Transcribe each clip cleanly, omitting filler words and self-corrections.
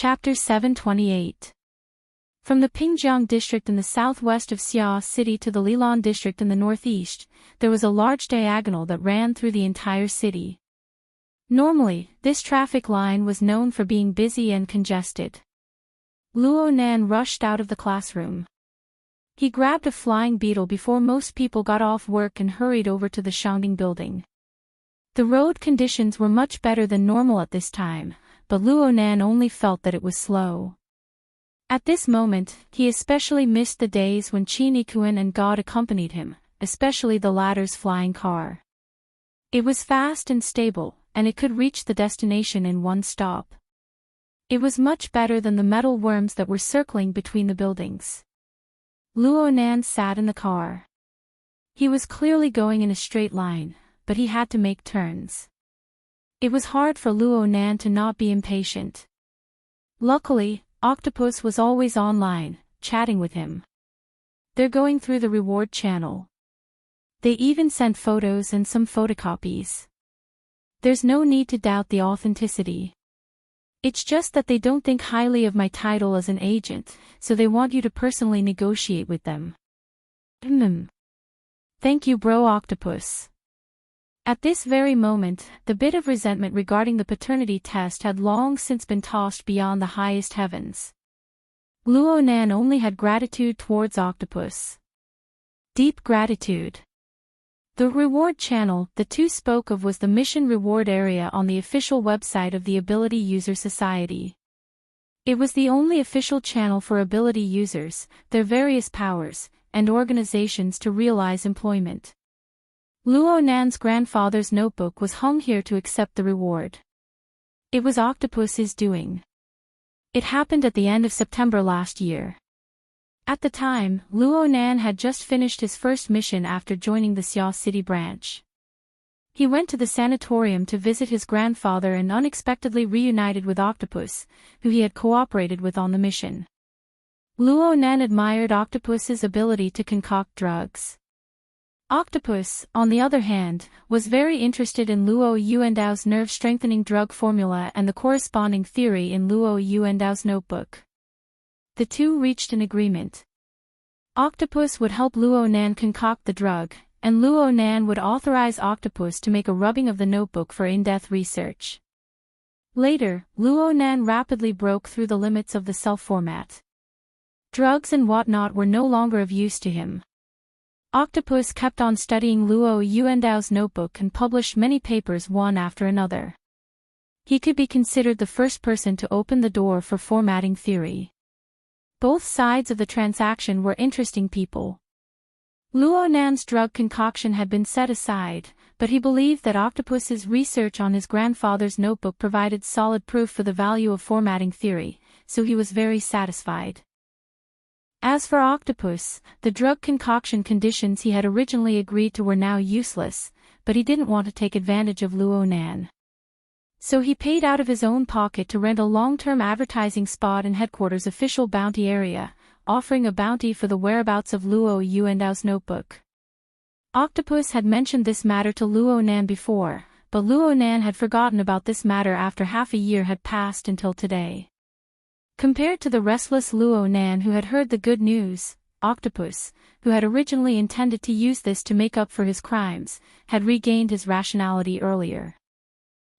Chapter 728. From the Pingjiang district in the southwest of Xia City to the Lilan district in the northeast, there was a large diagonal that ran through the entire city. Normally, this traffic line was known for being busy and congested. Luo Nan rushed out of the classroom. He grabbed a flying beetle before most people got off work and hurried over to the Shangding building. The road conditions were much better than normal at this time, but Luo Nan only felt that it was slow. At this moment, he especially missed the days when Qin Ikuan and God accompanied him, especially the latter's flying car. It was fast and stable, and it could reach the destination in one stop. It was much better than the metal worms that were circling between the buildings. Luo Nan sat in the car. He was clearly going in a straight line, but he had to make turns. It was hard for Luo Nan to not be impatient. Luckily, Octopus was always online, chatting with him. They're going through the reward channel. They even sent photos and some photocopies. There's no need to doubt the authenticity. It's just that they don't think highly of my title as an agent, so they want you to personally negotiate with them. Thank you, bro Octopus. At this very moment, the bit of resentment regarding the paternity test had long since been tossed beyond the highest heavens. Luo Nan only had gratitude towards Octopus. Deep gratitude. The reward channel the two spoke of was the mission reward area on the official website of the Ability User Society. It was the only official channel for ability users, their various powers, and organizations to realize employment. Luo Nan's grandfather's notebook was hung here to accept the reward. It was Octopus's doing. It happened at the end of September last year. At the time, Luo Nan had just finished his first mission after joining the Xia City branch. He went to the sanatorium to visit his grandfather and unexpectedly reunited with Octopus, who he had cooperated with on the mission. Luo Nan admired Octopus's ability to concoct drugs. Octopus, on the other hand, was very interested in Luo Yuandao's nerve-strengthening drug formula and the corresponding theory in Luo Yuandao's notebook. The two reached an agreement. Octopus would help Luo Nan concoct the drug, and Luo Nan would authorize Octopus to make a rubbing of the notebook for in-depth research. Later, Luo Nan rapidly broke through the limits of the self-format. Drugs and whatnot were no longer of use to him. Octopus kept on studying Luo Yuandao's notebook and published many papers one after another. He could be considered the first person to open the door for formatting theory. Both sides of the transaction were interesting people. Luo Nan's drug concoction had been set aside, but he believed that Octopus's research on his grandfather's notebook provided solid proof for the value of formatting theory, so he was very satisfied. As for Octopus, the drug concoction conditions he had originally agreed to were now useless, but he didn't want to take advantage of Luo Nan. So he paid out of his own pocket to rent a long-term advertising spot in headquarters' official bounty area, offering a bounty for the whereabouts of Luo Yuandao's notebook. Octopus had mentioned this matter to Luo Nan before, but Luo Nan had forgotten about this matter after half a year had passed until today. Compared to the restless Luo Nan who had heard the good news, Octopus, who had originally intended to use this to make up for his crimes, had regained his rationality earlier.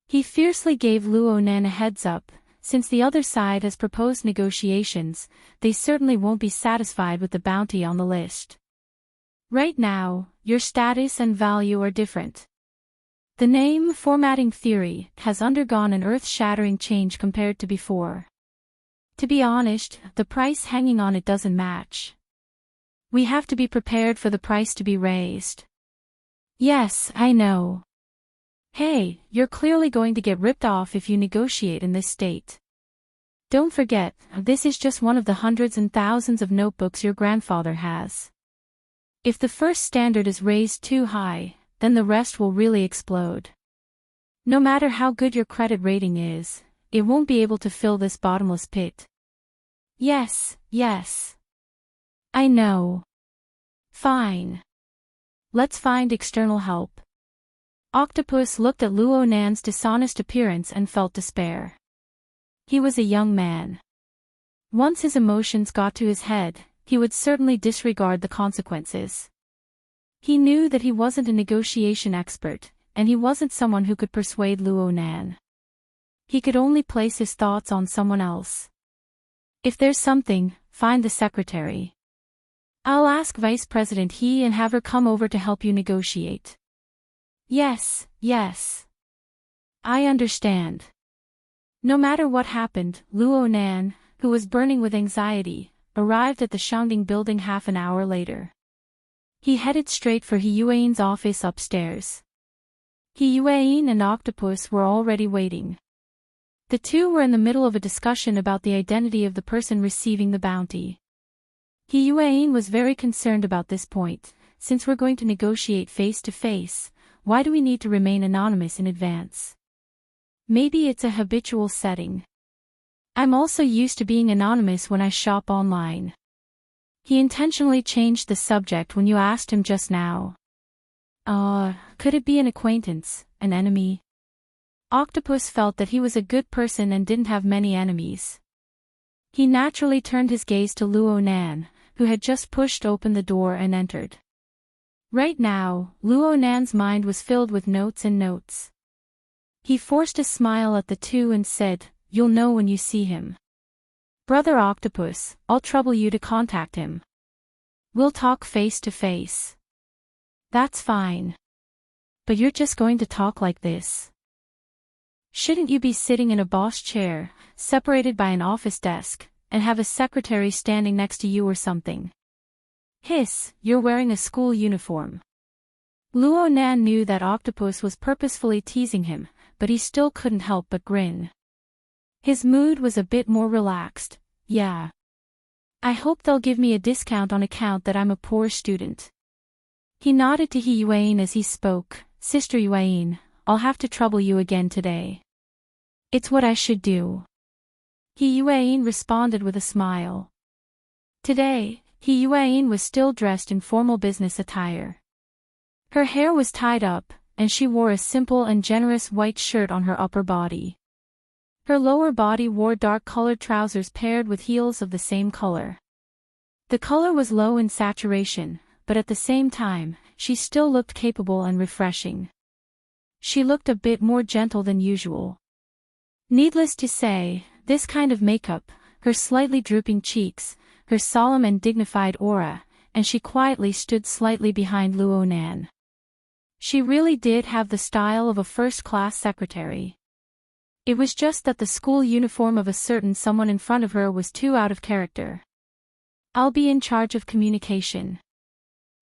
He fiercely gave Luo Nan a heads up, since the other side has proposed negotiations, they certainly won't be satisfied with the bounty on the list. Right now, your status and value are different. The name Formatting Theory has undergone an earth-shattering change compared to before. To be honest, the price hanging on it doesn't match. We have to be prepared for the price to be raised. Yes, I know. Hey, you're clearly going to get ripped off if you negotiate in this state. Don't forget, this is just one of the hundreds and thousands of notebooks your grandfather has. If the first standard is raised too high, then the rest will really explode. No matter how good your credit rating is, it won't be able to fill this bottomless pit. Yes. I know. Fine. Let's find external help. Octopus looked at Luo Nan's dishonest appearance and felt despair. He was a young man. Once his emotions got to his head, he would certainly disregard the consequences. He knew that he wasn't a negotiation expert, and he wasn't someone who could persuade Luo Nan. He could only place his thoughts on someone else. If there's something, find the secretary. I'll ask Vice President He and have her come over to help you negotiate. Yes, yes. I understand. No matter what happened, Luo Nan, who was burning with anxiety, arrived at the Shangding building half an hour later. He headed straight for He Yuan's office upstairs. He Yuan and Octopus were already waiting. The two were in the middle of a discussion about the identity of the person receiving the bounty. He Yuan was very concerned about this point. Since we're going to negotiate face to face, why do we need to remain anonymous in advance? Maybe it's a habitual setting. I'm also used to being anonymous when I shop online. He intentionally changed the subject when you asked him just now. Could it be an acquaintance, an enemy? Octopus felt that he was a good person and didn't have many enemies. He naturally turned his gaze to Luo Nan, who had just pushed open the door and entered. Right now, Luo Nan's mind was filled with notes and notes. He forced a smile at the two and said, "You'll know when you see him. Brother Octopus, I'll trouble you to contact him. We'll talk face to face." "That's fine. But you're just going to talk like this? Shouldn't you be sitting in a boss chair, separated by an office desk, and have a secretary standing next to you or something?" "Hiss, you're wearing a school uniform." Luo Nan knew that Octopus was purposefully teasing him, but he still couldn't help but grin. His mood was a bit more relaxed. "Yeah. I hope they'll give me a discount on account that I'm a poor student." He nodded to He Yuan as he spoke. "Sister Yuan, I'll have to trouble you again today." "It's what I should do." He Yuan responded with a smile. Today, He Yuan was still dressed in formal business attire. Her hair was tied up, and she wore a simple and generous white shirt on her upper body. Her lower body wore dark-colored trousers paired with heels of the same color. The color was low in saturation, but at the same time, she still looked capable and refreshing. She looked a bit more gentle than usual. Needless to say, this kind of makeup, her slightly drooping cheeks, her solemn and dignified aura, and she quietly stood slightly behind Luo Nan. She really did have the style of a first-class secretary. It was just that the school uniform of a certain someone in front of her was too out of character. "I'll be in charge of communication.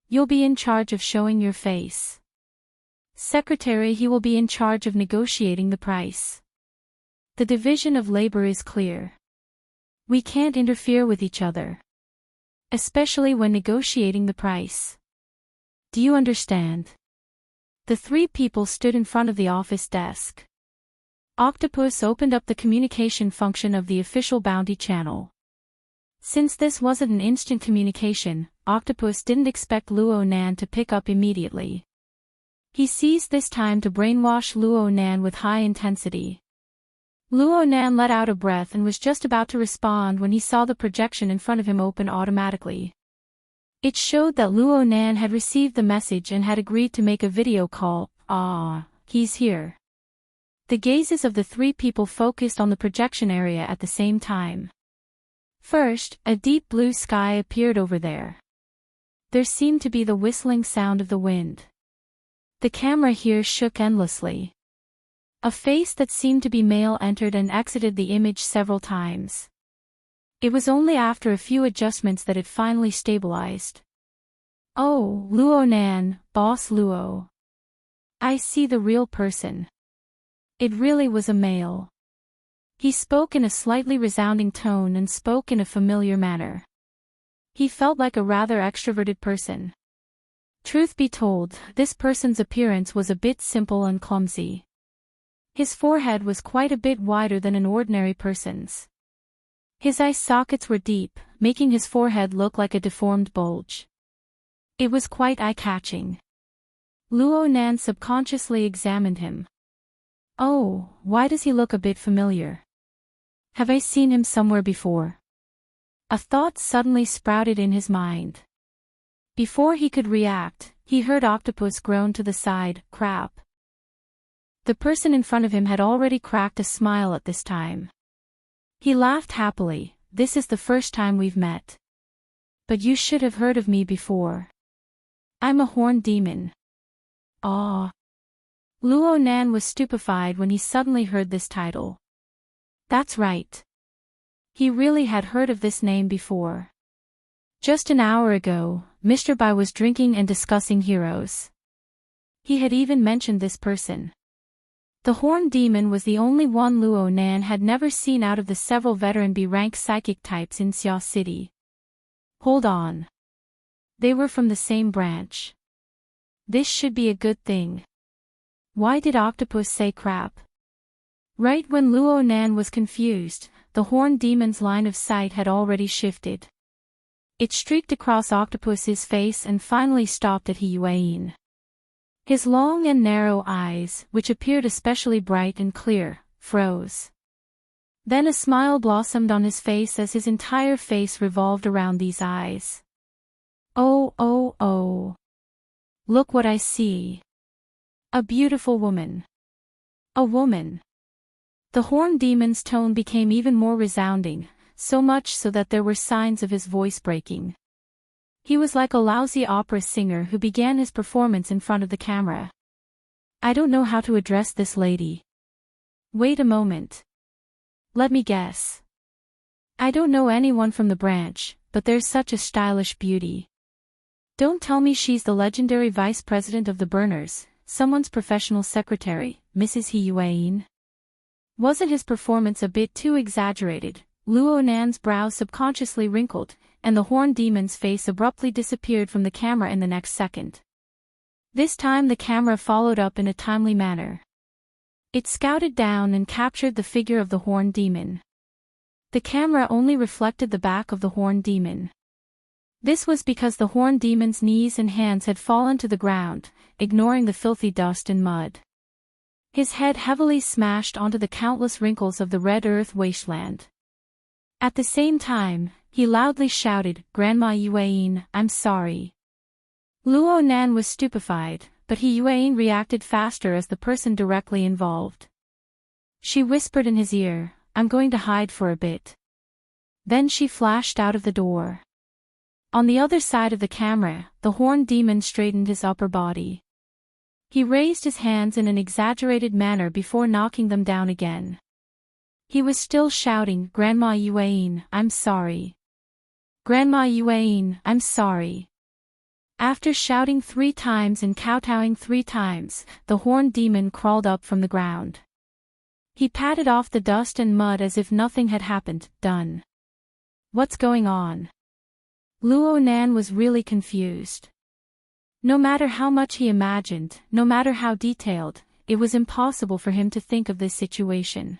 You'll be in charge of showing your face. Secretary, he will be in charge of negotiating the price. The division of labor is clear. We can't interfere with each other. Especially when negotiating the price. Do you understand?" The three people stood in front of the office desk. Octopus opened up the communication function of the official bounty channel. Since this wasn't an instant communication, Octopus didn't expect Luo Nan to pick up immediately. He seized this time to brainwash Luo Nan with high intensity. Luo Nan let out a breath and was just about to respond when he saw the projection in front of him open automatically. It showed that Luo Nan had received the message and had agreed to make a video call. He's here. The gazes of the three people focused on the projection area at the same time. First, a deep blue sky appeared over there. There seemed to be the whistling sound of the wind. The camera here shook endlessly. A face that seemed to be male entered and exited the image several times. It was only after a few adjustments that it finally stabilized. "Oh, Luo Nan, Boss Luo. I see the real person." It really was a male. He spoke in a slightly resounding tone and spoke in a familiar manner. He felt like a rather extroverted person. Truth be told, this person's appearance was a bit simple and clumsy. His forehead was quite a bit wider than an ordinary person's. His eye sockets were deep, making his forehead look like a deformed bulge. It was quite eye-catching. Luo Nan subconsciously examined him. "Oh, why does he look a bit familiar?" Have I seen him somewhere before? A thought suddenly sprouted in his mind. Before he could react, he heard Octopus groan to the side, "Crap." The person in front of him had already cracked a smile at this time. He laughed happily. "This is the first time we've met. But you should have heard of me before. I'm a horned demon." "Aw." Luo Nan was stupefied when he suddenly heard this title. That's right. He really had heard of this name before. Just an hour ago, Mr. Bai was drinking and discussing heroes. He had even mentioned this person. The Horned Demon was the only one Luo Nan had never seen out of the several veteran B-rank psychic types in Xia City. Hold on. They were from the same branch. This should be a good thing. Why did Octopus say crap? Right when Luo Nan was confused, the Horned Demon's line of sight had already shifted. It streaked across Octopus's face and finally stopped at He Yuan. His long and narrow eyes, which appeared especially bright and clear, froze. Then a smile blossomed on his face as his entire face revolved around these eyes. "Oh, oh, oh. Look what I see. A beautiful woman. A woman." The Horned Demon's tone became even more resounding, so much so that there were signs of his voice breaking. He was like a lousy opera singer who began his performance in front of the camera. "I don't know how to address this lady. Wait a moment. Let me guess. I don't know anyone from the branch, but there's such a stylish beauty. Don't tell me she's the legendary vice president of the Burners, someone's professional secretary, Mrs. He Yuan." Wasn't his performance a bit too exaggerated? Luo Nan's brow subconsciously wrinkled, and the Horned Demon's face abruptly disappeared from the camera in the next second. This time the camera followed up in a timely manner. It scouted down and captured the figure of the Horned Demon. The camera only reflected the back of the Horned Demon. This was because the Horned Demon's knees and hands had fallen to the ground, ignoring the filthy dust and mud. His head heavily smashed onto the countless wrinkles of the red earth wasteland. At the same time, he loudly shouted, "Grandma Yuan, I'm sorry." Luo Nan was stupefied, but He Yuan reacted faster as the person directly involved. She whispered in his ear, "I'm going to hide for a bit." Then she flashed out of the door. On the other side of the camera, the Horned Demon straightened his upper body. He raised his hands in an exaggerated manner before knocking them down again. He was still shouting, "Grandma Yuan, I'm sorry. Grandma Yuan, I'm sorry." After shouting 3 times and kowtowing 3 times, the Horned Demon crawled up from the ground. He patted off the dust and mud as if nothing had happened. "Done. What's going on?" Luo Nan was really confused. No matter how much he imagined, no matter how detailed, it was impossible for him to think of this situation.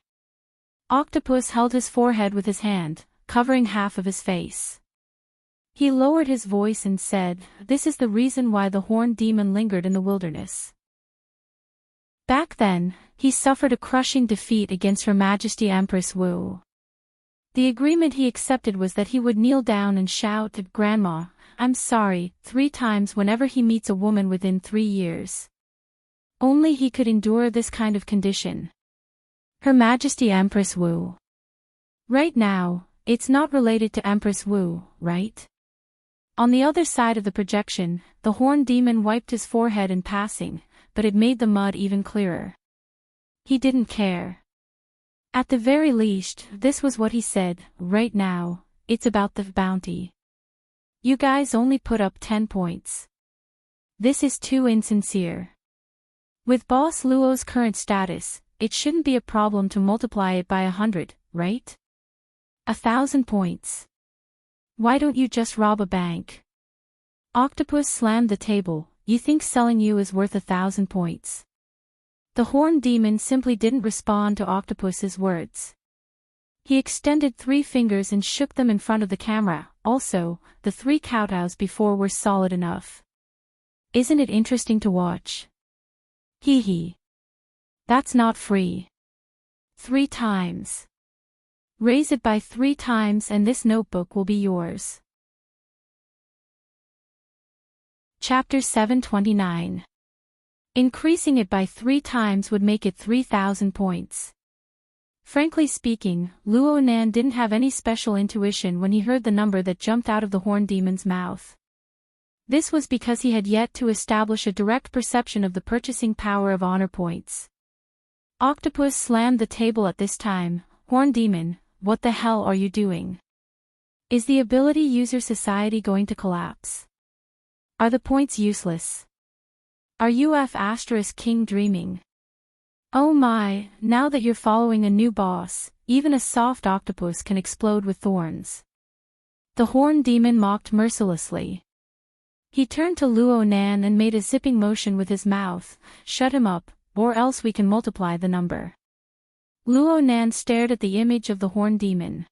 Octopus held his forehead with his hand, covering half of his face. He lowered his voice and said, "This is the reason why the Horned Demon lingered in the wilderness. Back then, he suffered a crushing defeat against Her Majesty Empress Wu. The agreement he accepted was that he would kneel down and shout at Grandma, I'm sorry, 3 times whenever he meets a woman within 3 years. Only he could endure this kind of condition. Her Majesty Empress Wu. Right now, it's not related to Empress Wu, right? On the other side of the projection, the Horned Demon wiped his forehead in passing, but it made the mud even clearer. He didn't care. At the very least, this was what he said, right now, it's about the bounty. You guys only put up 10 points. This is too insincere. With Boss Luo's current status, it shouldn't be a problem to multiply it by 100, right? 1,000 points. Why don't you just rob a bank? Octopus slammed the table. You think selling you is worth 1,000 points? The Horned Demon simply didn't respond to Octopus's words. He extended 3 fingers and shook them in front of the camera. Also, the 3 kowtows before were solid enough. Isn't it interesting to watch? Hee hee. That's not free. 3 times. Raise it by 3 times and this notebook will be yours. Chapter 729. Increasing it by 3 times would make it 3,000 points. Frankly speaking, Luo Nan didn't have any special intuition when he heard the number that jumped out of the horn demon's mouth. This was because he had yet to establish a direct perception of the purchasing power of honor points. Octopus slammed the table at this time. Horn demon, what the hell are you doing? Is the ability user society going to collapse? Are the points useless? Are UF** King dreaming? Oh my, now that you're following a new boss, even a soft octopus can explode with thorns. The horn demon mocked mercilessly. He turned to Luo Nan and made a zipping motion with his mouth. Shut him up, or else we can multiply the number. Luo Nan stared at the image of the horn demon.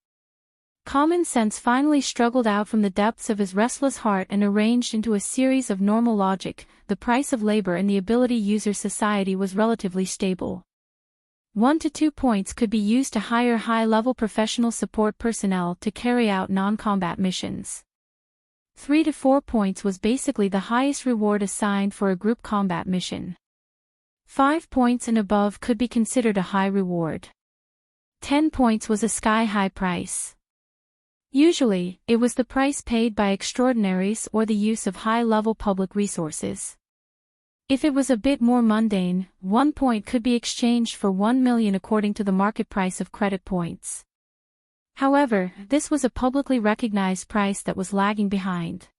Common sense finally struggled out from the depths of his restless heart and arranged into a series of normal logic. The price of labor in the ability user society was relatively stable. 1 to 2 points could be used to hire high-level professional support personnel to carry out non-combat missions. 3 to 4 points was basically the highest reward assigned for a group combat mission. 5 points and above could be considered a high reward. 10 points was a sky-high price. Usually, it was the price paid by extraordinaries or the use of high-level public resources. If it was a bit more mundane, 1 point could be exchanged for 1 million according to the market price of credit points. However, this was a publicly recognized price that was lagging behind.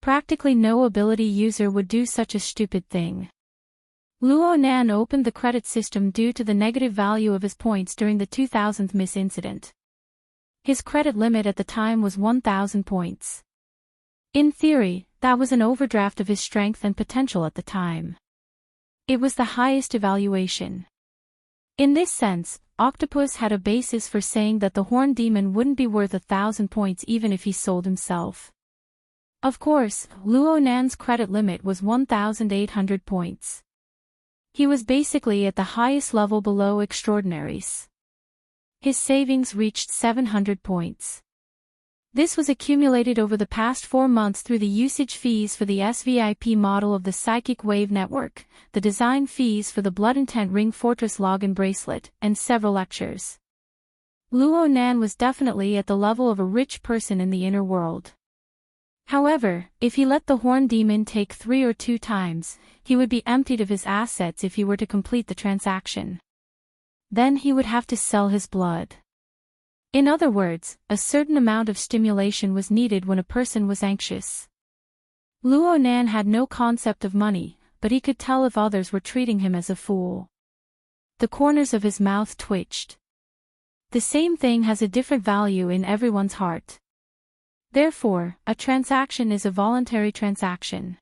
Practically no ability user would do such a stupid thing. Luo Nan opened the credit system due to the negative value of his points during the 2000th miss incident. His credit limit at the time was 1,000 points. In theory, that was an overdraft of his strength and potential at the time. It was the highest evaluation. In this sense, Octopus had a basis for saying that the horn demon wouldn't be worth 1,000 points even if he sold himself. Of course, Luo Nan's credit limit was 1,800 points. He was basically at the highest level below extraordinaries. His savings reached 700 points. This was accumulated over the past 4 months through the usage fees for the SVIP model of the Psychic Wave Network, the design fees for the Blood Intent Ring Fortress Login Bracelet, and several lectures. Luo Nan was definitely at the level of a rich person in the inner world. However, if he let the horn demon take 3 or 2 times, he would be emptied of his assets if he were to complete the transaction. Then he would have to sell his blood. In other words, a certain amount of stimulation was needed when a person was anxious. Luo Nan had no concept of money, but he could tell if others were treating him as a fool. The corners of his mouth twitched. The same thing has a different value in everyone's heart. Therefore, a transaction is a voluntary transaction.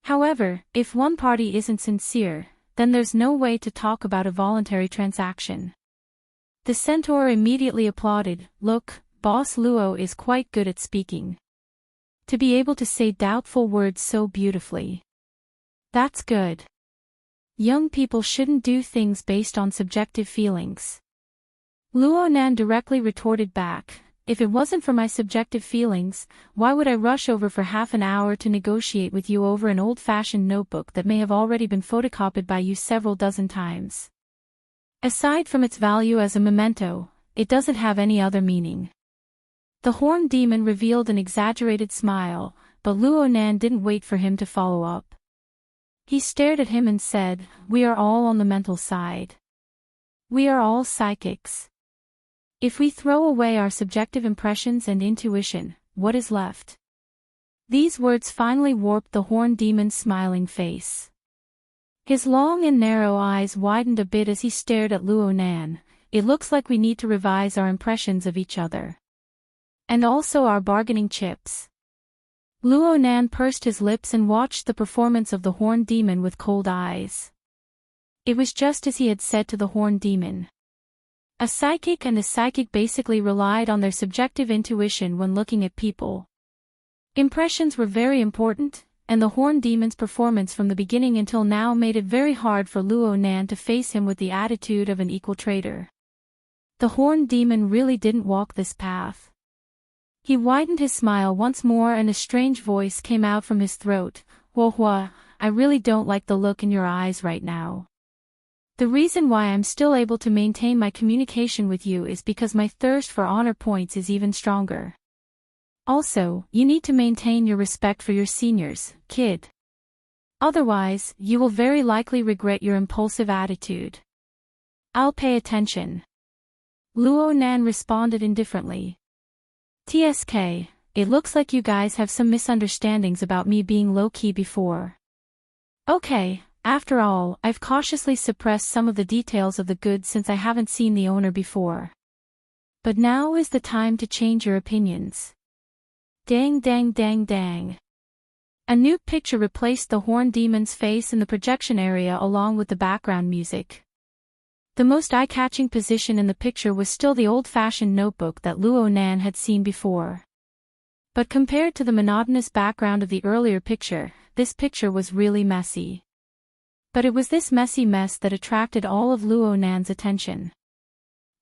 However, if one party isn't sincere, then there's no way to talk about a voluntary transaction. The centaur immediately applauded. Look, Boss Luo is quite good at speaking. To be able to say doubtful words so beautifully. That's good. Young people shouldn't do things based on subjective feelings. Luo Nan directly retorted back. If it wasn't for my subjective feelings, why would I rush over for half an hour to negotiate with you over an old-fashioned notebook that may have already been photocopied by you several dozen times? Aside from its value as a memento, it doesn't have any other meaning. The horn demon revealed an exaggerated smile, but Luo Nan didn't wait for him to follow up. He stared at him and said, "We are all on the mental side. We are all psychics. If we throw away our subjective impressions and intuition, what is left?" These words finally warped the horn demon's smiling face. His long and narrow eyes widened a bit as he stared at Luo Nan. It looks like we need to revise our impressions of each other. And also our bargaining chips. Luo Nan pursed his lips and watched the performance of the horn demon with cold eyes. It was just as he had said to the horn demon. A psychic and a psychic basically relied on their subjective intuition when looking at people. Impressions were very important, and the horn demon's performance from the beginning until now made it very hard for Luo Nan to face him with the attitude of an equal trader. The horned demon really didn't walk this path. He widened his smile once more and a strange voice came out from his throat. Hua, I really don't like the look in your eyes right now. The reason why I'm still able to maintain my communication with you is because my thirst for honor points is even stronger. Also, you need to maintain your respect for your seniors, kid. Otherwise, you will very likely regret your impulsive attitude. I'll pay attention. Luo Nan responded indifferently. TSK, it looks like you guys have some misunderstandings about me being low-key before. Okay, after all, I've cautiously suppressed some of the details of the goods since I haven't seen the owner before. But now is the time to change your opinions. Dang dang dang dang. A new picture replaced the horned demon's face in the projection area along with the background music. The most eye-catching position in the picture was still the old-fashioned notebook that Luo Nan had seen before. But compared to the monotonous background of the earlier picture, this picture was really messy. But it was this messy mess that attracted all of Luo Nan's attention.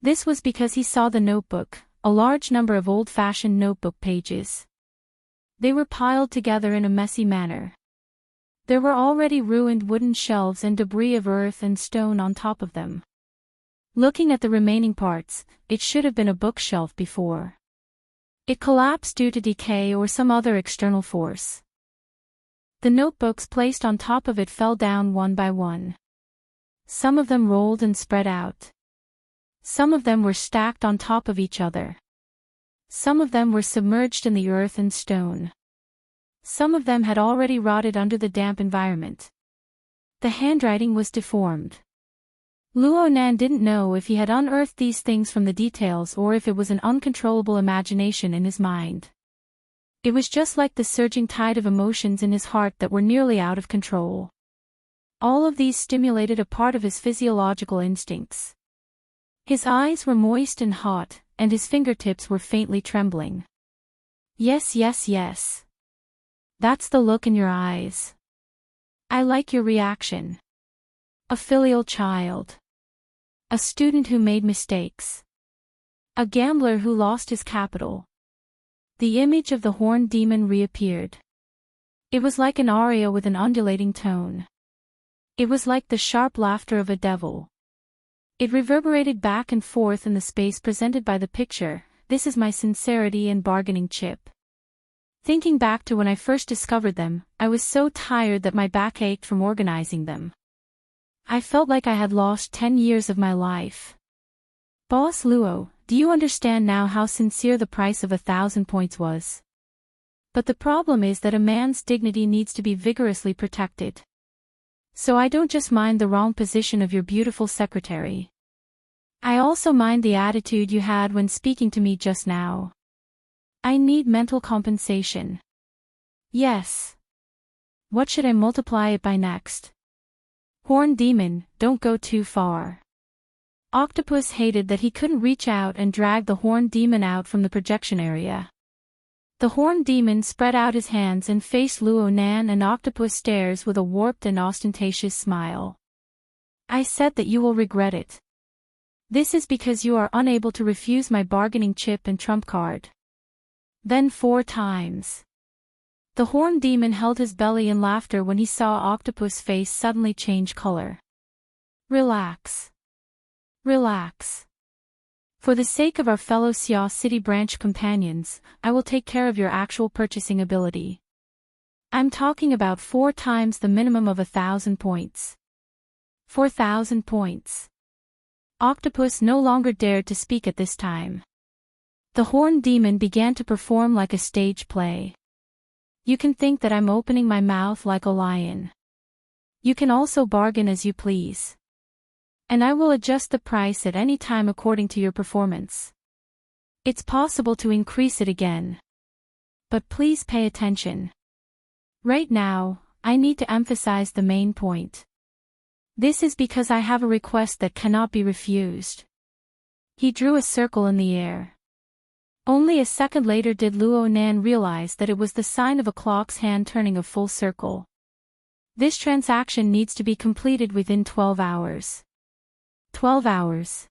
This was because he saw the notebook, a large number of old-fashioned notebook pages. They were piled together in a messy manner. There were already ruined wooden shelves and debris of earth and stone on top of them. Looking at the remaining parts, it should have been a bookshelf before. It collapsed due to decay or some other external force. The notebooks placed on top of it fell down one by one. Some of them rolled and spread out. Some of them were stacked on top of each other. Some of them were submerged in the earth and stone. Some of them had already rotted under the damp environment. The handwriting was deformed. Luo Nan didn't know if he had unearthed these things from the details or if it was an uncontrollable imagination in his mind. It was just like the surging tide of emotions in his heart that were nearly out of control. All of these stimulated a part of his physiological instincts. His eyes were moist and hot, and his fingertips were faintly trembling. Yes, yes, yes. That's the look in your eyes. I like your reaction. A filial child. A student who made mistakes. A gambler who lost his capital. The image of the horned demon reappeared. It was like an aria with an undulating tone. It was like the sharp laughter of a devil. It reverberated back and forth in the space presented by the picture. This is my sincerity and bargaining chip. Thinking back to when I first discovered them, I was so tired that my back ached from organizing them. I felt like I had lost 10 years of my life. Boss Luo, do you understand now how sincere the price of 1,000 points was? But the problem is that a man's dignity needs to be vigorously protected. So I don't just mind the wrong position of your beautiful secretary. I also mind the attitude you had when speaking to me just now. I need mental compensation. Yes. What should I multiply it by next? Horned demon, don't go too far. Octopus hated that he couldn't reach out and drag the horned demon out from the projection area. The horned demon spread out his hands and faced Luo Nan, and Octopus stares with a warped and ostentatious smile. I said that you will regret it. This is because you are unable to refuse my bargaining chip and trump card. Then 4 times. The horned demon held his belly in laughter when he saw Octopus' face suddenly change color. Relax. Relax. For the sake of our fellow Xia City branch companions, I will take care of your actual purchasing ability. I'm talking about 4 times the minimum of 1,000 points. 4,000 points. Octopus no longer dared to speak at this time. The horned demon began to perform like a stage play. You can think that I'm opening my mouth like a lion. You can also bargain as you please. And I will adjust the price at any time according to your performance. It's possible to increase it again. But please pay attention. Right now, I need to emphasize the main point. This is because I have a request that cannot be refused. He drew a circle in the air. Only a second later did Luo Nan realize that it was the sign of a clock's hand turning a full circle. This transaction needs to be completed within 12 hours. 12 hours.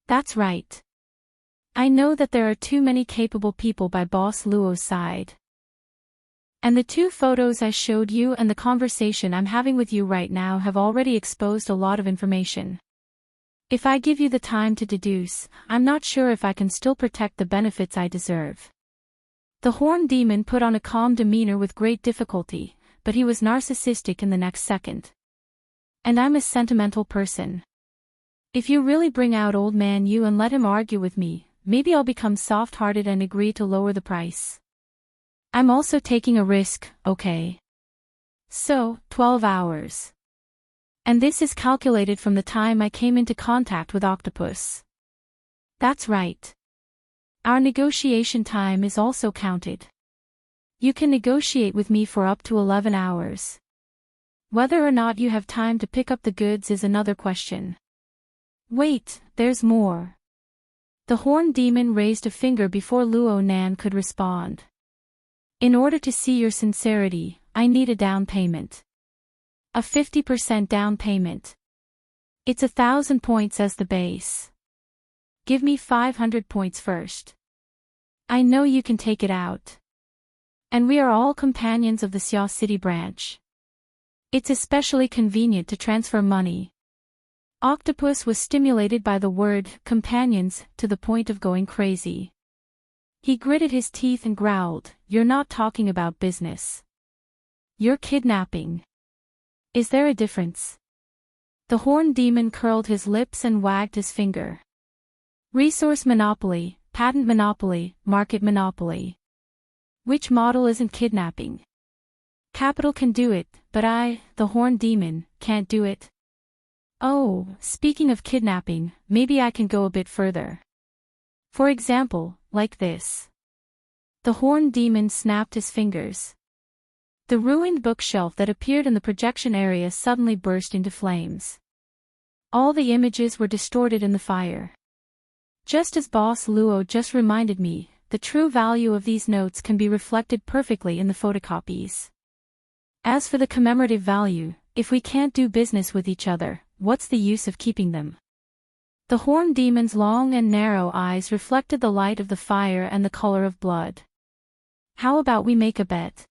That's right. I know that there are too many capable people by Boss Luo's side. And the two photos I showed you and the conversation I'm having with you right now have already exposed a lot of information. If I give you the time to deduce, I'm not sure if I can still protect the benefits I deserve. The horned demon put on a calm demeanor with great difficulty, but he was narcissistic in the next second. And I'm a sentimental person. If you really bring out old man you and let him argue with me, maybe I'll become soft-hearted and agree to lower the price. I'm also taking a risk, okay? So, 12 hours. And this is calculated from the time I came into contact with Octopus. That's right. Our negotiation time is also counted. You can negotiate with me for up to 11 hours. Whether or not you have time to pick up the goods is another question. Wait, there's more. The horned demon raised a finger before Luo Nan could respond. In order to see your sincerity, I need a down payment. A 50% down payment. It's 1,000 points as the base. Give me 500 points first. I know you can take it out. And we are all companions of the Xia City branch. It's especially convenient to transfer money. Octopus was stimulated by the word companions to the point of going crazy. He gritted his teeth and growled, "You're not talking about business. You're kidnapping. Is there a difference?" The horned demon curled his lips and wagged his finger. Resource monopoly, patent monopoly, market monopoly. Which model isn't kidnapping? Capital can do it, but I, the horned demon, can't do it. Oh, speaking of kidnapping, maybe I can go a bit further. For example, like this. The horned demon snapped his fingers. The ruined bookshelf that appeared in the projection area suddenly burst into flames. All the images were distorted in the fire. Just as Boss Luo just reminded me, the true value of these notes can be reflected perfectly in the photocopies. As for the commemorative value, if we can't do business with each other, what's the use of keeping them? The horned demon's long and narrow eyes reflected the light of the fire and the color of blood. How about we make a bet?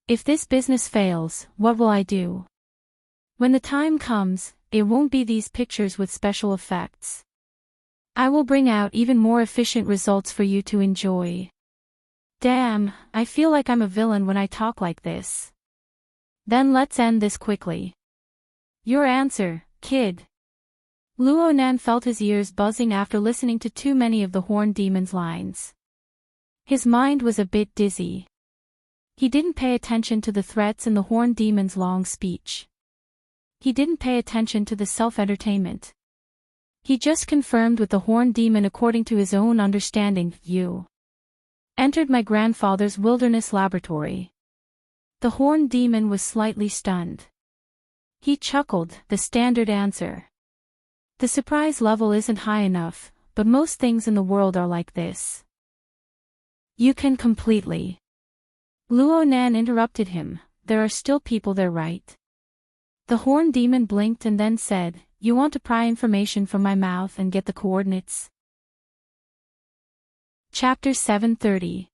If this business fails, what will I do? When the time comes, it won't be these pictures with special effects. I will bring out even more efficient results for you to enjoy. Damn, I feel like I'm a villain when I talk like this. Then let's end this quickly. Your answer, kid. Luo Nan felt his ears buzzing after listening to too many of the horned demon's lines. His mind was a bit dizzy. He didn't pay attention to the threats in the horned demon's long speech. He didn't pay attention to the self-entertainment. He just confirmed with the horned demon according to his own understanding. You entered my grandfather's wilderness laboratory. The horned demon was slightly stunned. He chuckled, the standard answer. The surprise level isn't high enough, but most things in the world are like this. You can completely. Luo Nan interrupted him, there are still people there, right? The horned demon blinked and then said, you want to pry information from my mouth and get the coordinates? Chapter 730.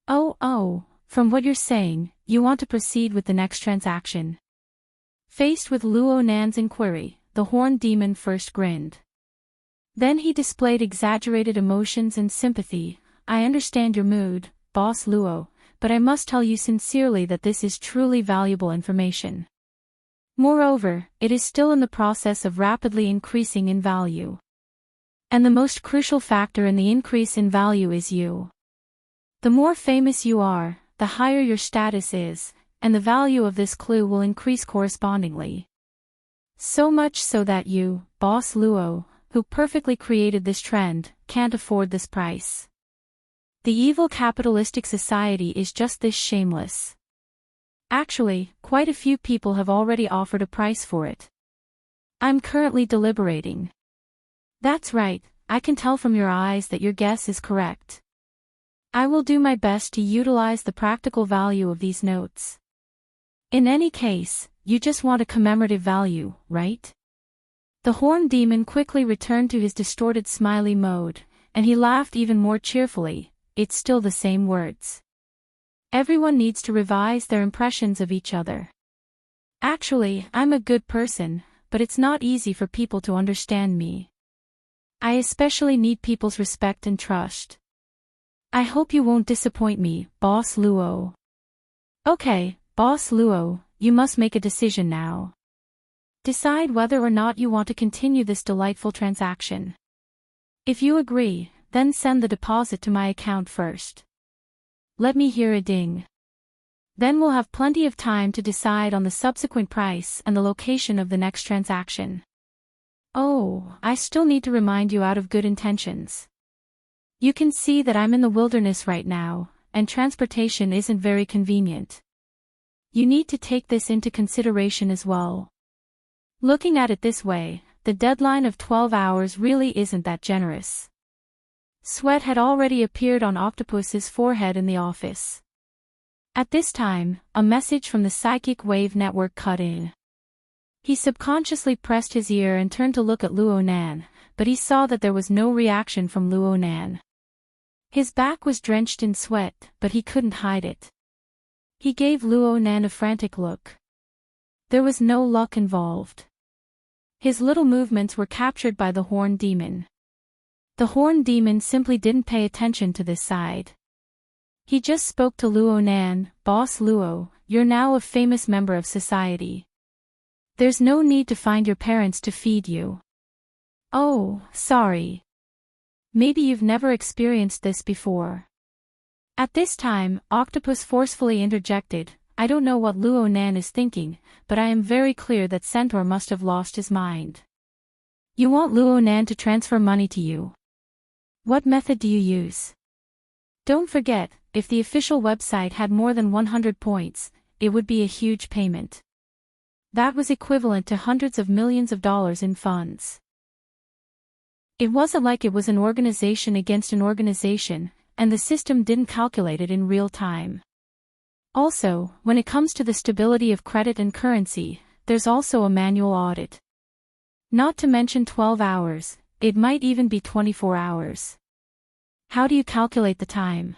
Oh, from what you're saying, you want to proceed with the next transaction. Faced with Luo Nan's inquiry, the horned demon first grinned. Then he displayed exaggerated emotions and sympathy. I understand your mood, Boss Luo, but I must tell you sincerely that this is truly valuable information. Moreover, it is still in the process of rapidly increasing in value. And the most crucial factor in the increase in value is you. The more famous you are, the higher your status is, and the value of this clue will increase correspondingly. So much so that you, Boss Luo, who perfectly created this trend, can't afford this price. The evil capitalistic society is just this shameless. Actually, quite a few people have already offered a price for it. I'm currently deliberating. That's right, I can tell from your eyes that your guess is correct. I will do my best to utilize the practical value of these notes. In any case, you just want a commemorative value, right? The horn demon quickly returned to his distorted smiley mode, and he laughed even more cheerfully. It's still the same words. Everyone needs to revise their impressions of each other. Actually, I'm a good person, but it's not easy for people to understand me. I especially need people's respect and trust. I hope you won't disappoint me, Boss Luo. Okay, Boss Luo, you must make a decision now. Decide whether or not you want to continue this delightful transaction. If you agree, then send the deposit to my account first. Let me hear a ding. Then we'll have plenty of time to decide on the subsequent price and the location of the next transaction. Oh, I still need to remind you out of good intentions. You can see that I'm in the wilderness right now, and transportation isn't very convenient. You need to take this into consideration as well. Looking at it this way, the deadline of 12 hours really isn't that generous. Sweat had already appeared on Octopus's forehead in the office. At this time, a message from the psychic wave network cut in. He subconsciously pressed his ear and turned to look at Luo Nan, but he saw that there was no reaction from Luo Nan. His back was drenched in sweat, but he couldn't hide it. He gave Luo Nan a frantic look. There was no luck involved. His little movements were captured by the horn demon. The horn demon simply didn't pay attention to this side. He just spoke to Luo Nan. Boss Luo, you're now a famous member of society. There's no need to find your parents to feed you. Oh, sorry. Maybe you've never experienced this before. At this time, Octopus forcefully interjected, I don't know what Luo Nan is thinking, but I am very clear that Centaur must have lost his mind. You want Luo Nan to transfer money to you. What method do you use? Don't forget, if the official website had more than 100 points, it would be a huge payment. That was equivalent to hundreds of millions of dollars in funds. It wasn't like it was an organization against an organization, and the system didn't calculate it in real time. Also, when it comes to the stability of credit and currency, there's also a manual audit. Not to mention 12 hours, it might even be 24 hours. How do you calculate the time?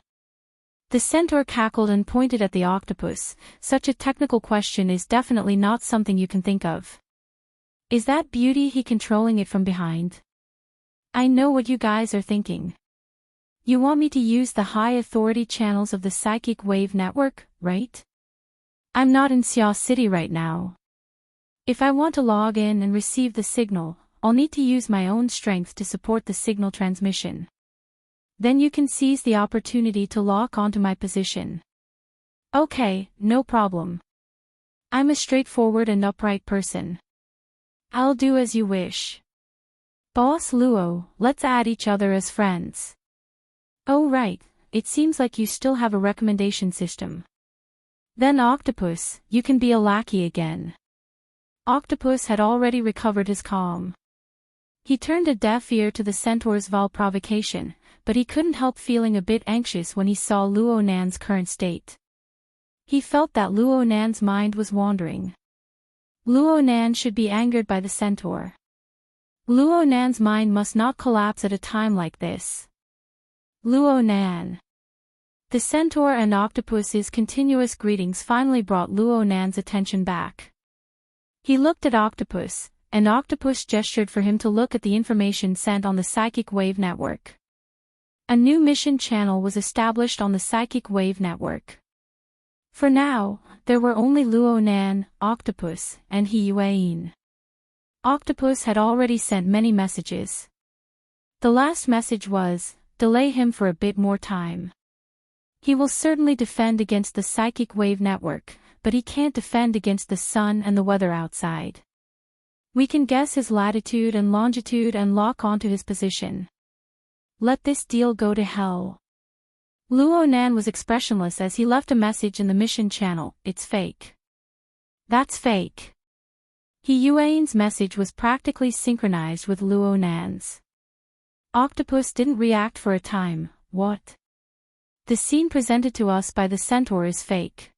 The centaur cackled and pointed at the octopus. Such a technical question is definitely not something you can think of. Is that beauty he controlling it from behind? I know what you guys are thinking. You want me to use the high authority channels of the psychic wave network, right? I'm not in Xia City right now. If I want to log in and receive the signal, I'll need to use my own strength to support the signal transmission. Then you can seize the opportunity to lock onto my position. Okay, no problem. I'm a straightforward and upright person. I'll do as you wish. Boss Luo, let's add each other as friends. Oh right, it seems like you still have a recommendation system. Then Octopus, you can be a lackey again. Octopus had already recovered his calm. He turned a deaf ear to the centaur's vile provocation, but he couldn't help feeling a bit anxious when he saw Luo Nan's current state. He felt that Luo Nan's mind was wandering. Luo Nan should be angered by the centaur. Luo Nan's mind must not collapse at a time like this. Luo Nan. The centaur and octopus's continuous greetings finally brought Luo Nan's attention back. He looked at Octopus, and Octopus gestured for him to look at the information sent on the psychic wave network. A new mission channel was established on the psychic wave network. For now, there were only Luo Nan, Octopus, and He Yuein. Octopus had already sent many messages. The last message was, delay him for a bit more time. He will certainly defend against the psychic wave network, but he can't defend against the sun and the weather outside. We can guess his latitude and longitude and lock onto his position. Let this deal go to hell. Luo Nan was expressionless as he left a message in the mission channel, it's fake. That's fake. He Yuein's message was practically synchronized with Luo Nan's. Octopus didn't react for a time. What? The scene presented to us by the centaur is fake.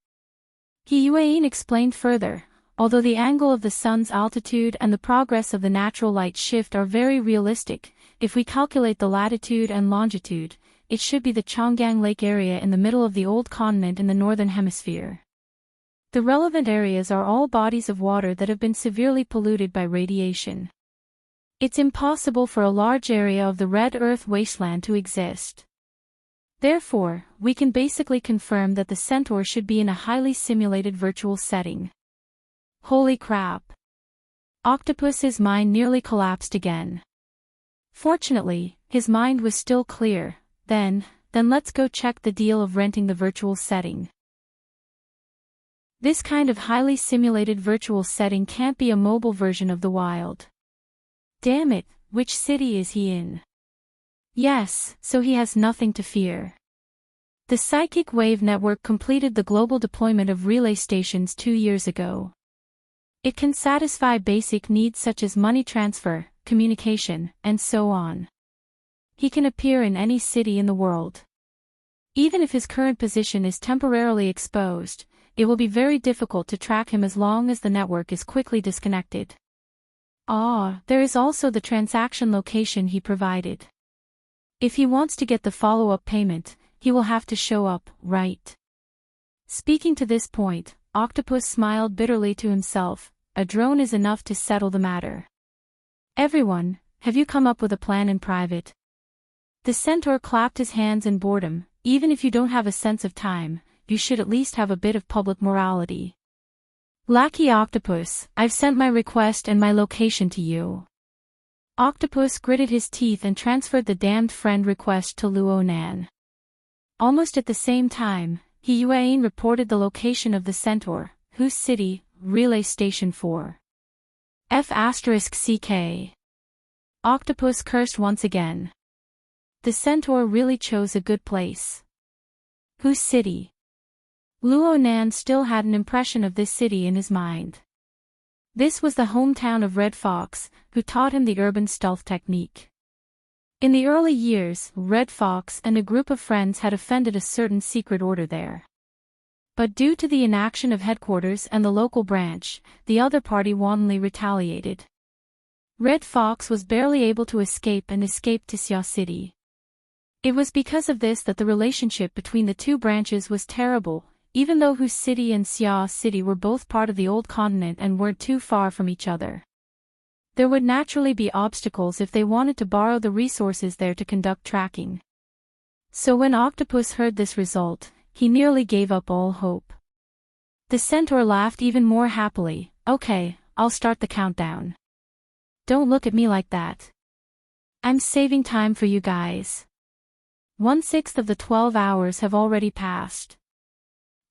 He Yuein explained further, although the angle of the sun's altitude and the progress of the natural light shift are very realistic, if we calculate the latitude and longitude, it should be the Chonggang Lake area in the middle of the old continent in the northern hemisphere. The relevant areas are all bodies of water that have been severely polluted by radiation. It's impossible for a large area of the red earth wasteland to exist. Therefore, we can basically confirm that the centaur should be in a highly simulated virtual setting. Holy crap! Octopus's mind nearly collapsed again. Fortunately, his mind was still clear. Then let's go check the deal of renting the virtual setting. This kind of highly simulated virtual setting can't be a mobile version of the wild. Damn it, which city is he in? Yes, so he has nothing to fear. The Psychic Wave Network completed the global deployment of relay stations 2 years ago. It can satisfy basic needs such as money transfer, communication, and so on. He can appear in any city in the world. Even if his current position is temporarily exposed, it will be very difficult to track him as long as the network is quickly disconnected. There is also the transaction location he provided. If he wants to get the follow-up payment, he will have to show up, right? Speaking to this point, Octopus smiled bitterly to himself. A drone is enough to settle the matter. Everyone, have you come up with a plan in private? The centaur clapped his hands in boredom. Even if you don't have a sense of time, you should at least have a bit of public morality. Lackey Octopus, I've sent my request and my location to you. Octopus gritted his teeth and transferred the damned friend request to Luo Nan. Almost at the same time, He Yuan reported the location of the centaur, whose city, relay station 4. F***CK. Octopus cursed once again. The centaur really chose a good place. Whose city? Luo Nan still had an impression of this city in his mind. This was the hometown of Red Fox, who taught him the urban stealth technique. In the early years, Red Fox and a group of friends had offended a certain secret order there. But due to the inaction of headquarters and the local branch, the other party wantonly retaliated. Red Fox was barely able to escape and escaped to Xia City. It was because of this that the relationship between the two branches was terrible, even though Hu City and Xia City were both part of the old continent and weren't too far from each other. There would naturally be obstacles if they wanted to borrow the resources there to conduct tracking. So when Octopus heard this result, he nearly gave up all hope. The centaur laughed even more happily. Okay, I'll start the countdown. Don't look at me like that. I'm saving time for you guys. 1/6 of the 12 hours have already passed.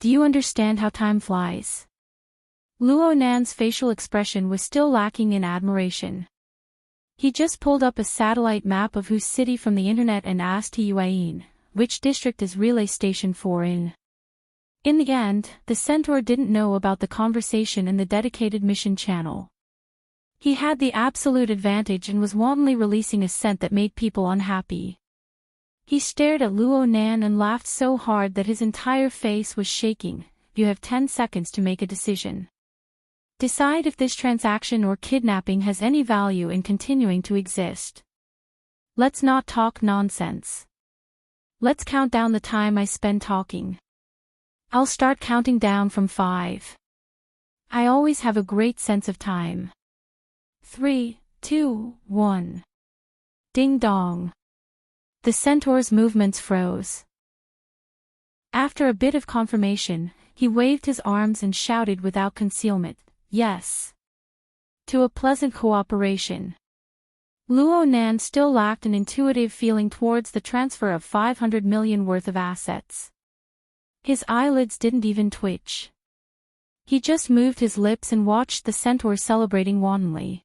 Do you understand how time flies? Luo Nan's facial expression was still lacking in admiration. He just pulled up a satellite map of Hu City from the internet and asked He Yuan, which district is relay station 4 in? In the end, the centaur didn't know about the conversation in the dedicated mission channel. He had the absolute advantage and was wantonly releasing a scent that made people unhappy. He stared at Luo Nan and laughed so hard that his entire face was shaking. You have 10 seconds to make a decision. Decide if this transaction or kidnapping has any value in continuing to exist. Let's not talk nonsense. Let's count down the time I spend talking. I'll start counting down from 5. I always have a great sense of time. 3, 2, 1. Ding dong. The centaur's movements froze. After a bit of confirmation, he waved his arms and shouted without concealment, yes. To a pleasant cooperation. Luo Nan still lacked an intuitive feeling towards the transfer of 500 million worth of assets. His eyelids didn't even twitch. He just moved his lips and watched the centaur celebrating wantonly.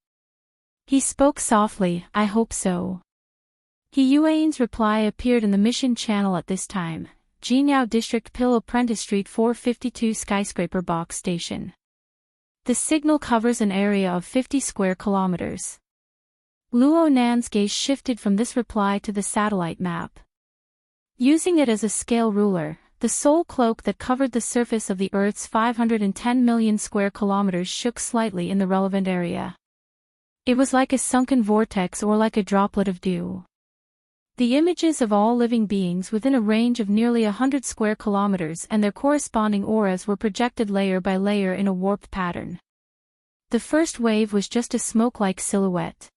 He spoke softly, I hope so. He Yuan's reply appeared in the mission channel at this time. Jinyao District Pill Apprentice Street 452 Skyscraper Box Station. The signal covers an area of 50 square kilometers. Luo Nan's gaze shifted from this reply to the satellite map. Using it as a scale ruler, the soul cloak that covered the surface of the Earth's 510 million square kilometers shook slightly in the relevant area. It was like a sunken vortex or like a droplet of dew. The images of all living beings within a range of nearly 100 square kilometers and their corresponding auras were projected layer by layer in a warped pattern. The first wave was just a smoke-like silhouette.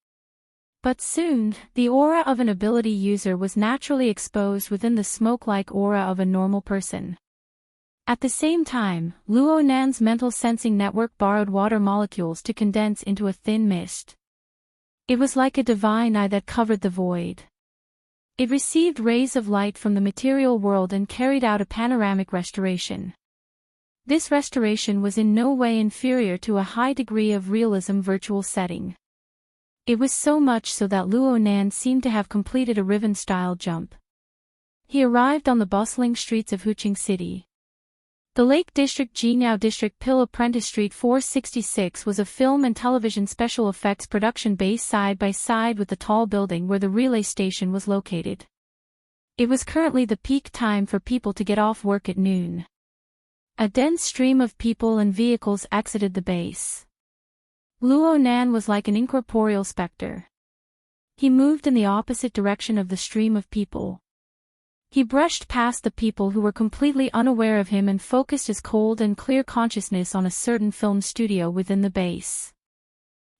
But soon, the aura of an ability user was naturally exposed within the smoke-like aura of a normal person. At the same time, Luo Nan's mental sensing network borrowed water molecules to condense into a thin mist. It was like a divine eye that covered the void. It received rays of light from the material world and carried out a panoramic restoration. This restoration was in no way inferior to a high degree of realism virtual setting. It was so much so that Luo Nan seemed to have completed a Riven-style jump. He arrived on the bustling streets of Huqing City. The Lake District Jinyao District Pill Apprentice Street 466 was a film and television special effects production base side by side with the tall building where the relay station was located. It was currently the peak time for people to get off work at noon. A dense stream of people and vehicles exited the base. Luo Nan was like an incorporeal specter. He moved in the opposite direction of the stream of people. He brushed past the people who were completely unaware of him and focused his cold and clear consciousness on a certain film studio within the base.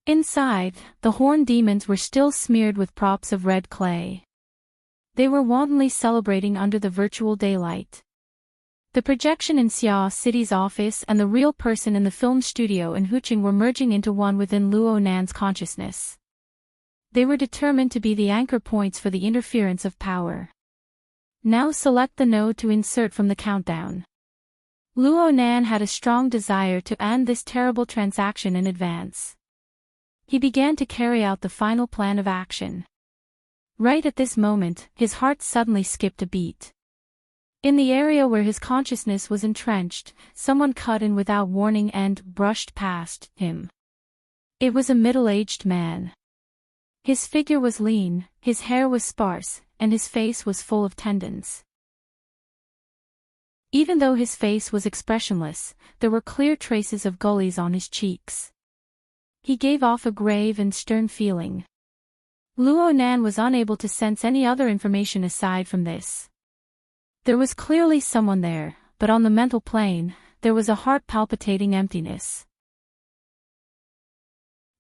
Inside, the horned demons were still smeared with props of red clay. They were wantonly celebrating under the virtual daylight. The projection in Xia City's office and the real person in the film studio in Huqing were merging into one within Luo Nan's consciousness. They were determined to be the anchor points for the interference of power. Now select the node to insert from the countdown. Luo Nan had a strong desire to end this terrible transaction in advance. He began to carry out the final plan of action. Right at this moment, his heart suddenly skipped a beat. In the area where his consciousness was entrenched, someone cut in without warning and brushed past him. It was a middle-aged man. His figure was lean, his hair was sparse, and his face was full of tendons. Even though his face was expressionless, there were clear traces of gullies on his cheeks. He gave off a grave and stern feeling. Luo Nan was unable to sense any other information aside from this. There was clearly someone there, but on the mental plane, there was a heart-palpitating emptiness.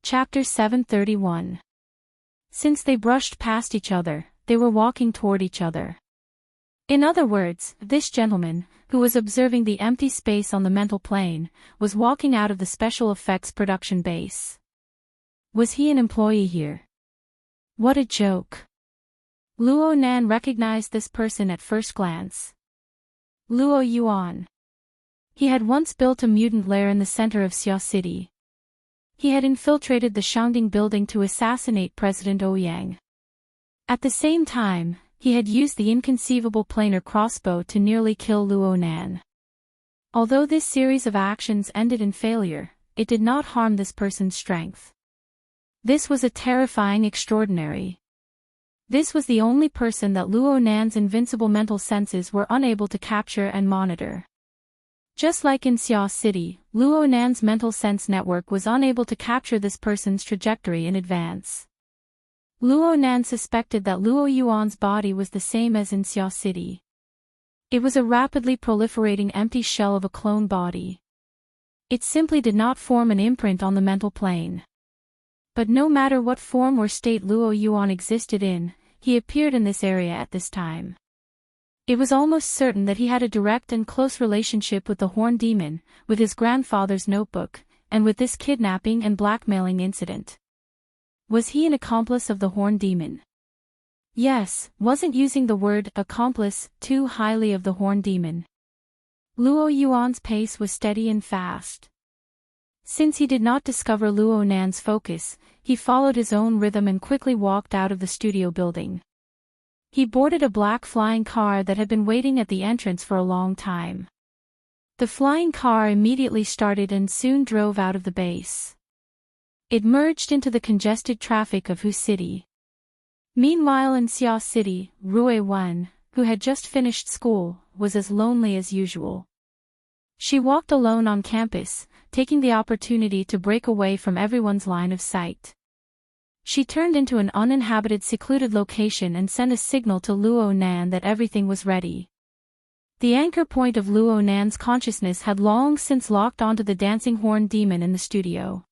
Chapter 731. Since they brushed past each other, they were walking toward each other. In other words, this gentleman, who was observing the empty space on the mental plane, was walking out of the special effects production base. Was he an employee here? What a joke. Luo Nan recognized this person at first glance. Luo Yuan. He had once built a mutant lair in the center of Xia City. He had infiltrated the Shangding building to assassinate President Ouyang. At the same time, he had used the inconceivable planar crossbow to nearly kill Luo Nan. Although this series of actions ended in failure, it did not harm this person's strength. This was a terrifying extraordinary. This was the only person that Luo Nan's invincible mental senses were unable to capture and monitor. Just like in Xia City, Luo Nan's mental sense network was unable to capture this person's trajectory in advance. Luo Nan suspected that Luo Yuan's body was the same as in Xia City. It was a rapidly proliferating empty shell of a clone body. It simply did not form an imprint on the mental plane. But no matter what form or state Luo Yuan existed in, he appeared in this area at this time. It was almost certain that he had a direct and close relationship with the Horn Demon, with his grandfather's notebook, and with this kidnapping and blackmailing incident. Was he an accomplice of the Horn Demon? Yes, wasn't using the word accomplice too highly of the Horn Demon. Luo Yuan's pace was steady and fast. Since he did not discover Luo Nan's focus, he followed his own rhythm and quickly walked out of the studio building. He boarded a black flying car that had been waiting at the entrance for a long time. The flying car immediately started and soon drove out of the base. It merged into the congested traffic of Hu City. Meanwhile in Xia City, Rue 1, who had just finished school, was as lonely as usual. She walked alone on campus, taking the opportunity to break away from everyone's line of sight. She turned into an uninhabited secluded location and sent a signal to Luo Nan that everything was ready. The anchor point of Luo Nan's consciousness had long since locked onto the dancing horn demon in the studio.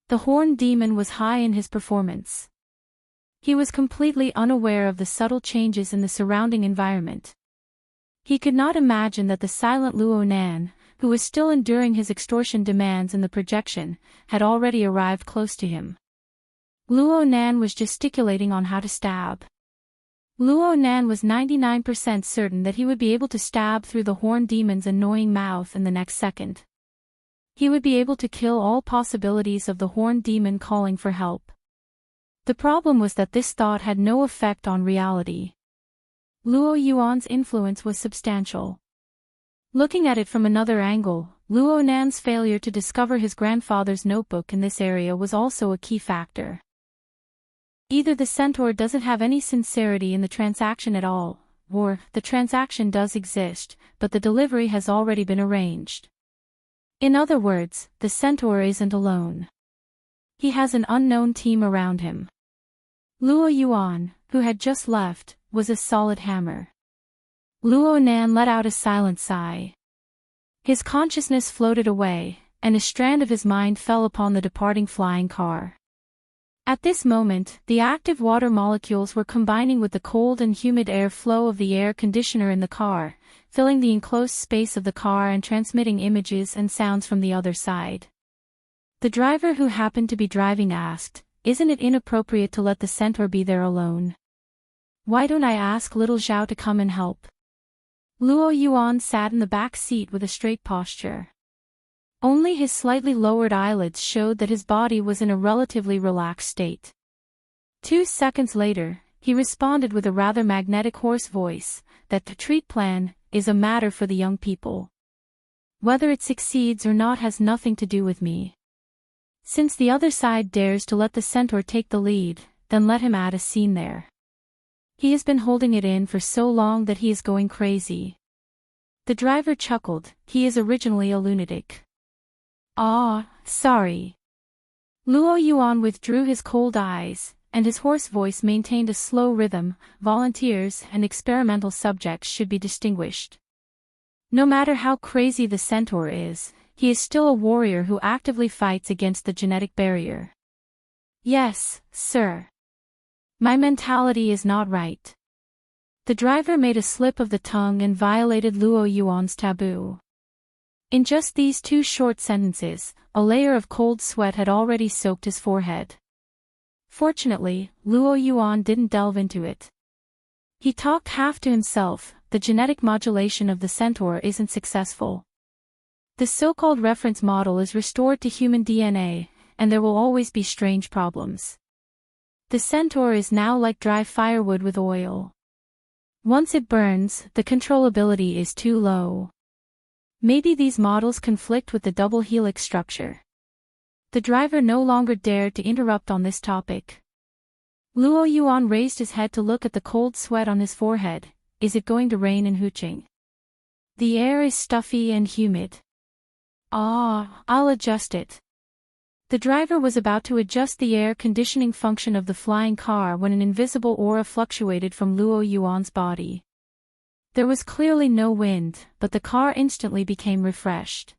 The horn demon was high in his performance. He was completely unaware of the subtle changes in the surrounding environment. He could not imagine that the silent Luo Nan, who was still enduring his extortion demands in the projection, had already arrived close to him. Luo Nan was gesticulating on how to stab. Luo Nan was 99% certain that he would be able to stab through the horn demon's annoying mouth in the next second. He would be able to kill all possibilities of the horn demon calling for help. The problem was that this thought had no effect on reality. Luo Yuan's influence was substantial. Looking at it from another angle, Luo Nan's failure to discover his grandfather's notebook in this area was also a key factor. Either the centaur doesn't have any sincerity in the transaction at all, or the transaction does exist, but the delivery has already been arranged. In other words, the centaur isn't alone. He has an unknown team around him. Luo Yuan, who had just left, was a solid hammer. Luo Nan let out a silent sigh. His consciousness floated away, and a strand of his mind fell upon the departing flying car. At this moment, the active water molecules were combining with the cold and humid air flow of the air conditioner in the car, filling the enclosed space of the car and transmitting images and sounds from the other side. The driver who happened to be driving asked, "Isn't it inappropriate to let the centaur be there alone? Why don't I ask little Zhao to come and help?" Luo Yuan sat in the back seat with a straight posture. Only his slightly lowered eyelids showed that his body was in a relatively relaxed state. 2 seconds later, he responded with a rather magnetic hoarse voice, that the treat plan is a matter for the young people. Whether it succeeds or not has nothing to do with me. Since the other side dares to let the centaur take the lead, then let him add a scene there. He has been holding it in for so long that he is going crazy. The driver chuckled, he is originally a lunatic. Ah, sorry. Luo Yuan withdrew his cold eyes, and his hoarse voice maintained a slow rhythm. Volunteers and experimental subjects should be distinguished. No matter how crazy the centaur is, he is still a warrior who actively fights against the genetic barrier. Yes, sir. My mentality is not right. The driver made a slip of the tongue and violated Luo Yuan's taboo. In just these 2 short sentences, a layer of cold sweat had already soaked his forehead. Fortunately, Luo Yuan didn't delve into it. He talked half to himself, the genetic modulation of the centaur isn't successful. The so-called reference model is restored to human DNA, and there will always be strange problems. The centaur is now like dry firewood with oil. Once it burns, the controllability is too low. Maybe these models conflict with the double helix structure. The driver no longer dared to interrupt on this topic. Luo Yuan raised his head to look at the cold sweat on his forehead. Is it going to rain in Huqing? The air is stuffy and humid. Ah, I'll adjust it. The driver was about to adjust the air conditioning function of the flying car when an invisible aura fluctuated from Luo Yuan's body. There was clearly no wind, but the car instantly became refreshed.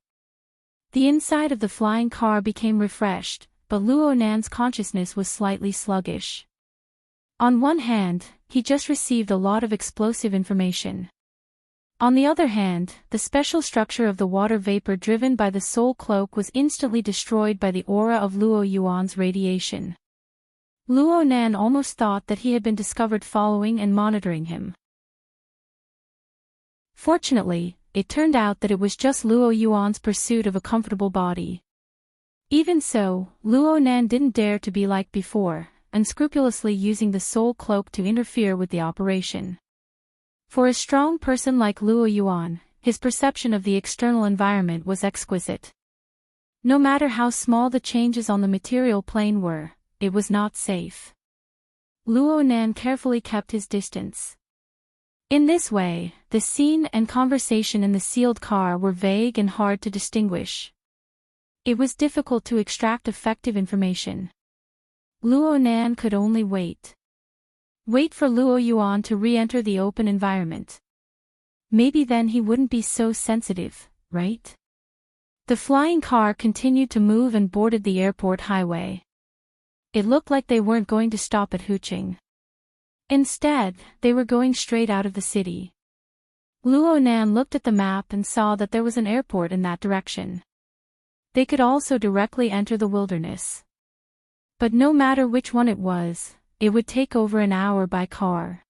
The inside of the flying car became refreshed, but Luo Nan's consciousness was slightly sluggish. On one hand, he just received a lot of explosive information. On the other hand, the special structure of the water vapor driven by the soul cloak was instantly destroyed by the aura of Luo Yuan's radiation. Luo Nan almost thought that he had been discovered following and monitoring him. Fortunately, it turned out that it was just Luo Yuan's pursuit of a comfortable body. Even so, Luo Nan didn't dare to be like before, unscrupulously using the soul cloak to interfere with the operation. For a strong person like Luo Yuan, his perception of the external environment was exquisite. No matter how small the changes on the material plane were, it was not safe. Luo Nan carefully kept his distance. In this way, the scene and conversation in the sealed car were vague and hard to distinguish. It was difficult to extract effective information. Luo Nan could only wait. Wait for Luo Yuan to re-enter the open environment. Maybe then he wouldn't be so sensitive, right? The flying car continued to move and boarded the airport highway. It looked like they weren't going to stop at Huqing. Instead, they were going straight out of the city. Luo Nan looked at the map and saw that there was an airport in that direction. They could also directly enter the wilderness. But no matter which one it would take over an hour by car.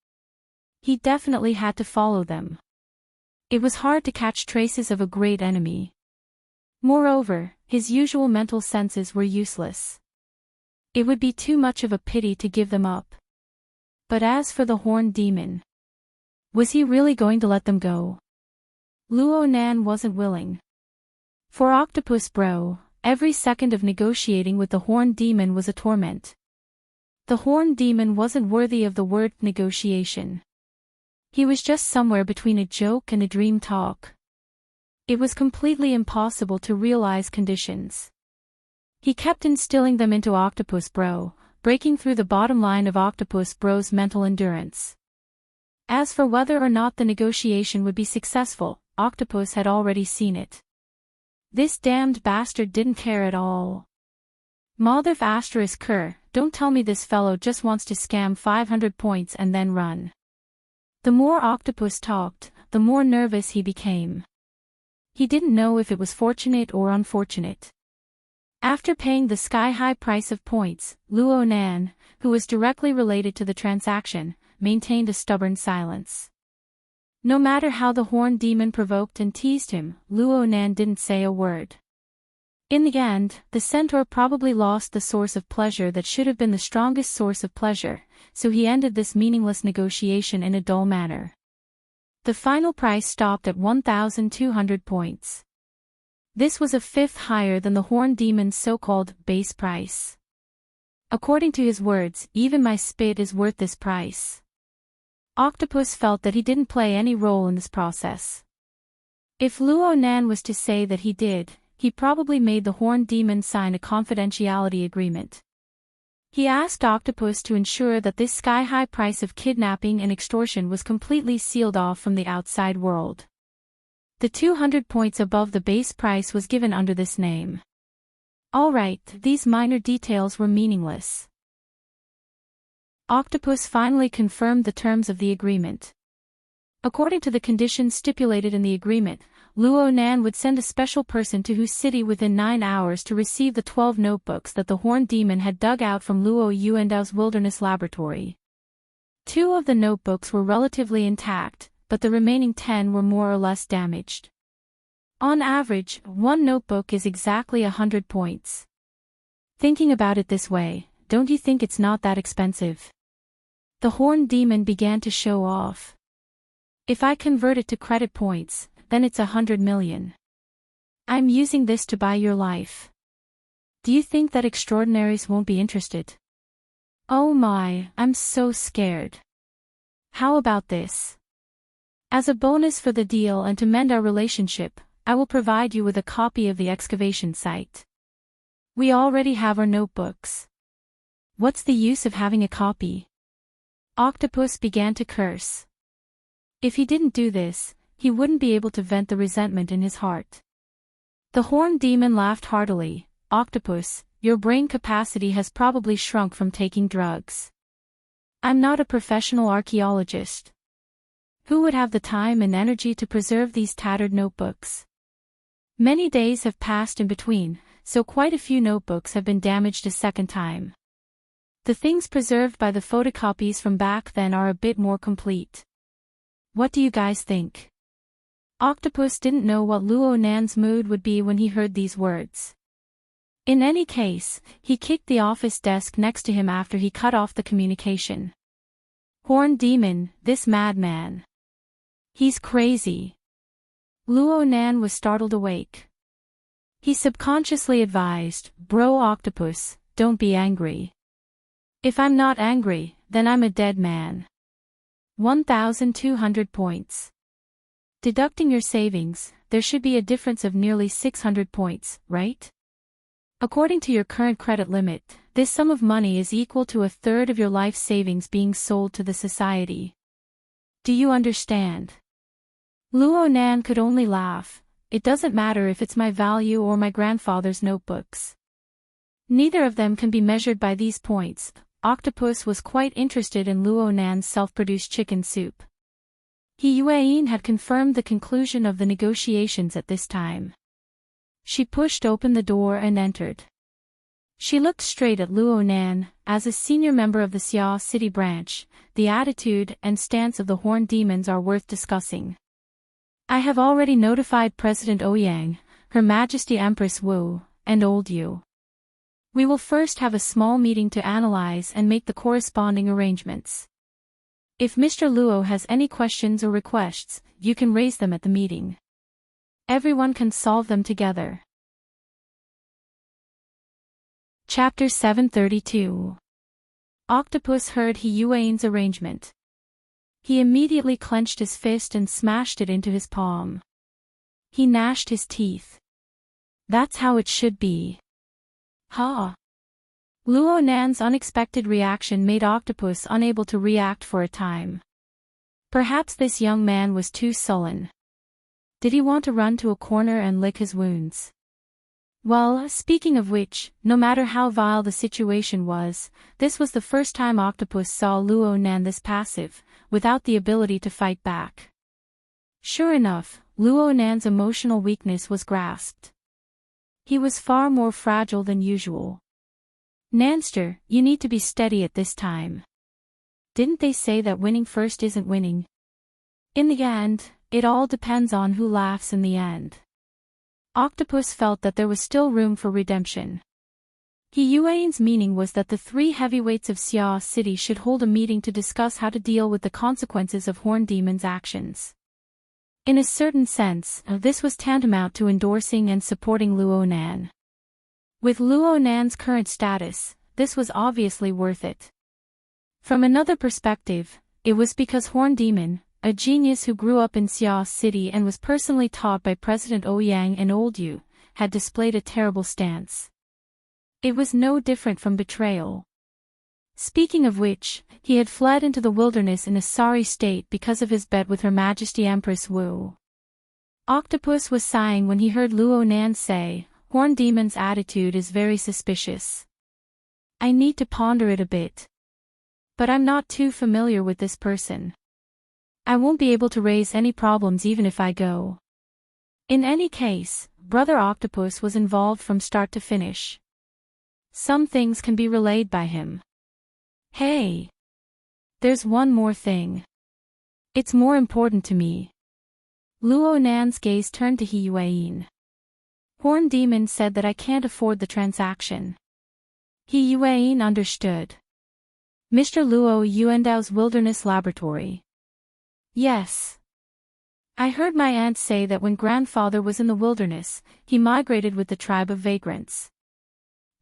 He definitely had to follow them. It was hard to catch traces of a great enemy. Moreover, his usual mental senses were useless. It would be too much of a pity to give them up. But as for the horned demon, was he really going to let them go? Luo Nan wasn't willing. For Octopus Bro, every second of negotiating with the horned demon was a torment. The horned demon wasn't worthy of the word negotiation. He was just somewhere between a joke and a dream talk. It was completely impossible to realize conditions. He kept instilling them into Octopus Bro, breaking through the bottom line of Octopus Bro's mental endurance. As for whether or not the negotiation would be successful, Octopus had already seen it. This damned bastard didn't care at all. Motherf **, don't tell me this fellow just wants to scam 500 points and then run. The more Octopus talked, the more nervous he became. He didn't know if it was fortunate or unfortunate. After paying the sky-high price of points, Luo Nan, who was directly related to the transaction, maintained a stubborn silence. No matter how the horned demon provoked and teased him, Luo Nan didn't say a word. In the end, the centaur probably lost the source of pleasure that should have been the strongest source of pleasure, so he ended this meaningless negotiation in a dull manner. The final price stopped at 1,200 points. This was a fifth higher than the horned demon's so-called base price. According to his words, even my spit is worth this price. Octopus felt that he didn't play any role in this process. If Luo Nan was to say that he did, he probably made the horned demon sign a confidentiality agreement. He asked Octopus to ensure that this sky-high price of kidnapping and extortion was completely sealed off from the outside world. The 200 points above the base price was given under this name. Alright, these minor details were meaningless. Octopus finally confirmed the terms of the agreement. According to the conditions stipulated in the agreement, Luo Nan would send a special person to Hu City within 9 hours to receive the 12 notebooks that the horned demon had dug out from Luo Yuandao's wilderness laboratory. 2 of the notebooks were relatively intact, but the remaining 10 were more or less damaged. On average, 1 notebook is exactly 100 points. Thinking about it this way, don't you think it's not that expensive? The horned demon began to show off. If I convert it to credit points, then it's 100 million. I'm using this to buy your life. Do you think that extraordinaries won't be interested? Oh my, I'm so scared. How about this? As a bonus for the deal and to mend our relationship, I will provide you with a copy of the excavation site. We already have our notebooks. What's the use of having a copy? Octopus began to curse. If he didn't do this, he wouldn't be able to vent the resentment in his heart. The horned demon laughed heartily. Octopus, your brain capacity has probably shrunk from taking drugs. I'm not a professional archaeologist. Who would have the time and energy to preserve these tattered notebooks? Many days have passed in between, so quite a few notebooks have been damaged a second time. The things preserved by the photocopies from back then are a bit more complete. What do you guys think? Octopus didn't know what Luo Nan's mood would be when he heard these words. In any case, he kicked the office desk next to him after he cut off the communication. Horned demon, this madman. He's crazy. Luo Nan was startled awake. He subconsciously advised, Bro Octopus, don't be angry. If I'm not angry, then I'm a dead man. 1,200 points. Deducting your savings, there should be a difference of nearly 600 points, right? According to your current credit limit, this sum of money is equal to a third of your life savings being sold to the society. Do you understand? Luo Nan could only laugh. It doesn't matter if it's my value or my grandfather's notebooks. Neither of them can be measured by these points. Octopus was quite interested in Luo Nan's self-produced chicken soup. He Yueyin had confirmed the conclusion of the negotiations at this time. She pushed open the door and entered. She looked straight at Luo Nan. As a senior member of the Xia City branch, the attitude and stance of the Horned Demons are worth discussing. I have already notified President Ouyang, Her Majesty Empress Wu, and Old Yu. We will first have a small meeting to analyze and make the corresponding arrangements. If Mr. Luo has any questions or requests, you can raise them at the meeting. Everyone can solve them together. Chapter 732. Octopus heard He Yuan's arrangement. He immediately clenched his fist and smashed it into his palm. He gnashed his teeth. That's how it should be. Ha! Luo Nan's unexpected reaction made Octopus unable to react for a time. Perhaps this young man was too sullen. Did he want to run to a corner and lick his wounds? Well, speaking of which, no matter how vile the situation was, this was the first time Octopus saw Luo Nan this passive, without the ability to fight back. Sure enough, Luo Nan's emotional weakness was grasped. He was far more fragile than usual. Nanster, you need to be steady at this time. Didn't they say that winning first isn't winning? In the end, it all depends on who laughs in the end. Octopus felt that there was still room for redemption. He Yuan's meaning was that the three heavyweights of Xia City should hold a meeting to discuss how to deal with the consequences of Horned Demon's actions. In a certain sense, this was tantamount to endorsing and supporting Luo Nan. With Luo Nan's current status, this was obviously worth it. From another perspective, it was because Horned Demon, a genius who grew up in Xia City and was personally taught by President Ouyang and Old Yu, had displayed a terrible stance. It was no different from betrayal. Speaking of which, he had fled into the wilderness in a sorry state because of his bet with Her Majesty Empress Wu. Octopus was sighing when he heard Luo Nan say, Horned Demon's attitude is very suspicious. I need to ponder it a bit. But I'm not too familiar with this person. I won't be able to raise any problems even if I go. In any case, Brother Octopus was involved from start to finish. Some things can be relayed by him. Hey! There's one more thing. It's more important to me. Luo Nan's gaze turned to He Yuan. Horned Demon said that I can't afford the transaction. He Yuan understood. Mr. Luo Yuandao's Wilderness Laboratory. Yes. I heard my aunt say that when grandfather was in the wilderness, he migrated with the tribe of vagrants.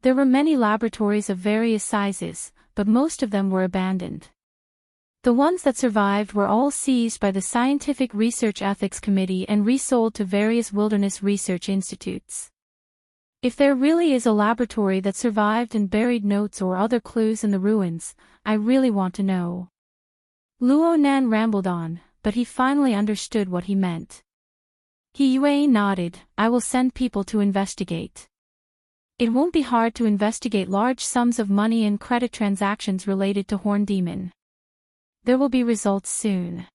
There were many laboratories of various sizes, but most of them were abandoned. The ones that survived were all seized by the Scientific Research Ethics Committee and resold to various wilderness research institutes. If there really is a laboratory that survived and buried notes or other clues in the ruins, I really want to know. Luo Nan rambled on, but he finally understood what he meant. He Yuan nodded, I will send people to investigate. It won't be hard to investigate large sums of money and credit transactions related to Horned Demon. There will be results soon.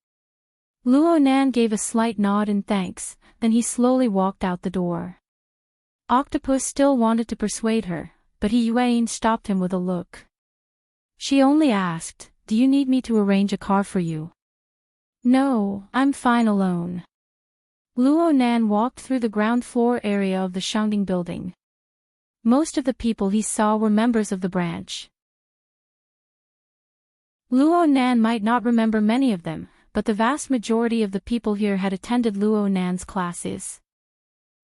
Luo Nan gave a slight nod in thanks, then he slowly walked out the door. Octopus still wanted to persuade her, but He Yuan stopped him with a look. She only asked, do you need me to arrange a car for you? No, I'm fine alone. Luo Nan walked through the ground floor area of the Shangding building. Most of the people he saw were members of the branch. Luo Nan might not remember many of them, but the vast majority of the people here had attended Luo Nan's classes.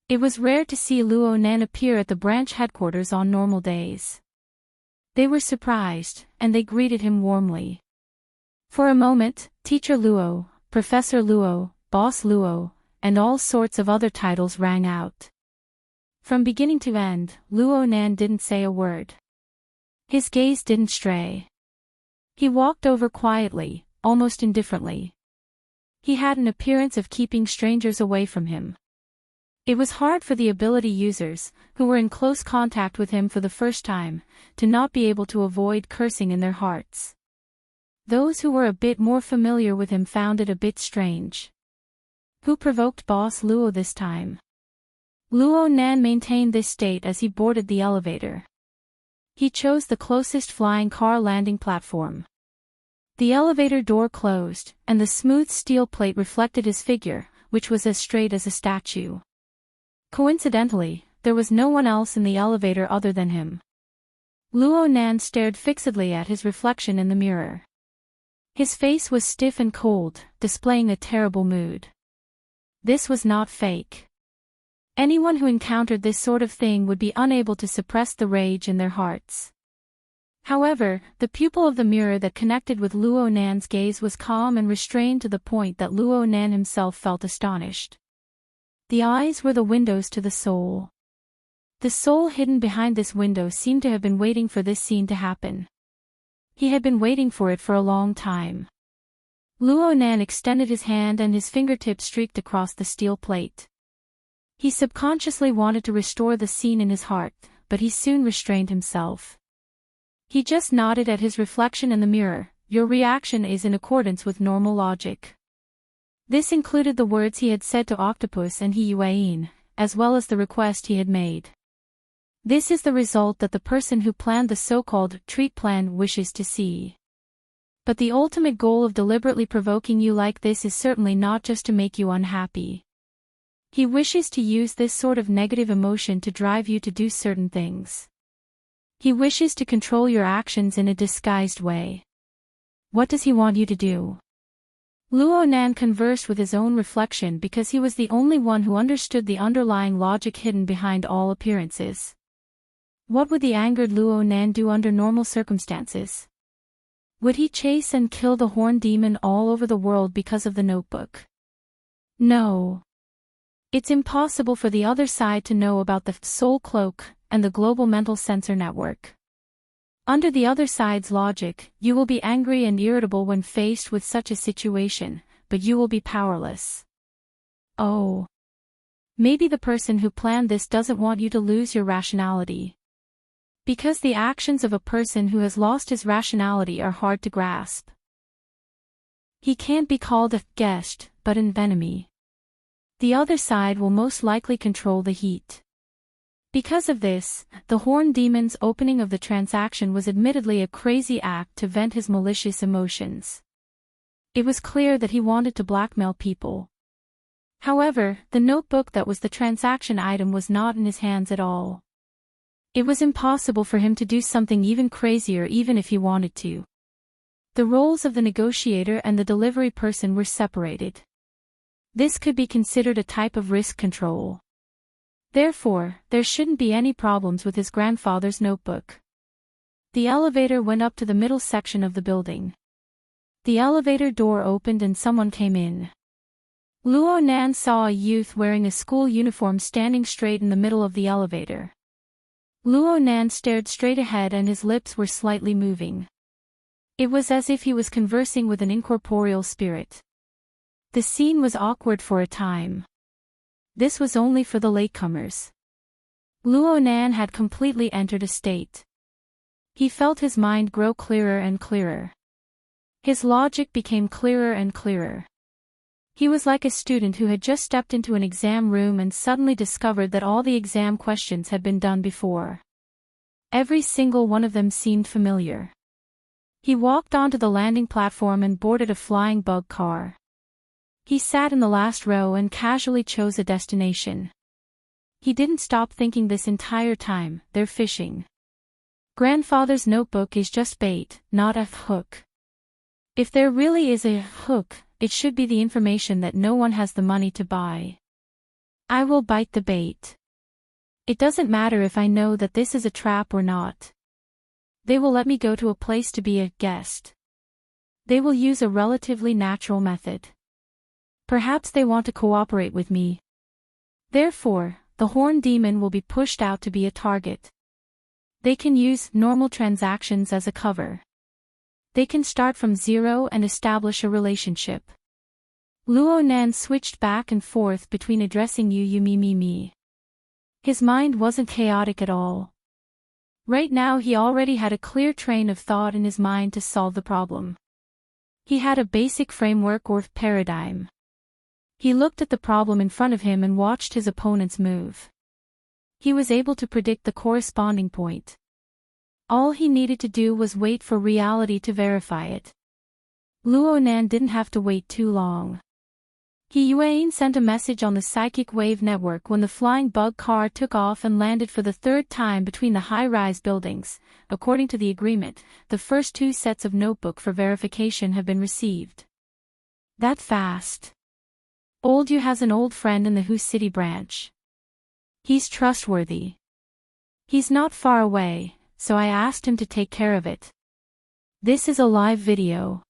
It was rare to see Luo Nan appear at the branch headquarters on normal days. They were surprised, and they greeted him warmly. For a moment, Teacher Luo, Professor Luo, Boss Luo, and all sorts of other titles rang out. From beginning to end, Luo Nan didn't say a word. His gaze didn't stray. He walked over quietly, almost indifferently. He had an appearance of keeping strangers away from him. It was hard for the ability users, who were in close contact with him for the first time, to not be able to avoid cursing in their hearts. Those who were a bit more familiar with him found it a bit strange. Who provoked Boss Luo this time? Luo Nan maintained this state as he boarded the elevator. He chose the closest flying car landing platform. The elevator door closed, and the smooth steel plate reflected his figure, which was as straight as a statue. Coincidentally, there was no one else in the elevator other than him. Luo Nan stared fixedly at his reflection in the mirror. His face was stiff and cold, displaying a terrible mood. This was not fake. Anyone who encountered this sort of thing would be unable to suppress the rage in their hearts. However, the pupil of the mirror that connected with Luo Nan's gaze was calm and restrained to the point that Luo Nan himself felt astonished. The eyes were the windows to the soul. The soul hidden behind this window seemed to have been waiting for this scene to happen. He had been waiting for it for a long time. Luo Nan extended his hand and his fingertips streaked across the steel plate. He subconsciously wanted to restore the scene in his heart, but he soon restrained himself. He just nodded at his reflection in the mirror. Your reaction is in accordance with normal logic. This included the words he had said to Octopus and He Yuan, as well as the request he had made. This is the result that the person who planned the so-called treat plan wishes to see. But the ultimate goal of deliberately provoking you like this is certainly not just to make you unhappy. He wishes to use this sort of negative emotion to drive you to do certain things. He wishes to control your actions in a disguised way. What does he want you to do? Luo Nan conversed with his own reflection because he was the only one who understood the underlying logic hidden behind all appearances. What would the angered Luo Nan do under normal circumstances? Would he chase and kill the horn demon all over the world because of the notebook? No. It's impossible for the other side to know about the soul cloak and the global mental sensor network. Under the other side's logic, you will be angry and irritable when faced with such a situation, but you will be powerless. Oh. Maybe the person who planned this doesn't want you to lose your rationality. Because the actions of a person who has lost his rationality are hard to grasp. He can't be called a guest, but an enemy. The other side will most likely control the heat. Because of this, the horn demon's opening of the transaction was admittedly a crazy act to vent his malicious emotions. It was clear that he wanted to blackmail people. However, the notebook that was the transaction item was not in his hands at all. It was impossible for him to do something even crazier even if he wanted to. The roles of the negotiator and the delivery person were separated. This could be considered a type of risk control. Therefore, there shouldn't be any problems with his grandfather's notebook. The elevator went up to the middle section of the building. The elevator door opened and someone came in. Luo Nan saw a youth wearing a school uniform standing straight in the middle of the elevator. Luo Nan stared straight ahead and his lips were slightly moving. It was as if he was conversing with an incorporeal spirit. The scene was awkward for a time. This was only for the latecomers. Luo Nan had completely entered a state. He felt his mind grow clearer and clearer. His logic became clearer and clearer. He was like a student who had just stepped into an exam room and suddenly discovered that all the exam questions had been done before. Every single one of them seemed familiar. He walked onto the landing platform and boarded a flying bug car. He sat in the last row and casually chose a destination. He didn't stop thinking this entire time, they're fishing. Grandfather's notebook is just bait, not a hook. If there really is a hook, it should be the information that no one has the money to buy. I will bite the bait. It doesn't matter if I know that this is a trap or not. They will let me go to a place to be a guest. They will use a relatively natural method. Perhaps they want to cooperate with me. Therefore, the horn demon will be pushed out to be a target. They can use normal transactions as a cover. They can start from zero and establish a relationship. Luo Nan switched back and forth between addressing you me. His mind wasn't chaotic at all. Right now he already had a clear train of thought in his mind to solve the problem. He had a basic framework or paradigm. He looked at the problem in front of him and watched his opponent's move. He was able to predict the corresponding point. All he needed to do was wait for reality to verify it. Luo Nan didn't have to wait too long. He Yuan sent a message on the psychic wave network when the flying bug car took off and landed for the third time between the high-rise buildings. According to the agreement, the first 2 sets of notebook for verification have been received. That fast. Old Yu has an old friend in the Hu City branch. He's trustworthy. He's not far away, so I asked him to take care of it. This is a live video.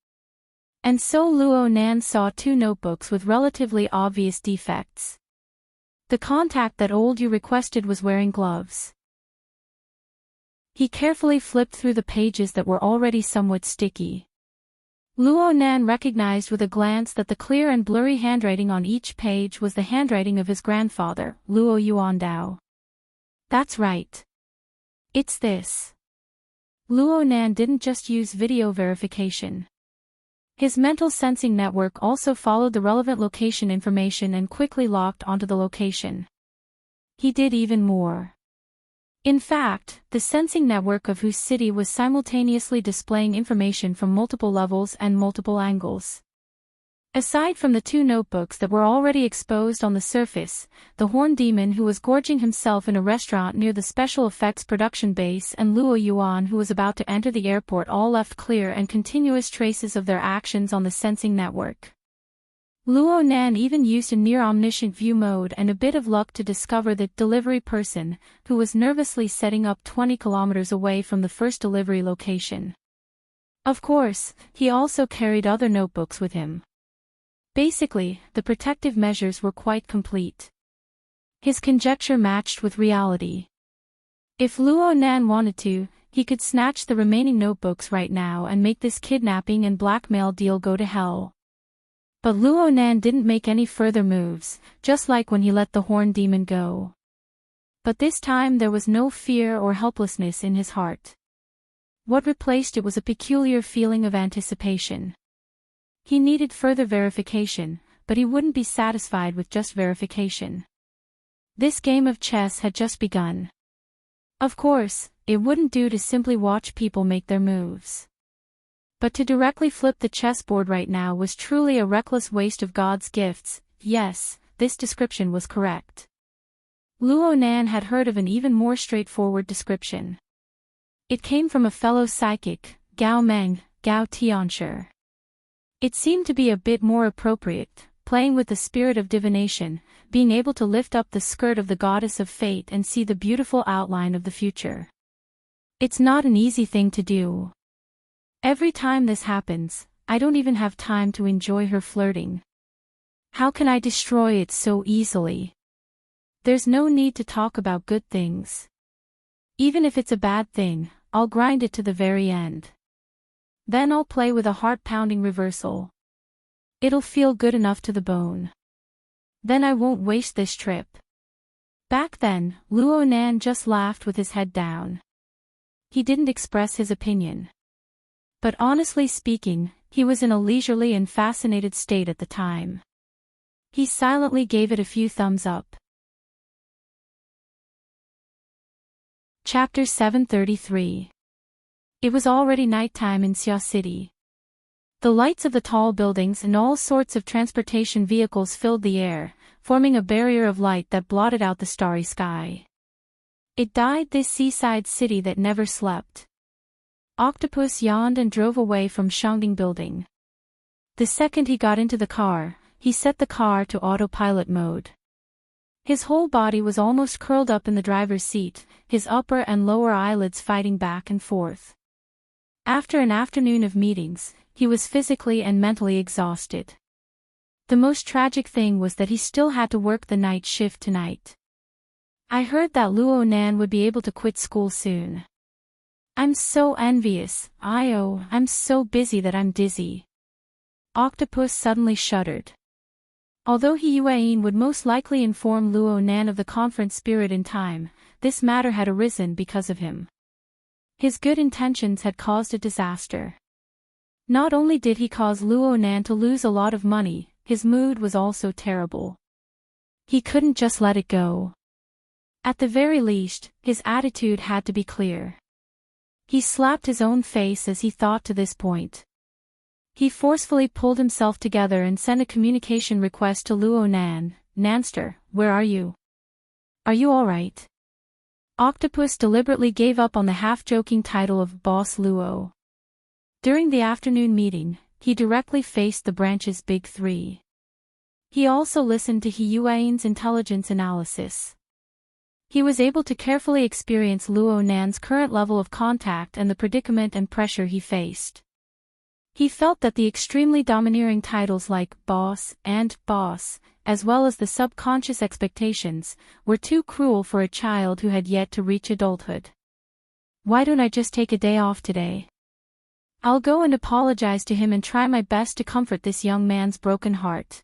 And so Luo Nan saw 2 notebooks with relatively obvious defects. The contact that old Yu requested was wearing gloves. He carefully flipped through the pages that were already somewhat sticky. Luo Nan recognized with a glance that the clear and blurry handwriting on each page was the handwriting of his grandfather, Luo Yuandao. That's right. It's this. Luo Nan didn't just use video verification. His mental sensing network also followed the relevant location information and quickly locked onto the location. He did even more. In fact, the sensing network of whose city was simultaneously displaying information from multiple levels and multiple angles. Aside from the 2 notebooks that were already exposed on the surface, the horn demon who was gorging himself in a restaurant near the special effects production base and Luo Yuan who was about to enter the airport all left clear and continuous traces of their actions on the sensing network. Luo Nan even used a near-omniscient view mode and a bit of luck to discover the delivery person, who was nervously setting up 20 kilometers away from the first delivery location. Of course, he also carried other notebooks with him. Basically, the protective measures were quite complete. His conjecture matched with reality. If Luo Nan wanted to, he could snatch the remaining notebooks right now and make this kidnapping and blackmail deal go to hell. But Luo Nan didn't make any further moves, just like when he let the horn demon go. But this time there was no fear or helplessness in his heart. What replaced it was a peculiar feeling of anticipation. He needed further verification, but he wouldn't be satisfied with just verification. This game of chess had just begun. Of course, it wouldn't do to simply watch people make their moves. But to directly flip the chessboard right now was truly a reckless waste of God's gifts. Yes, this description was correct. Luo Nan had heard of an even more straightforward description. It came from a fellow psychic, Gao Meng, Gao Tianshi. It seemed to be a bit more appropriate, playing with the spirit of divination, being able to lift up the skirt of the goddess of fate and see the beautiful outline of the future. It's not an easy thing to do. Every time this happens, I don't even have time to enjoy her flirting. How can I destroy it so easily? There's no need to talk about good things. Even if it's a bad thing, I'll grind it to the very end. Then I'll play with a heart-pounding reversal. It'll feel good enough to the bone. Then I won't waste this trip. Back then, Luo Nan just laughed with his head down. He didn't express his opinion. But honestly speaking, he was in a leisurely and fascinated state at the time. He silently gave it a few thumbs up. Chapter 733. It was already nighttime in Xia City. The lights of the tall buildings and all sorts of transportation vehicles filled the air, forming a barrier of light that blotted out the starry sky. It died, this seaside city that never slept. Octopus yawned and drove away from Shangding Building. The second he got into the car, he set the car to autopilot mode. His whole body was almost curled up in the driver's seat, his upper and lower eyelids fighting back and forth. After an afternoon of meetings, he was physically and mentally exhausted. The most tragic thing was that he still had to work the night shift tonight. I heard that Luo Nan would be able to quit school soon. I'm so envious. I'm so busy that I'm dizzy. Octopus suddenly shuddered. Although Yuan would most likely inform Luo Nan of the conference spirit in time, this matter had arisen because of him. His good intentions had caused a disaster. Not only did he cause Luo Nan to lose a lot of money, his mood was also terrible. He couldn't just let it go. At the very least, his attitude had to be clear. He slapped his own face as he thought to this point. He forcefully pulled himself together and sent a communication request to Luo Nan. Nanster, where are you? Are you alright? Octopus deliberately gave up on the half-joking title of Boss Luo. During the afternoon meeting, he directly faced the branch's big three. He also listened to Yuan's intelligence analysis. He was able to carefully experience Luo Nan's current level of contact and the predicament and pressure he faced. He felt that the extremely domineering titles like boss and boss, as well as the subconscious expectations, were too cruel for a child who had yet to reach adulthood. Why don't I just take a day off today? I'll go and apologize to him and try my best to comfort this young man's broken heart.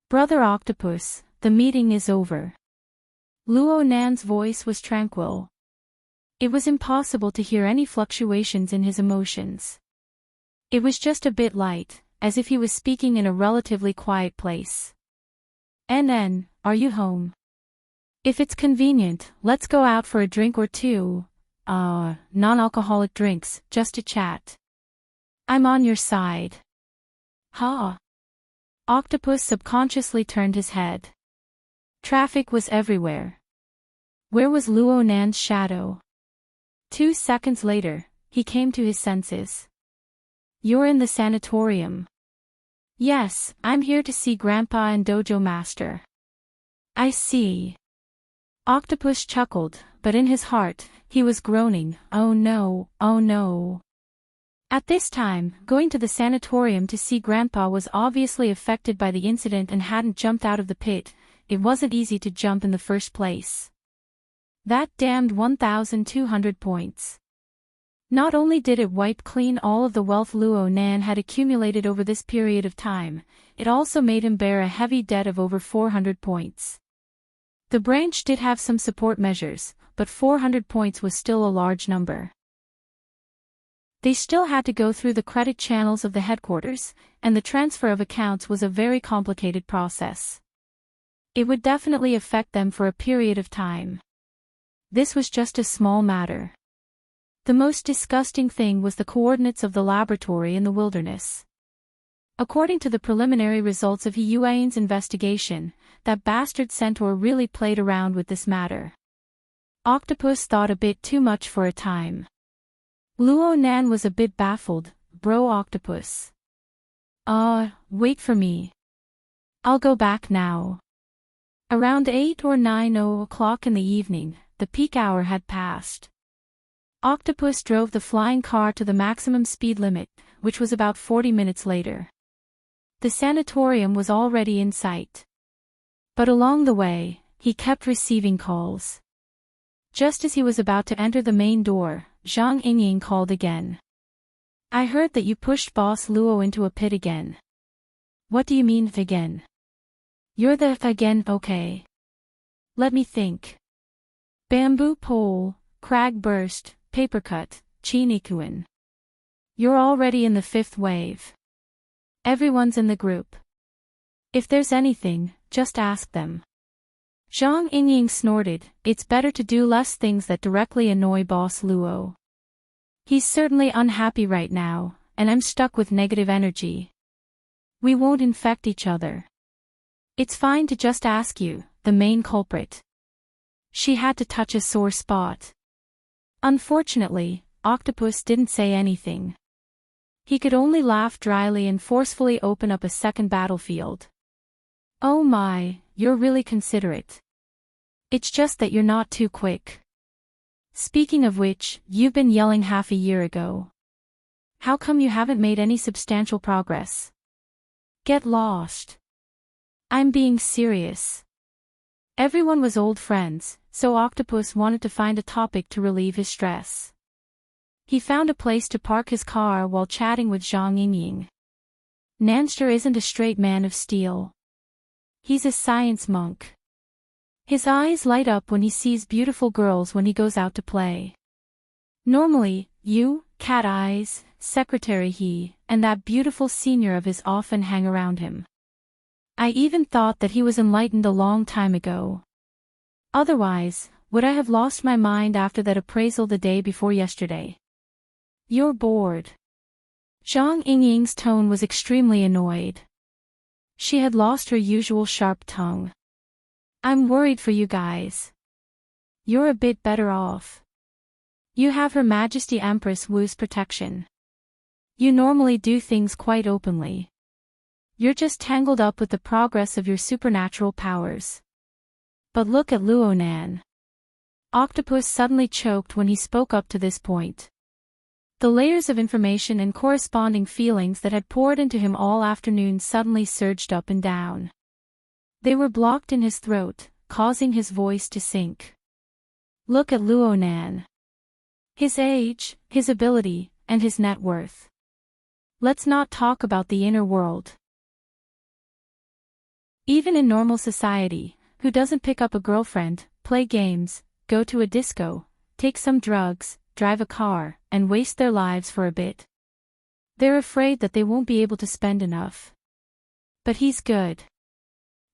Brother Octopus, the meeting is over. Luo Nan's voice was tranquil. It was impossible to hear any fluctuations in his emotions. It was just a bit light, as if he was speaking in a relatively quiet place. NN, are you home? If it's convenient, let's go out for a drink or two. Non-alcoholic drinks, just to chat. I'm on your side. Ha! Octopus subconsciously turned his head. Traffic was everywhere. Where was Luo Nan's shadow? 2 seconds later, he came to his senses. You're in the sanatorium. Yes, I'm here to see Grandpa and Dojo Master. I see. Octopus chuckled, but in his heart, he was groaning, oh no, oh no. At this time, going to the sanatorium to see Grandpa was obviously affected by the incident and hadn't jumped out of the pit. It wasn't easy to jump in the first place. That damned 1,200 points. Not only did it wipe clean all of the wealth Luo Nan had accumulated over this period of time, it also made him bear a heavy debt of over 400 points. The branch did have some support measures, but 400 points was still a large number. They still had to go through the credit channels of the headquarters, and the transfer of accounts was a very complicated process. It would definitely affect them for a period of time. This was just a small matter. The most disgusting thing was the coordinates of the laboratory in the wilderness. According to the preliminary results of Yuan's investigation, that bastard centaur really played around with this matter. Octopus thought a bit too much for a time. Luo Nan was a bit baffled. Bro Octopus. Wait for me. I'll go back now. Around 8 or 9 o'clock in the evening, the peak hour had passed. Octopus drove the flying car to the maximum speed limit, which was about 40 minutes later. The sanatorium was already in sight. But along the way, he kept receiving calls. Just as he was about to enter the main door, Zhang Yingying called again. I heard that you pushed Boss Luo into a pit again. What do you mean again? You're the again, okay. Let me think. Bamboo pole, crag burst, paper cut, Chinikuan. You're already in the 5th wave. Everyone's in the group. If there's anything, just ask them. Zhang Yingying snorted, it's better to do less things that directly annoy Boss Luo. He's certainly unhappy right now, and I'm stuck with negative energy. We won't infect each other. It's fine to just ask you, the main culprit. She had to touch a sore spot. Unfortunately, Octopus didn't say anything. He could only laugh dryly and forcefully open up a second battlefield. Oh my, you're really considerate. It's just that you're not too quick. Speaking of which, you've been yelling half a year ago. How come you haven't made any substantial progress? Get lost. I'm being serious. Everyone was old friends, so Octopus wanted to find a topic to relieve his stress. He found a place to park his car while chatting with Zhang Yingying. Nanster isn't a straight man of steel. He's a science monk. His eyes light up when he sees beautiful girls when he goes out to play. Normally, you, Cat Eyes, Secretary he, and that beautiful senior of his often hang around him. I even thought that he was enlightened a long time ago. Otherwise, would I have lost my mind after that appraisal the day before yesterday? You're bored. Zhang Yingying's tone was extremely annoyed. She had lost her usual sharp tongue. I'm worried for you guys. You're a bit better off. You have Her Majesty Empress Wu's protection. You normally do things quite openly. You're just tangled up with the progress of your supernatural powers. But look at Luo Nan. Octopus suddenly choked when he spoke up to this point. The layers of information and corresponding feelings that had poured into him all afternoon suddenly surged up and down. They were blocked in his throat, causing his voice to sink. Look at Luo Nan. His age, his ability, and his net worth. Let's not talk about the inner world. Even in normal society, who doesn't pick up a girlfriend, play games, go to a disco, take some drugs, drive a car, and waste their lives for a bit? They're afraid that they won't be able to spend enough. But he's good.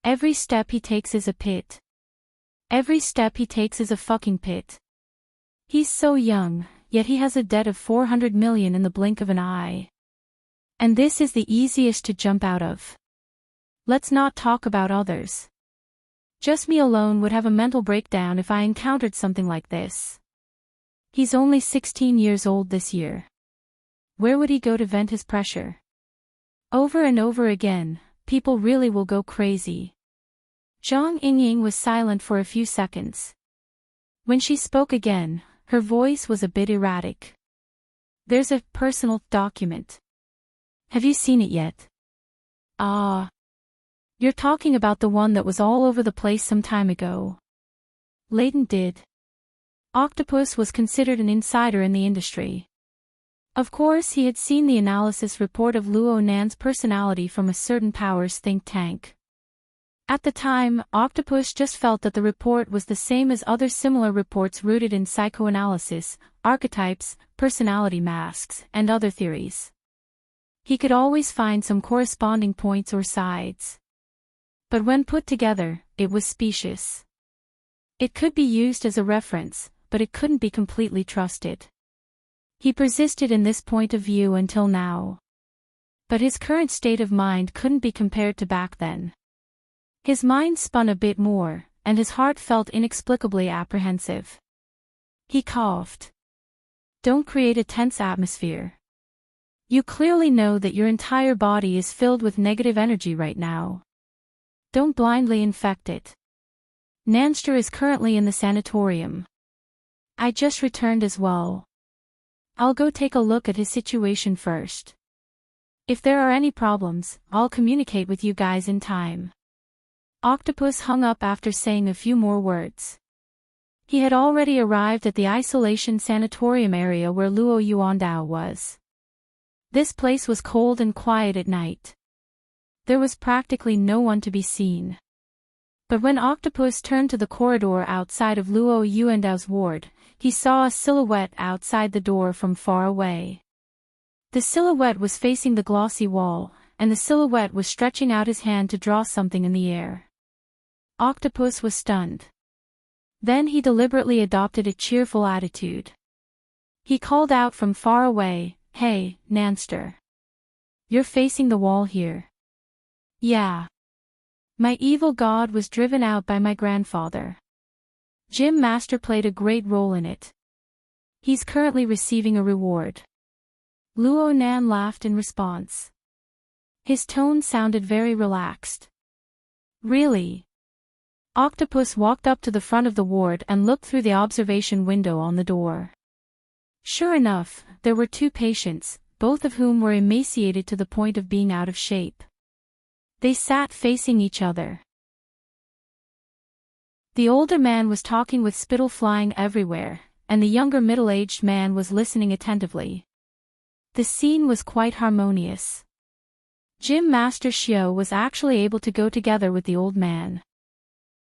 Every step he takes is a pit. Every step he takes is a fucking pit. He's so young, yet he has a debt of 400 million in the blink of an eye. And this is the easiest to jump out of. Let's not talk about others. Just me alone would have a mental breakdown if I encountered something like this. He's only 16 years old this year. Where would he go to vent his pressure? Over and over again, people really will go crazy. Zhang Yingying was silent for a few seconds. When she spoke again, her voice was a bit erratic. There's a personal document. Have you seen it yet? Ah. You're talking about the one that was all over the place some time ago. Leighton did. Octopus was considered an insider in the industry. Of course he had seen the analysis report of Luo Nan's personality from a certain powers think tank. At the time, Octopus just felt that the report was the same as other similar reports rooted in psychoanalysis, archetypes, personality masks, and other theories. He could always find some corresponding points or sides. But when put together, it was specious. It could be used as a reference, but it couldn't be completely trusted. He persisted in this point of view until now. But his current state of mind couldn't be compared to back then. His mind spun a bit more, and his heart felt inexplicably apprehensive. He coughed. Don't create a tense atmosphere. You clearly know that your entire body is filled with negative energy right now. Don't blindly infect it. Nanster is currently in the sanatorium. I just returned as well. I'll go take a look at his situation first. If there are any problems, I'll communicate with you guys in time. Octopus hung up after saying a few more words. He had already arrived at the isolation sanatorium area where Luo Yuandao was. This place was cold and quiet at night. There was practically no one to be seen. But when Octopus turned to the corridor outside of Luo Yuandao's ward, he saw a silhouette outside the door from far away. The silhouette was facing the glossy wall, and the silhouette was stretching out his hand to draw something in the air. Octopus was stunned. Then he deliberately adopted a cheerful attitude. He called out from far away, "Hey, Nanster. You're facing the wall here." Yeah. My evil god was driven out by my grandfather. Jim Master played a great role in it. He's currently receiving a reward. Luo Nan laughed in response. His tone sounded very relaxed. Really? Octopus walked up to the front of the ward and looked through the observation window on the door. Sure enough, there were two patients, both of whom were emaciated to the point of being out of shape. They sat facing each other. The older man was talking with spittle flying everywhere, and the younger middle-aged man was listening attentively. The scene was quite harmonious. Gym Master Xiao was actually able to go together with the old man.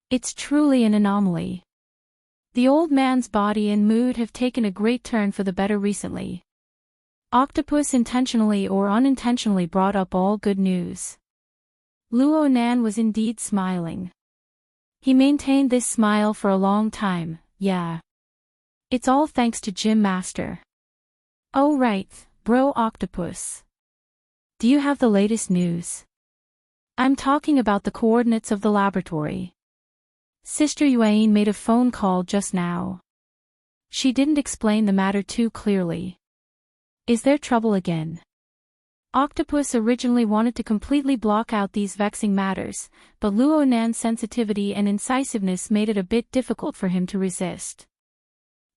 It's truly an anomaly. The old man's body and mood have taken a great turn for the better recently. Octopus intentionally or unintentionally brought up all good news. Luo Nan was indeed smiling. He maintained this smile for a long time, yeah. It's all thanks to Gym Master. Oh right, bro Octopus. Do you have the latest news? I'm talking about the coordinates of the laboratory. Sister Yuan made a phone call just now. She didn't explain the matter too clearly. Is there trouble again? Octopus originally wanted to completely block out these vexing matters, but Luo Nan's sensitivity and incisiveness made it a bit difficult for him to resist.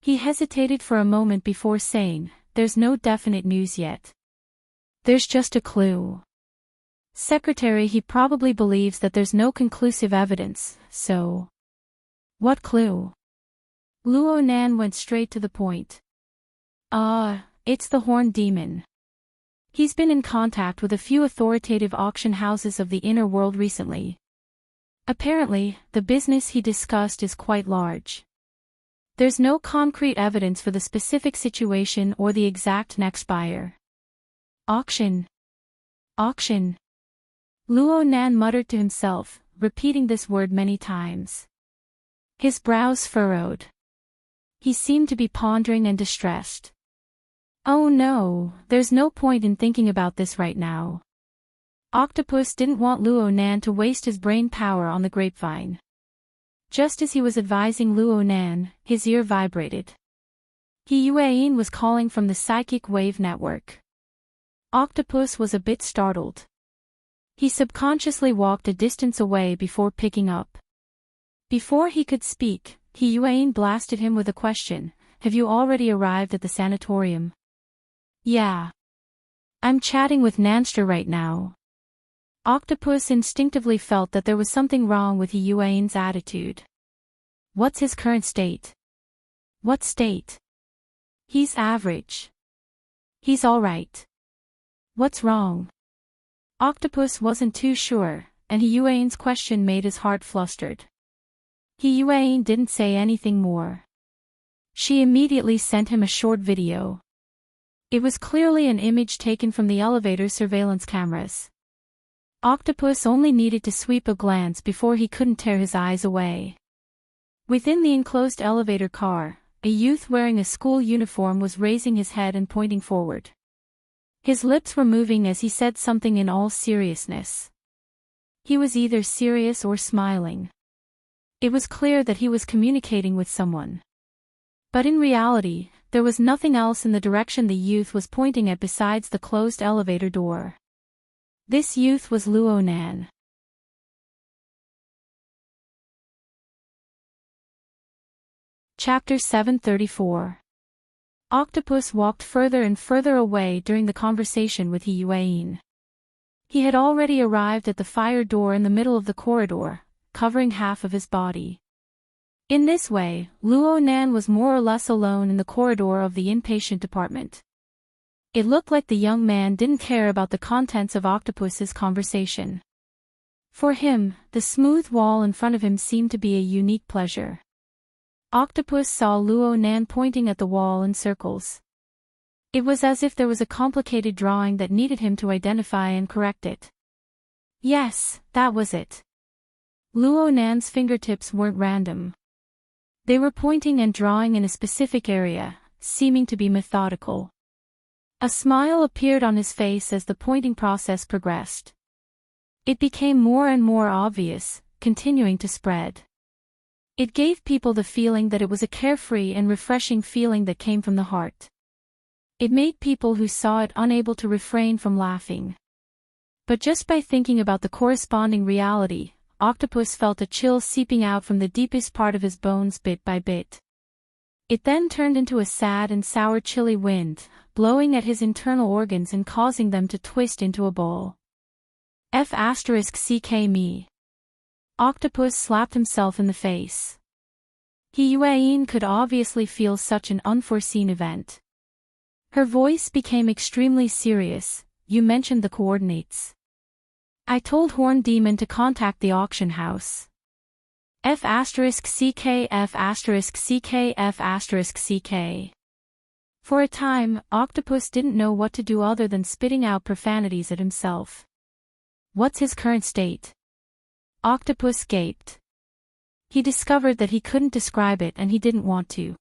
He hesitated for a moment before saying, "There's no definite news yet. There's just a clue. Secretary, he probably believes that there's no conclusive evidence, so..." What clue? Luo Nan went straight to the point. It's the Horned Demon. He's been in contact with a few authoritative auction houses of the inner world recently. Apparently, the business he discussed is quite large. There's no concrete evidence for the specific situation or the exact next buyer. Auction. Auction. Luo Nan muttered to himself, repeating this word many times. His brows furrowed. He seemed to be pondering and distressed. Oh no, there's no point in thinking about this right now. Octopus didn't want Luo Nan to waste his brain power on the grapevine. Just as he was advising Luo Nan, his ear vibrated. He Yuan was calling from the psychic wave network. Octopus was a bit startled. He subconsciously walked a distance away before picking up. Before he could speak, He Yuan blasted him with a question. Have you already arrived at the sanatorium? Yeah. I'm chatting with Nanster right now. Octopus instinctively felt that there was something wrong with He Yuan's attitude. What's his current state? What state? He's average. He's alright. What's wrong? Octopus wasn't too sure, and He Yuan's question made his heart flustered. He Yuan didn't say anything more. She immediately sent him a short video. It was clearly an image taken from the elevator surveillance cameras. Octopus only needed to sweep a glance before he couldn't tear his eyes away. Within the enclosed elevator car, a youth wearing a school uniform was raising his head and pointing forward. His lips were moving as he said something in all seriousness. He was either serious or smiling. It was clear that he was communicating with someone. But in reality, there was nothing else in the direction the youth was pointing at besides the closed elevator door. This youth was Luo Nan. Chapter 734. Octopus walked further and further away during the conversation with He Yuan. He had already arrived at the fire door in the middle of the corridor, covering half of his body. In this way, Luo Nan was more or less alone in the corridor of the inpatient department. It looked like the young man didn't care about the contents of Octopus's conversation. For him, the smooth wall in front of him seemed to be a unique pleasure. Octopus saw Luo Nan pointing at the wall in circles. It was as if there was a complicated drawing that needed him to identify and correct it. Yes, that was it. Luo Nan's fingertips weren't random. They were pointing and drawing in a specific area, seeming to be methodical. A smile appeared on his face as the pointing process progressed. It became more and more obvious, continuing to spread. It gave people the feeling that it was a carefree and refreshing feeling that came from the heart. It made people who saw it unable to refrain from laughing. But just by thinking about the corresponding reality, Octopus felt a chill seeping out from the deepest part of his bones bit by bit. It then turned into a sad and sour chilly wind, blowing at his internal organs and causing them to twist into a ball. F***ck me. Octopus slapped himself in the face. Yuan could obviously feel such an unforeseen event. Her voice became extremely serious. You mentioned the coordinates. I told Horn Demon to contact the auction house. F***ck F***ck. For a time, Octopus didn't know what to do other than spitting out profanities at himself. What's his current state? Octopus gaped. He discovered that he couldn't describe it and he didn't want to.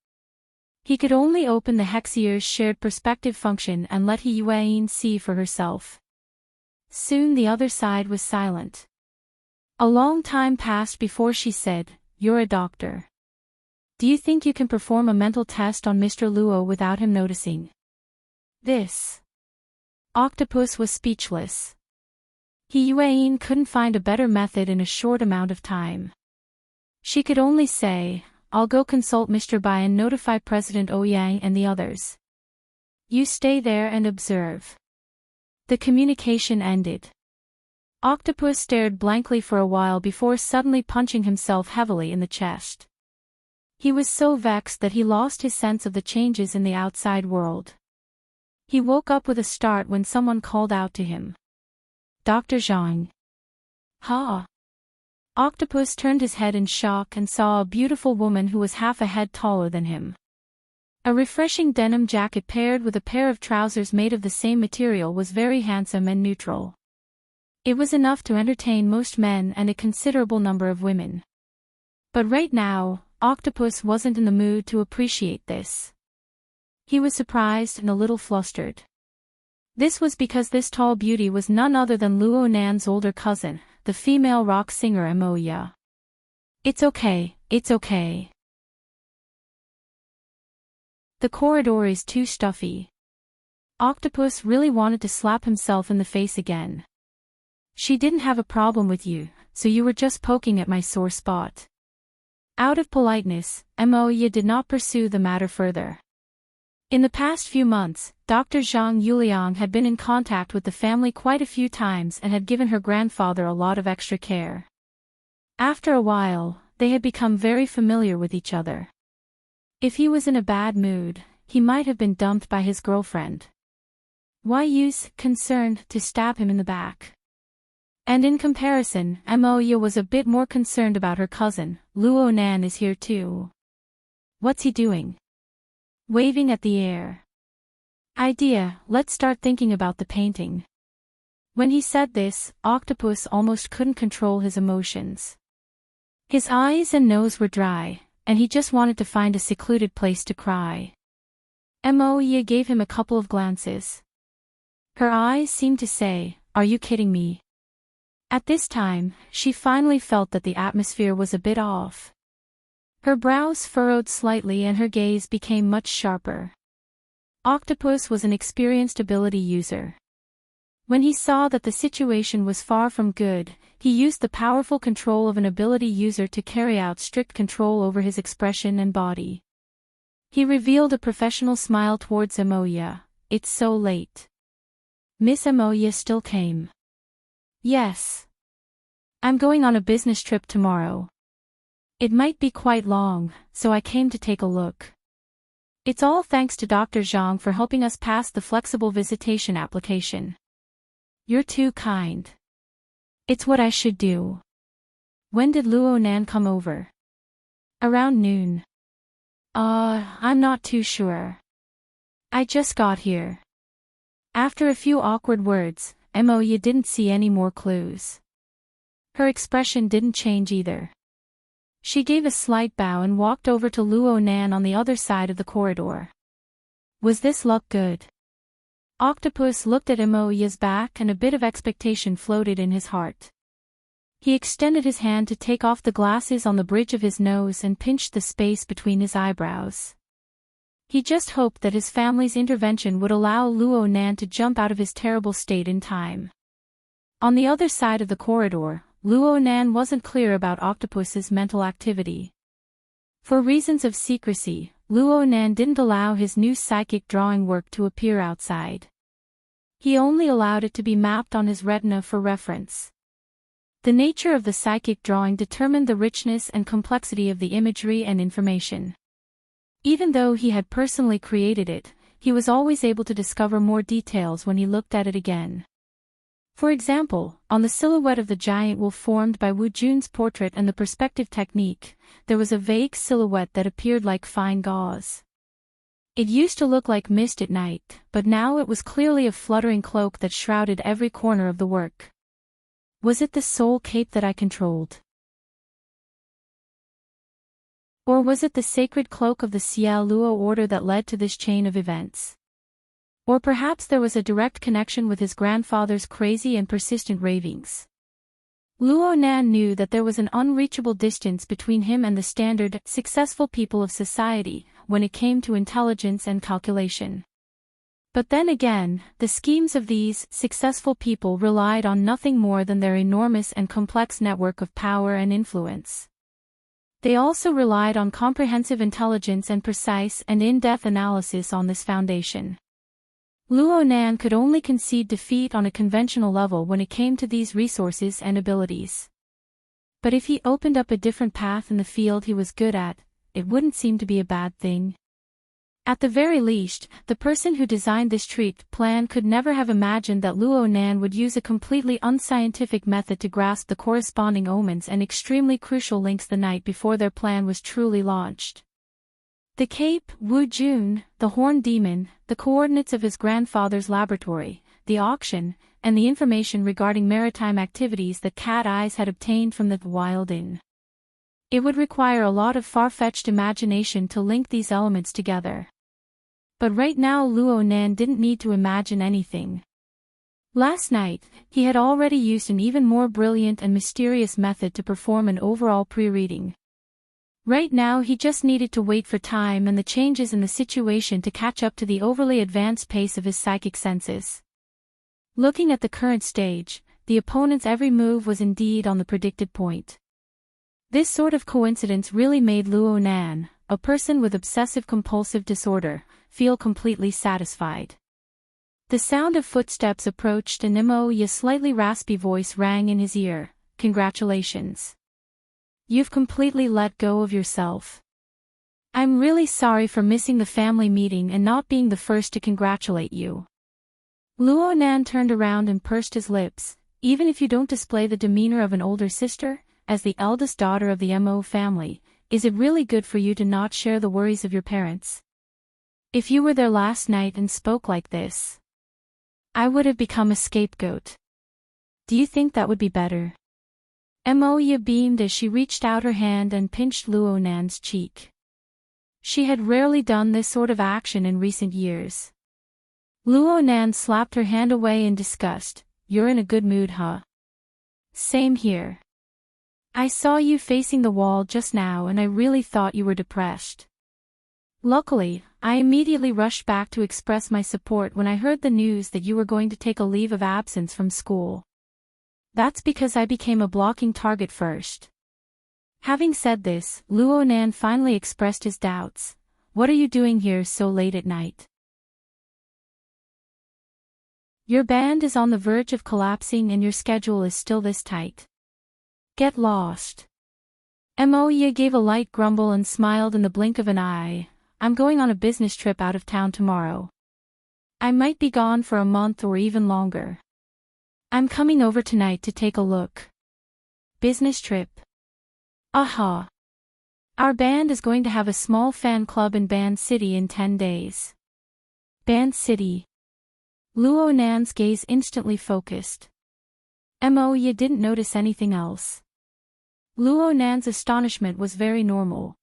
He could only open the Hexier's shared perspective function and let Yuan see for herself. Soon the other side was silent. A long time passed before she said, "You're a doctor. Do you think you can perform a mental test on Mr. Luo without him noticing?" This. Octopus was speechless. Yuan couldn't find a better method in a short amount of time. She could only say, "I'll go consult Mr. Bai and notify President Ouyang and the others. You stay there and observe." The communication ended. Octopus stared blankly for a while before suddenly punching himself heavily in the chest. He was so vexed that he lost his sense of the changes in the outside world. He woke up with a start when someone called out to him. Dr. Zhang. Ha! Octopus turned his head in shock and saw a beautiful woman who was half a head taller than him. A refreshing denim jacket paired with a pair of trousers made of the same material was very handsome and neutral. It was enough to entertain most men and a considerable number of women. But right now, Octopus wasn't in the mood to appreciate this. He was surprised and a little flustered. This was because this tall beauty was none other than Luo Nan's older cousin, the female rock singer Moya. It's okay, it's okay. The corridor is too stuffy. Octopus really wanted to slap himself in the face again. She didn't have a problem with you, so you were just poking at my sore spot. Out of politeness, Moya did not pursue the matter further. In the past few months, Dr. Zhang Yuliang had been in contact with the family quite a few times and had given her grandfather a lot of extra care. After a while, they had become very familiar with each other. If he was in a bad mood, he might have been dumped by his girlfriend. Why use concern to stab him in the back? And in comparison, Moya was a bit more concerned about her cousin. Luo Nan is here too. What's he doing? Waving at the air. Idea, let's start thinking about the painting. When he said this, Octopus almost couldn't control his emotions. His eyes and nose were dry, and he just wanted to find a secluded place to cry. Moya gave him a couple of glances. Her eyes seemed to say, "Are you kidding me?" At this time, she finally felt that the atmosphere was a bit off. Her brows furrowed slightly and her gaze became much sharper. Octopus was an experienced ability user. When he saw that the situation was far from good, he used the powerful control of an ability user to carry out strict control over his expression and body. He revealed a professional smile towards Moya. "It's so late." Miss Moya still came. "Yes. I'm going on a business trip tomorrow. It might be quite long, so I came to take a look. It's all thanks to Dr. Zhang for helping us pass the flexible visitation application. You're too kind. It's what I should do." When did Luo Nan come over? Around noon. I'm not too sure. I just got here. After a few awkward words, Moya didn't see any more clues. Her expression didn't change either. She gave a slight bow and walked over to Luo Nan on the other side of the corridor. Was this luck good? Octopus looked at Moya's back and a bit of expectation floated in his heart. He extended his hand to take off the glasses on the bridge of his nose and pinched the space between his eyebrows. He just hoped that his family's intervention would allow Luo Nan to jump out of his terrible state in time. On the other side of the corridor, Luo Nan wasn't clear about Octopus's mental activity. For reasons of secrecy, Luo Nan didn't allow his new psychic drawing work to appear outside. He only allowed it to be mapped on his retina for reference. The nature of the psychic drawing determined the richness and complexity of the imagery and information. Even though he had personally created it, he was always able to discover more details when he looked at it again. For example, on the silhouette of the giant wolf formed by Wu Jun's portrait and the perspective technique, there was a vague silhouette that appeared like fine gauze. It used to look like mist at night, but now it was clearly a fluttering cloak that shrouded every corner of the work. Was it the soul cape that I controlled? Or was it the sacred cloak of the Xiao Luo order that led to this chain of events? Or perhaps there was a direct connection with his grandfather's crazy and persistent ravings. Luo Nan knew that there was an unreachable distance between him and the standard, successful people of society, when it came to intelligence and calculation. But then again, the schemes of these successful people relied on nothing more than their enormous and complex network of power and influence. They also relied on comprehensive intelligence and precise and in-depth analysis on this foundation. Luo Nan could only concede defeat on a conventional level when it came to these resources and abilities. But if he opened up a different path in the field he was good at, it wouldn't seem to be a bad thing. At the very least, the person who designed this treat plan could never have imagined that Luo Nan would use a completely unscientific method to grasp the corresponding omens and extremely crucial links the night before their plan was truly launched. The cape, Wu Jun, the horned demon, the coordinates of his grandfather's laboratory, the auction, and the information regarding maritime activities that Cat Eyes had obtained from the Wild Inn. It would require a lot of far-fetched imagination to link these elements together. But right now Luo Nan didn't need to imagine anything. Last night, he had already used an even more brilliant and mysterious method to perform an overall pre-reading. Right now he just needed to wait for time and the changes in the situation to catch up to the overly advanced pace of his psychic senses. Looking at the current stage, the opponent's every move was indeed on the predicted point. This sort of coincidence really made Luo Nan, a person with obsessive-compulsive disorder, feel completely satisfied. The sound of footsteps approached and Mo's slightly raspy voice rang in his ear. "Congratulations. You've completely let go of yourself. I'm really sorry for missing the family meeting and not being the first to congratulate you." Luo Nan turned around and pursed his lips. "Even if you don't display the demeanor of an older sister, as the eldest daughter of the Mo family, is it really good for you to not share the worries of your parents? If you were there last night and spoke like this, I would have become a scapegoat. Do you think that would be better?" Moya beamed as she reached out her hand and pinched Luo Nan's cheek. She had rarely done this sort of action in recent years. Luo Nan slapped her hand away in disgust. "You're in a good mood, huh?" "Same here. I saw you facing the wall just now and I really thought you were depressed. Luckily, I immediately rushed back to express my support when I heard the news that you were going to take a leave of absence from school. That's because I became a blocking target first." Having said this, Luo Nan finally expressed his doubts. "What are you doing here so late at night? Your band is on the verge of collapsing and your schedule is still this tight. Get lost." Moya gave a light grumble and smiled in the blink of an eye. "I'm going on a business trip out of town tomorrow. I might be gone for a month or even longer. I'm coming over tonight to take a look." "Business trip?" "Aha. Our band is going to have a small fan club in Band City in 10 days. Band City." Luo Nan's gaze instantly focused. Moya didn't notice anything else. Luo Nan's astonishment was very normal.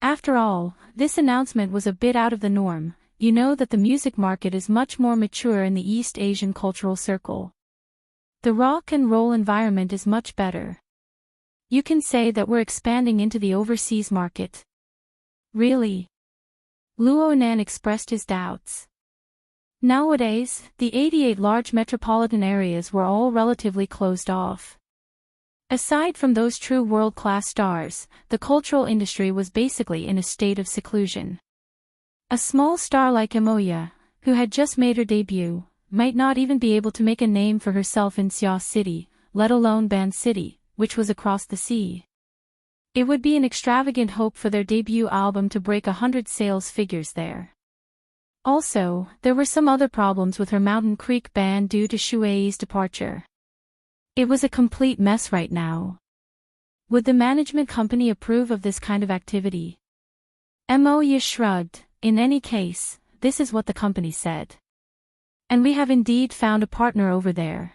After all, this announcement was a bit out of the norm. You know that the music market is much more mature in the East Asian cultural circle. The rock and roll environment is much better. You can say that we're expanding into the overseas market." "Really?" Luo Nan expressed his doubts. Nowadays, the 88 large metropolitan areas were all relatively closed off. Aside from those true world-class stars, the cultural industry was basically in a state of seclusion. A small star like Emoya, who had just made her debut, might not even be able to make a name for herself in Sia City, let alone Ban City, which was across the sea. It would be an extravagant hope for their debut album to break 100 sales figures there. Also, there were some other problems with her Mountain Creek band due to Shuei's departure. It was a complete mess right now. Would the management company approve of this kind of activity? Emoya shrugged. In any case, this is what the company said. And we have indeed found a partner over there.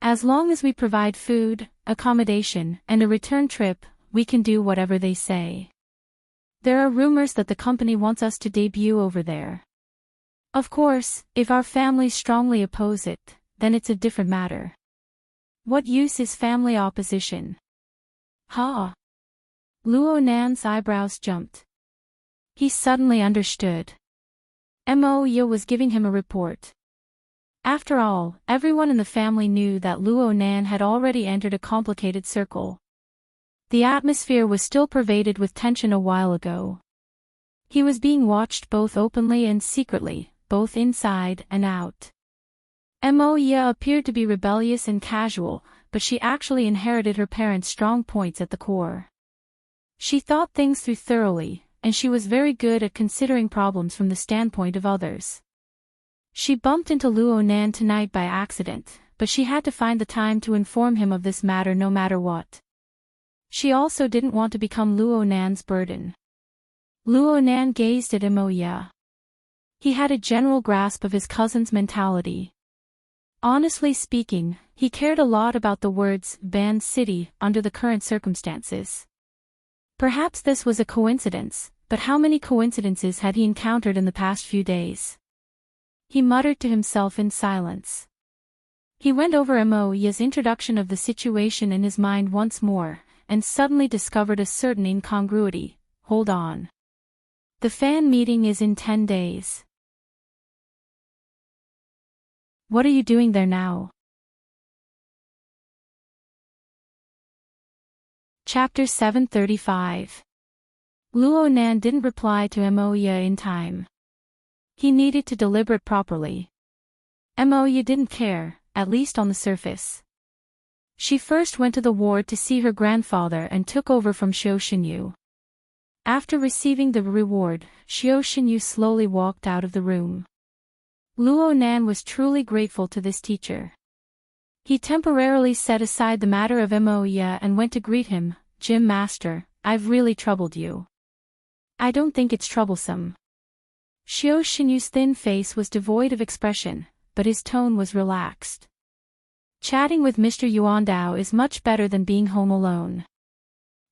As long as we provide food, accommodation, and a return trip, we can do whatever they say. There are rumors that the company wants us to debut over there. Of course, if our families strongly oppose it, then it's a different matter. What use is family opposition? Ha! Luo Nan's eyebrows jumped. He suddenly understood. Emoya was giving him a report. After all, everyone in the family knew that Luo Nan had already entered a complicated circle. The atmosphere was still pervaded with tension a while ago. He was being watched both openly and secretly, both inside and out. Emoya appeared to be rebellious and casual, but she actually inherited her parents' strong points at the core. She thought things through thoroughly, and she was very good at considering problems from the standpoint of others. She bumped into Luo Nan tonight by accident, but she had to find the time to inform him of this matter no matter what. She also didn't want to become Luo Nan's burden. Luo Nan gazed at Emoya. He had a general grasp of his cousin's mentality. Honestly speaking, he cared a lot about the words "Ban City" under the current circumstances. Perhaps this was a coincidence, but how many coincidences had he encountered in the past few days? He muttered to himself in silence. He went over Emoya's introduction of the situation in his mind once more, and suddenly discovered a certain incongruity. Hold on. The fan meeting is in 10 days. What are you doing there now? Chapter 735. Luo Nan didn't reply to Emoya in time. He needed to deliberate properly. Emoya didn't care, at least on the surface. She first went to the ward to see her grandfather and took over from Xiao Xinyu. After receiving the reward, Xiao Xinyu slowly walked out of the room. Luo Nan was truly grateful to this teacher. He temporarily set aside the matter of Emoya and went to greet him. "Gym Master, I've really troubled you." "I don't think it's troublesome." Xiao Xinyu's thin face was devoid of expression, but his tone was relaxed. "Chatting with Mr. Yuandao is much better than being home alone."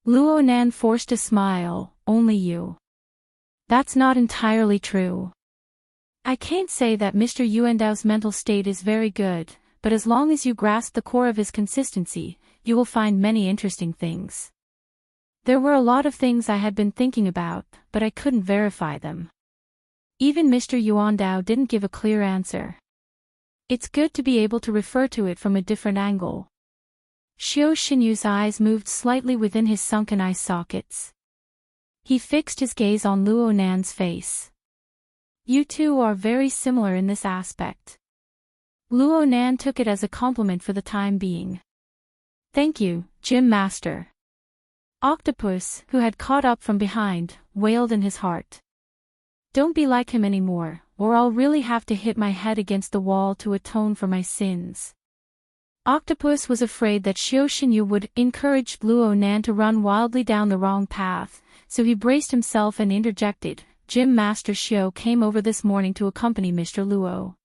Luo Nan forced a smile. "Only you." "That's not entirely true. I can't say that Mr. Yuandao's mental state is very good, but as long as you grasp the core of his consistency, you will find many interesting things." There were a lot of things I had been thinking about, but I couldn't verify them. Even Mr. Yuandao didn't give a clear answer. It's good to be able to refer to it from a different angle. Xiao Xinyu's eyes moved slightly within his sunken eye sockets. He fixed his gaze on Luo Nan's face. "You two are very similar in this aspect." Luo Nan took it as a compliment for the time being. "Thank you, Gym Master." Octopus, who had caught up from behind, wailed in his heart. "Don't be like him anymore, or I'll really have to hit my head against the wall to atone for my sins." Octopus was afraid that Xiao Xinyu would encourage Luo Nan to run wildly down the wrong path, so he braced himself and interjected. "Gym Master Xiao came over this morning to accompany Mr. Luo.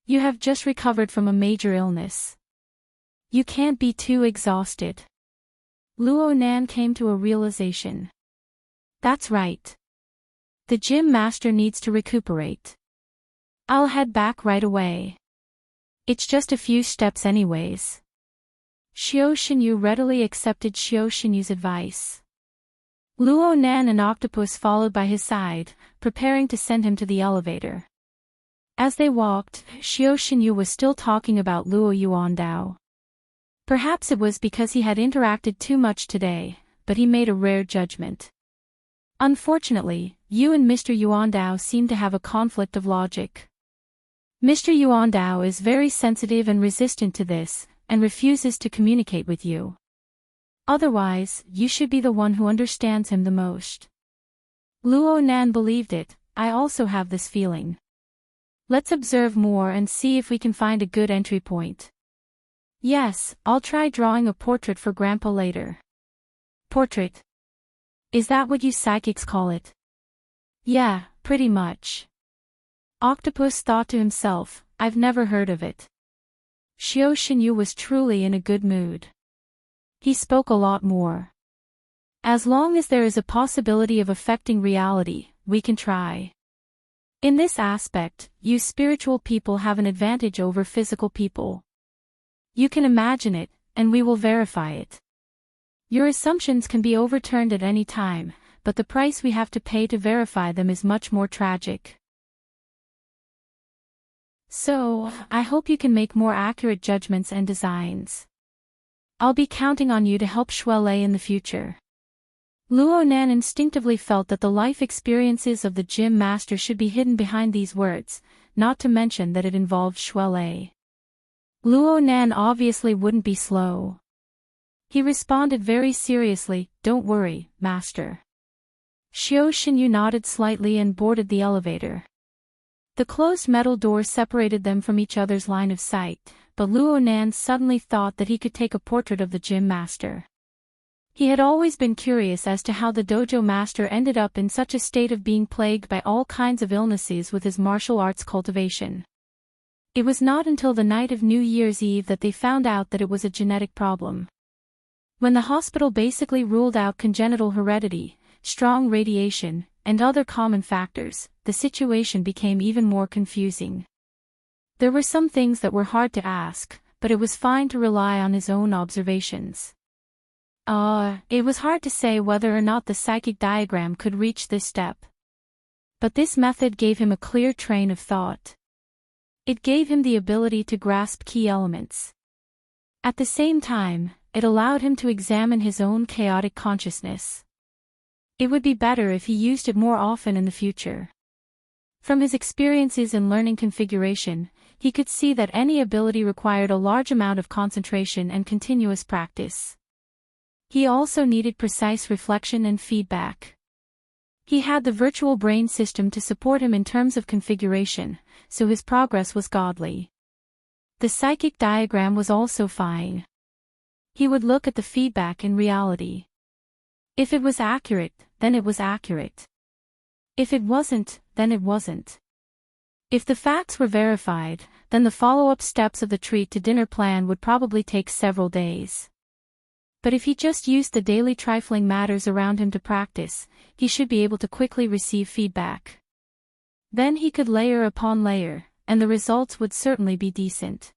You have just recovered from a major illness. You can't be too exhausted." Luo Nan came to a realization. "That's right. The gym master needs to recuperate. I'll head back right away. It's just a few steps anyways." Xiao Xinyu readily accepted Xiao Xinyu's advice. Luo Nan and Octopus followed by his side, preparing to send him to the elevator. As they walked, Xiao Xinyu was still talking about Luo Yuandao. Perhaps it was because he had interacted too much today, but he made a rare judgment. Unfortunately, you and Mr. Yuandao seem to have a conflict of logic. Mr. Yuandao is very sensitive and resistant to this, and refuses to communicate with you. Otherwise, you should be the one who understands him the most. Luo Nan believed it. I also have this feeling. Let's observe more and see if we can find a good entry point. Yes, I'll try drawing a portrait for Grandpa later. Portrait? Is that what you psychics call it? Yeah, pretty much. Octopus thought to himself, I've never heard of it. Xiao Xinyu was truly in a good mood. He spoke a lot more. As long as there is a possibility of affecting reality, we can try. In this aspect, you spiritual people have an advantage over physical people. You can imagine it, and we will verify it. Your assumptions can be overturned at any time, but the price we have to pay to verify them is much more tragic. So, I hope you can make more accurate judgments and designs. I'll be counting on you to help Shuelei in the future. Luo Nan instinctively felt that the life experiences of the gym master should be hidden behind these words, not to mention that it involved Shuelei. Luo Nan obviously wouldn't be slow. He responded very seriously, Don't worry, master. Xiao Xinyu nodded slightly and boarded the elevator. The closed metal door separated them from each other's line of sight, but Luo Nan suddenly thought that he could take a portrait of the gym master. He had always been curious as to how the dojo master ended up in such a state of being plagued by all kinds of illnesses with his martial arts cultivation. It was not until the night of New Year's Eve that they found out that it was a genetic problem. When the hospital basically ruled out congenital heredity, strong radiation, and other common factors, the situation became even more confusing. There were some things that were hard to ask, but it was fine to rely on his own observations. It was hard to say whether or not the psychic diagram could reach this step. But this method gave him a clear train of thought. It gave him the ability to grasp key elements. At the same time, it allowed him to examine his own chaotic consciousness. It would be better if he used it more often in the future. From his experiences in learning configuration, he could see that any ability required a large amount of concentration and continuous practice. He also needed precise reflection and feedback. He had the virtual brain system to support him in terms of configuration, so his progress was godly. The psychic diagram was also fine. He would look at the feedback in reality. If it was accurate, then it was accurate. If it wasn't, then it wasn't. If the facts were verified, then the follow-up steps of the treat-to-dinner plan would probably take several days. But if he just used the daily trifling matters around him to practice, he should be able to quickly receive feedback. Then he could layer upon layer, and the results would certainly be decent.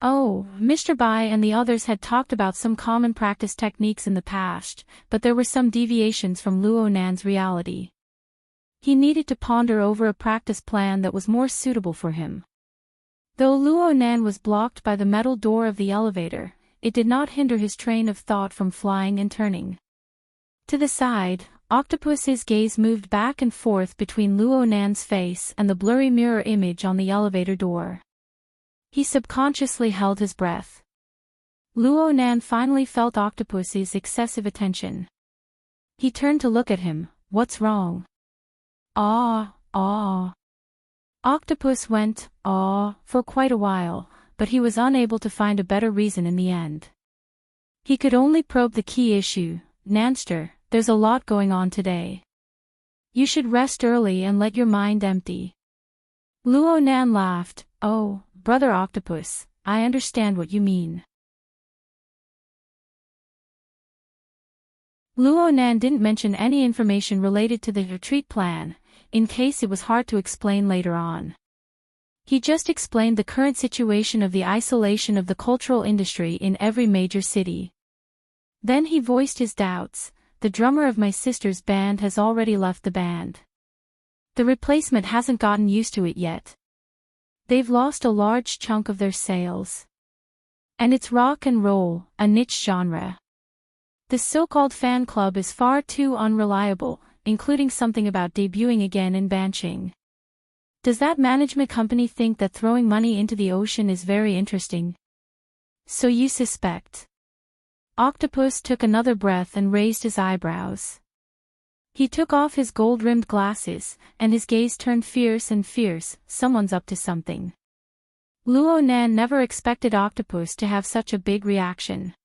Mr. Bai and the others had talked about some common practice techniques in the past, but there were some deviations from Luo Nan's reality. He needed to ponder over a practice plan that was more suitable for him. Though Luo Nan was blocked by the metal door of the elevator, it did not hinder his train of thought from flying and turning. To the side, Octopus's gaze moved back and forth between Luo Nan's face and the blurry mirror image on the elevator door. He subconsciously held his breath. Luo Nan finally felt Octopus's excessive attention. He turned to look at him. What's wrong? Octopus went, for quite a while, but he was unable to find a better reason in the end. He could only probe the key issue. Nanster, there's a lot going on today. You should rest early and let your mind empty. Luo Nan laughed. Brother Octopus, I understand what you mean. Luo Nan didn't mention any information related to the retreat plan, in case it was hard to explain later on. He just explained the current situation of the isolation of the cultural industry in every major city. Then he voiced his doubts. The drummer of my sister's band has already left the band. The replacement hasn't gotten used to it yet. They've lost a large chunk of their sales. And it's rock and roll, a niche genre. This so-called fan club is far too unreliable, including something about debuting again in Banching. Does that management company think that throwing money into the ocean is very interesting? So you suspect. Octopus took another breath and raised his eyebrows. He took off his gold-rimmed glasses, and his gaze turned fierce and fierce. Someone's up to something. Luo Nan never expected Octopus to have such a big reaction.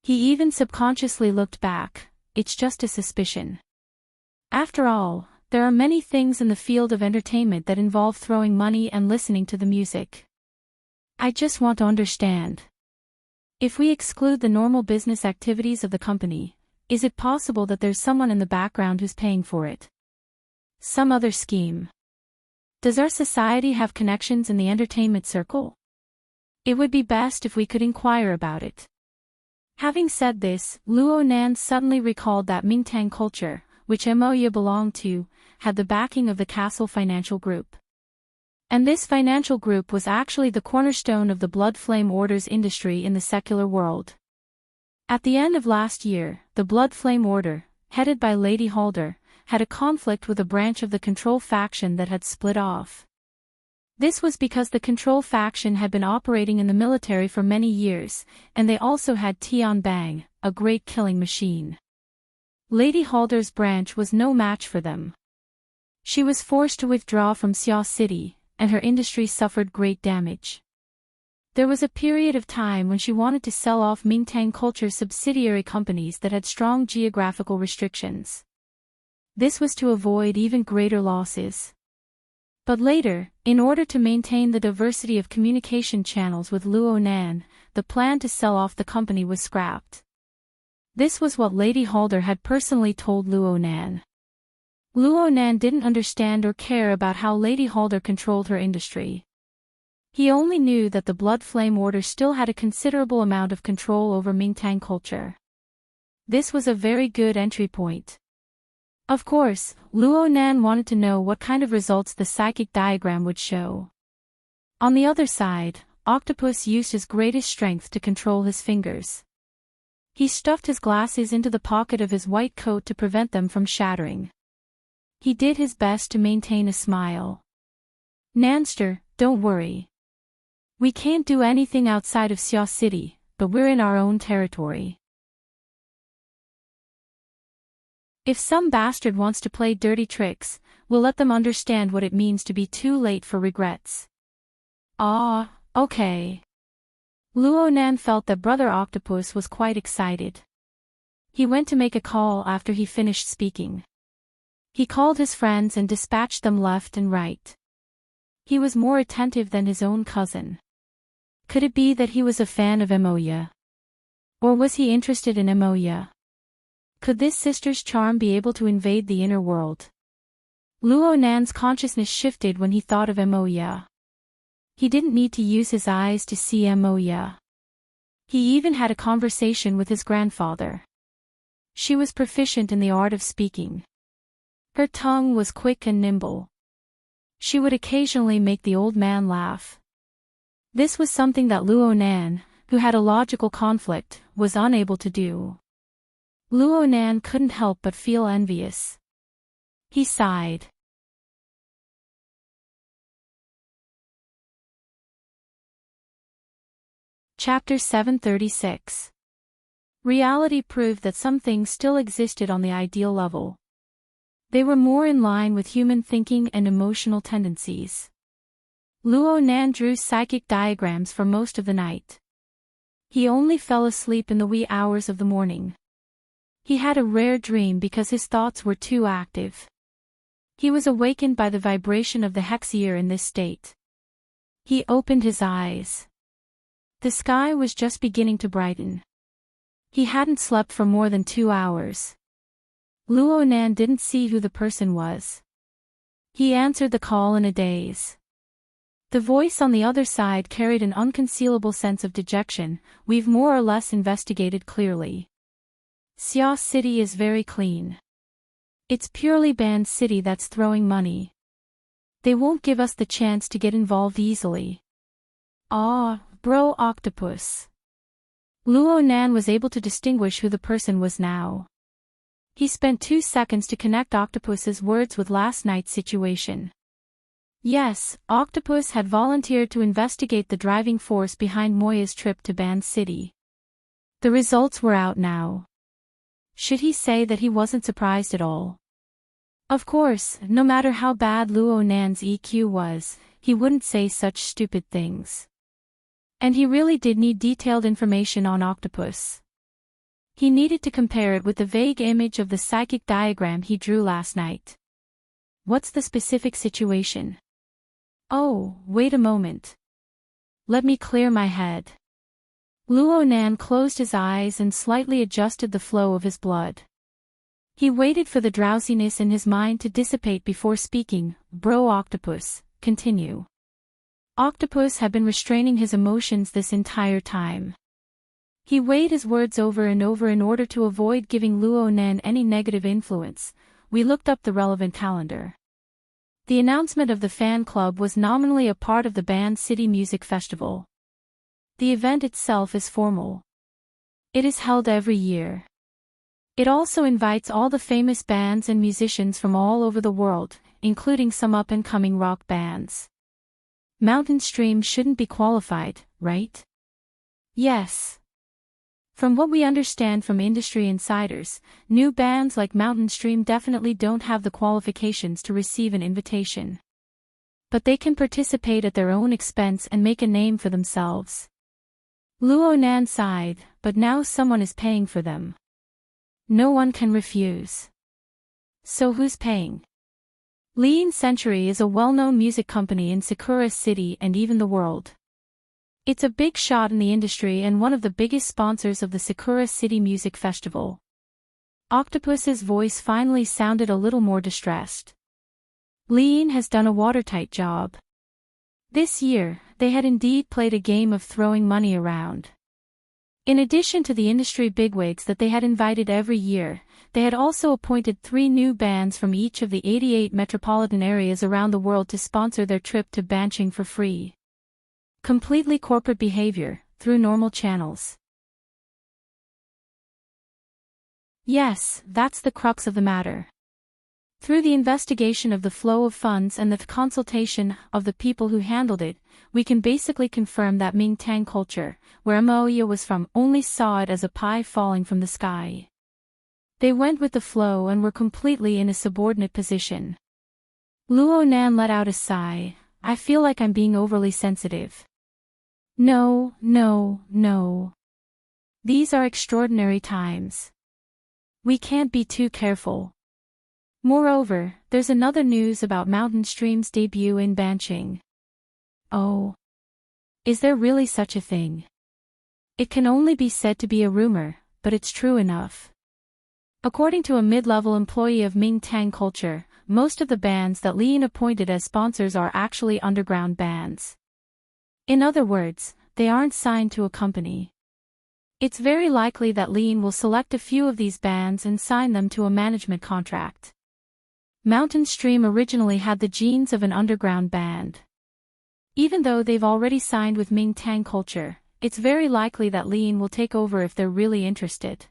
He even subconsciously looked back. It's just a suspicion. After all, there are many things in the field of entertainment that involve throwing money and listening to the music. I just want to understand. If we exclude the normal business activities of the company, is it possible that there's someone in the background who's paying for it? Some other scheme. Does our society have connections in the entertainment circle? It would be best if we could inquire about it. Having said this, Luo Nan suddenly recalled that Mingtang culture, which Moya belonged to, had the backing of the Castle Financial Group. And this financial group was actually the cornerstone of the Blood Flame Order's industry in the secular world. At the end of last year, the Blood Flame Order, headed by Lady Halder, had a conflict with a branch of the Control faction that had split off. This was because the Control faction had been operating in the military for many years, and they also had Tian Bang, a great killing machine. Lady Halder's branch was no match for them. She was forced to withdraw from Xia City, and her industry suffered great damage. There was a period of time when she wanted to sell off Mingtang Culture's subsidiary companies that had strong geographical restrictions. This was to avoid even greater losses. But later, in order to maintain the diversity of communication channels with Luo Nan, the plan to sell off the company was scrapped. This was what Lady Halder had personally told Luo Nan. Luo Nan didn't understand or care about how Lady Halder controlled her industry. He only knew that the Blood Flame Order still had a considerable amount of control over Mingtang culture. This was a very good entry point. Of course, Luo Nan wanted to know what kind of results the psychic diagram would show. On the other side, Octopus used his greatest strength to control his fingers. He stuffed his glasses into the pocket of his white coat to prevent them from shattering. He did his best to maintain a smile. Nanster, don't worry. We can't do anything outside of Xia City, but we're in our own territory. If some bastard wants to play dirty tricks, we'll let them understand what it means to be too late for regrets. Ah, okay. Luo Nan felt that Brother Octopus was quite excited. He went to make a call after he finished speaking. He called his friends and dispatched them left and right. He was more attentive than his own cousin. Could it be that he was a fan of Moya? Or was he interested in Moya? Could this sister's charm be able to invade the inner world? Luo Nan's consciousness shifted when he thought of Moya. He didn't need to use his eyes to see Moya. He even had a conversation with his grandfather. She was proficient in the art of speaking. Her tongue was quick and nimble. She would occasionally make the old man laugh. This was something that Luo Nan, who had a logical conflict, was unable to do. Luo Nan couldn't help but feel envious. He sighed. Chapter 736. Reality proved that some things still existed on the ideal level. They were more in line with human thinking and emotional tendencies. Luo Nan drew psychic diagrams for most of the night. He only fell asleep in the wee hours of the morning. He had a rare dream because his thoughts were too active. He was awakened by the vibration of the hexier in this state. He opened his eyes. The sky was just beginning to brighten. He hadn't slept for more than 2 hours. Luo Nan didn't see who the person was. He answered the call in a daze. The voice on the other side carried an unconcealable sense of dejection. We've more or less investigated clearly. Xia City is very clean. It's purely banned city that's throwing money. They won't give us the chance to get involved easily. Ah, Bro octopus. Luo Nan was able to distinguish who the person was now. He spent 2 seconds to connect Octopus's words with last night's situation. Yes, Octopus had volunteered to investigate the driving force behind Moya's trip to Band City. The results were out now. Should he say that he wasn't surprised at all? Of course, no matter how bad Luo Nan's EQ was, he wouldn't say such stupid things. And he really did need detailed information on Octopus. He needed to compare it with the vague image of the psychic diagram he drew last night. What's the specific situation? Oh, wait a moment. Let me clear my head. Luo Nan closed his eyes and slightly adjusted the flow of his blood. He waited for the drowsiness in his mind to dissipate before speaking. Bro Octopus, continue. Octopus had been restraining his emotions this entire time. He weighed his words over and over in order to avoid giving Luo Nan any negative influence. We looked up the relevant calendar. The announcement of the fan club was nominally a part of the Band City Music Festival. The event itself is formal. It is held every year. It also invites all the famous bands and musicians from all over the world, including some up-and-coming rock bands. Mountain Stream shouldn't be qualified, right? Yes. From what we understand from industry insiders, new bands like Mountain Stream definitely don't have the qualifications to receive an invitation. But they can participate at their own expense and make a name for themselves. Luo Nan sighed, but now someone is paying for them. No one can refuse. So who's paying? Lean Century is a well-known music company in Sakura City and even the world. It's a big shot in the industry and one of the biggest sponsors of the Sakura City Music Festival. Octopus's voice finally sounded a little more distressed. Lean has done a watertight job. This year, they had indeed played a game of throwing money around. In addition to the industry bigwigs that they had invited every year, they had also appointed 3 new bands from each of the 88 metropolitan areas around the world to sponsor their trip to Banqing for free. Completely corporate behavior, through normal channels. Yes, that's the crux of the matter. Through the investigation of the flow of funds and the consultation of the people who handled it, we can basically confirm that Mingtang culture, where Moya was from, only saw it as a pie falling from the sky. They went with the flow and were completely in a subordinate position. Luo Nan let out a sigh. I feel like I'm being overly sensitive. No. These are extraordinary times. We can't be too careful. Moreover, there's another news about Mountain Stream's debut in Banqing. Oh. Is there really such a thing? It can only be said to be a rumor, but it's true enough. According to a mid-level employee of Mingtang culture, most of the bands that Lean appointed as sponsors are actually underground bands. In other words, they aren't signed to a company. It's very likely that Lean will select a few of these bands and sign them to a management contract. Mountain Stream originally had the genes of an underground band. Even though they've already signed with Mingtang culture, it's very likely that Lean will take over if they're really interested.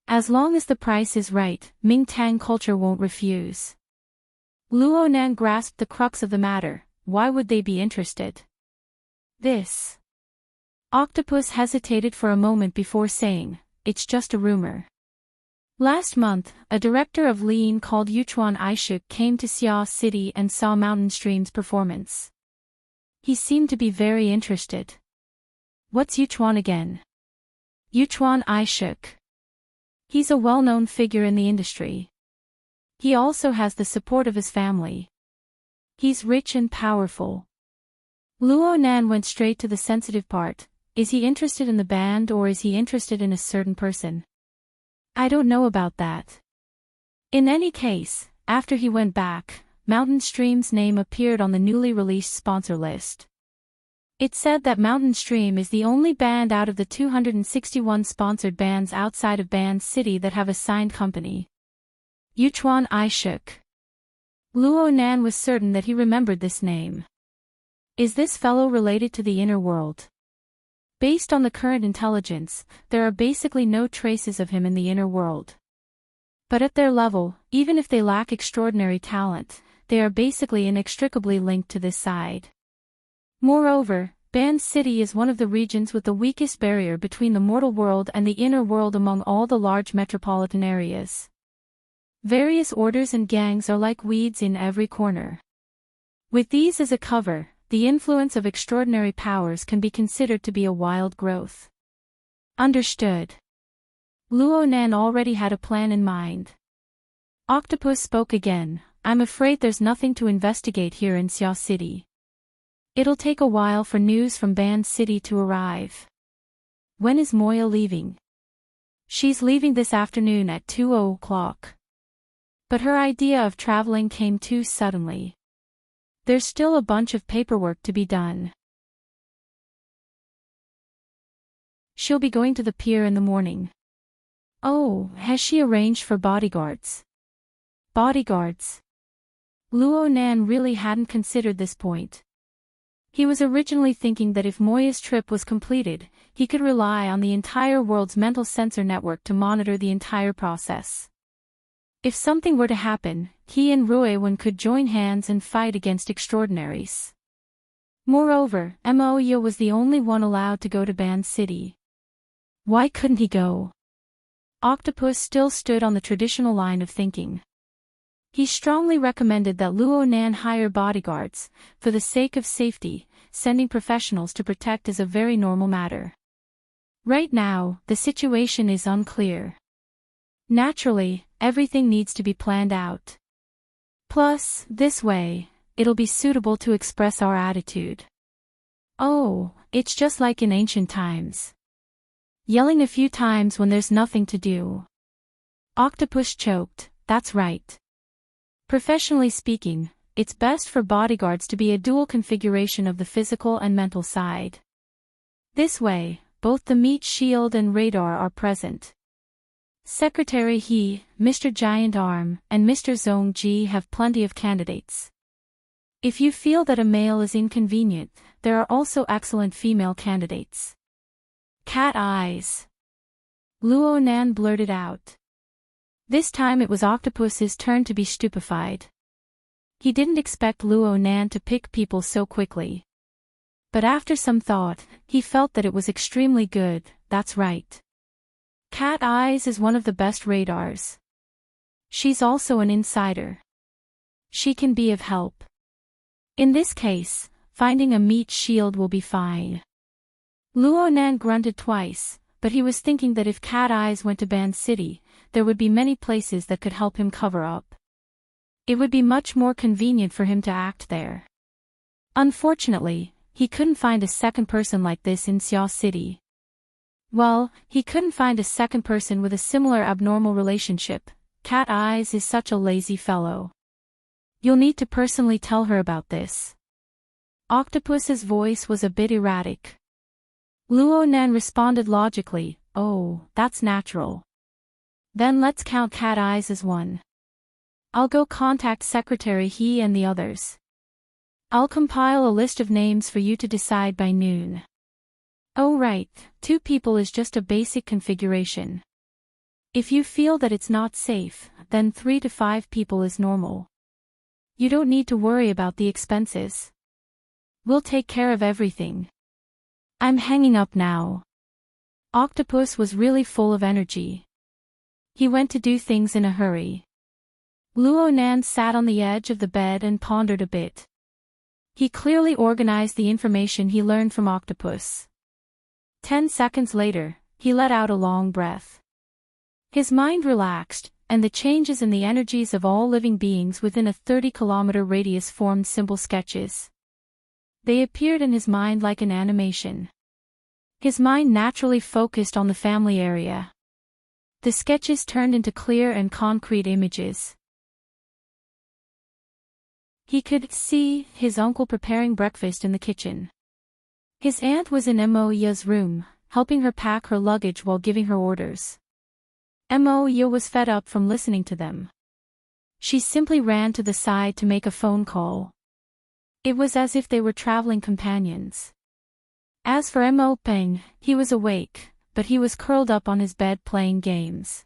As long as the price is right, Mingtang culture won't refuse. Luo Nan grasped the crux of the matter. Why would they be interested? This. Octopus hesitated for a moment before saying, it's just a rumor. Last month, a director of Lean called Yuchuan Aishuk came to Xia City and saw Mountain Stream's performance. He seemed to be very interested. What's Yuchuan again? Yuchuan Aishuk. He's a well-known figure in the industry. He also has the support of his family. He's rich and powerful. Luo Nan went straight to the sensitive part. Is he interested in the band or is he interested in a certain person? I don't know about that. In any case, after he went back, Mountain Stream's name appeared on the newly released sponsor list. It said that Mountain Stream is the only band out of the 261 sponsored bands outside of Band City that have a signed company. Yuchuan Aishuk. Luo Nan was certain that he remembered this name. Is this fellow related to the inner world? Based on the current intelligence, there are basically no traces of him in the inner world. But at their level, even if they lack extraordinary talent, they are basically inextricably linked to this side. Moreover, Band City is one of the regions with the weakest barrier between the mortal world and the inner world among all the large metropolitan areas. Various orders and gangs are like weeds in every corner. With these as a cover, the influence of extraordinary powers can be considered to be a wild growth. Understood. Luo Nan already had a plan in mind. Octopus spoke again. I'm afraid there's nothing to investigate here in Xia City. It'll take a while for news from Band City to arrive. When is Moya leaving? She's leaving this afternoon at 2 o'clock. But her idea of traveling came too suddenly. There's still a bunch of paperwork to be done. She'll be going to the pier in the morning. Oh, has she arranged for bodyguards? Bodyguards. Luo Nan really hadn't considered this point. He was originally thinking that if Moya's trip was completed, he could rely on the entire world's mental sensor network to monitor the entire process. If something were to happen, he and Ruewen could join hands and fight against extraordinaries. Moreover, Moya was the only one allowed to go to Band City. Why couldn't he go? Octopus still stood on the traditional line of thinking. He strongly recommended that Luo Nan hire bodyguards. For the sake of safety, sending professionals to protect is a very normal matter. Right now, the situation is unclear. Naturally, everything needs to be planned out. Plus, this way, it'll be suitable to express our attitude. Oh, it's just like in ancient times. Yelling a few times when there's nothing to do. Octopus choked. That's right. Professionally speaking, it's best for bodyguards to be a dual configuration of the physical and mental side. This way, both the meat shield and radar are present. Secretary He, Mr. Giant Arm, and Mr. Zong Ji have plenty of candidates. If you feel that a male is inconvenient, there are also excellent female candidates. Cat eyes. Luo Nan blurted out. This time it was Octopus's turn to be stupefied. He didn't expect Luo Nan to pick people so quickly. But after some thought, he felt that it was extremely good. That's right. Cat Eyes is one of the best radars. She's also an insider. She can be of help. In this case, finding a meat shield will be fine. Luo Nan grunted twice, but he was thinking that if Cat Eyes went to Band City, there would be many places that could help him cover up. It would be much more convenient for him to act there. Unfortunately, he couldn't find a second person like this in Xia City. Well, he couldn't find a second person with a similar abnormal relationship. Cat Eyes is such a lazy fellow. You'll need to personally tell her about this. Octopus's voice was a bit erratic. Luo Nan responded logically, oh, that's natural. Then let's count Cat Eyes as one. I'll go contact Secretary He and the others. I'll compile a list of names for you to decide by noon. Oh right, 2 people is just a basic configuration. If you feel that it's not safe, then 3 to 5 people is normal. You don't need to worry about the expenses. We'll take care of everything. I'm hanging up now. Octopus was really full of energy. He went to do things in a hurry. Luo Nan sat on the edge of the bed and pondered a bit. He clearly organized the information he learned from Octopus. 10 seconds later, he let out a long breath. His mind relaxed, and the changes in the energies of all living beings within a 30-kilometer radius formed simple sketches. They appeared in his mind like an animation. His mind naturally focused on the family area. The sketches turned into clear and concrete images. He could see his uncle preparing breakfast in the kitchen. His aunt was in Moya's room, helping her pack her luggage while giving her orders. Moya was fed up from listening to them. She simply ran to the side to make a phone call. It was as if they were traveling companions. As for Mo Peng, he was awake, but he was curled up on his bed playing games.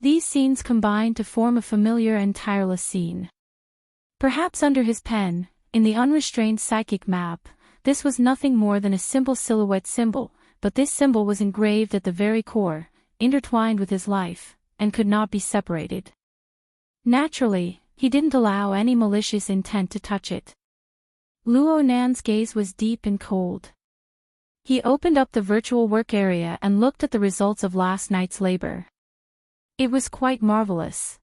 These scenes combined to form a familiar and tireless scene. Perhaps under his pen, in the unrestrained psychic map, this was nothing more than a simple silhouette symbol, but this symbol was engraved at the very core, intertwined with his life, and could not be separated. Naturally, he didn't allow any malicious intent to touch it. Luo Nan's gaze was deep and cold. He opened up the virtual work area and looked at the results of last night's labor. It was quite marvelous.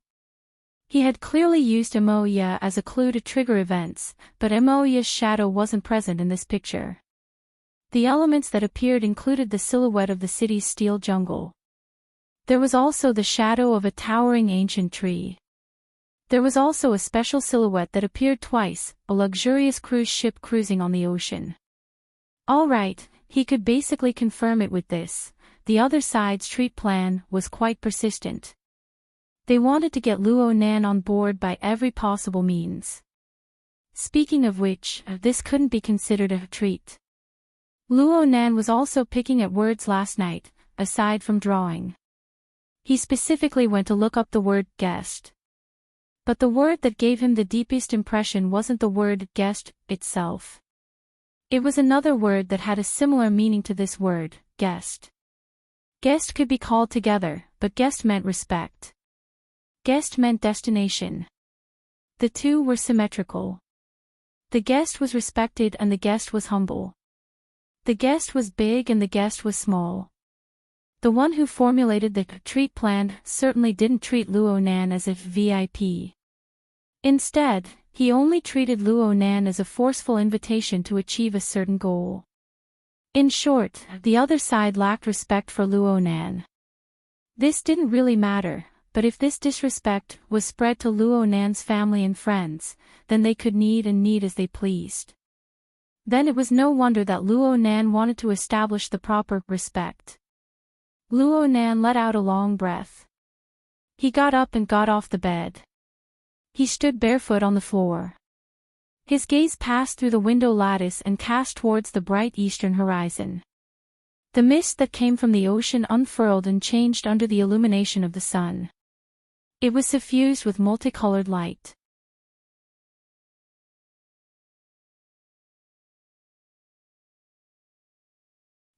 He had clearly used Emoya as a clue to trigger events, but Emoya's shadow wasn't present in this picture. The elements that appeared included the silhouette of the city's steel jungle. There was also the shadow of a towering ancient tree. There was also a special silhouette that appeared twice, a luxurious cruise ship cruising on the ocean. All right, he could basically confirm it with this. The other side's treat plan was quite persistent. They wanted to get Luo Nan on board by every possible means. Speaking of which, this couldn't be considered a treat. Luo Nan was also picking at words last night, aside from drawing. He specifically went to look up the word guest. But the word that gave him the deepest impression wasn't the word guest itself. It was another word that had a similar meaning to this word, guest. Guest could be called together, but guest meant respect. Guest meant destination. The two were symmetrical. The guest was respected and the guest was humble. The guest was big and the guest was small. The one who formulated the treat plan certainly didn't treat Luo Nan as a VIP. Instead, he only treated Luo Nan as a forceful invitation to achieve a certain goal. In short, the other side lacked respect for Luo Nan. This didn't really matter, but if this disrespect was spread to Luo Nan's family and friends, then they could need as they pleased. Then it was no wonder that Luo Nan wanted to establish the proper respect. Luo Nan let out a long breath. He got up and got off the bed. He stood barefoot on the floor. His gaze passed through the window lattice and cast towards the bright eastern horizon. The mist that came from the ocean unfurled and changed under the illumination of the sun. It was suffused with multicolored light.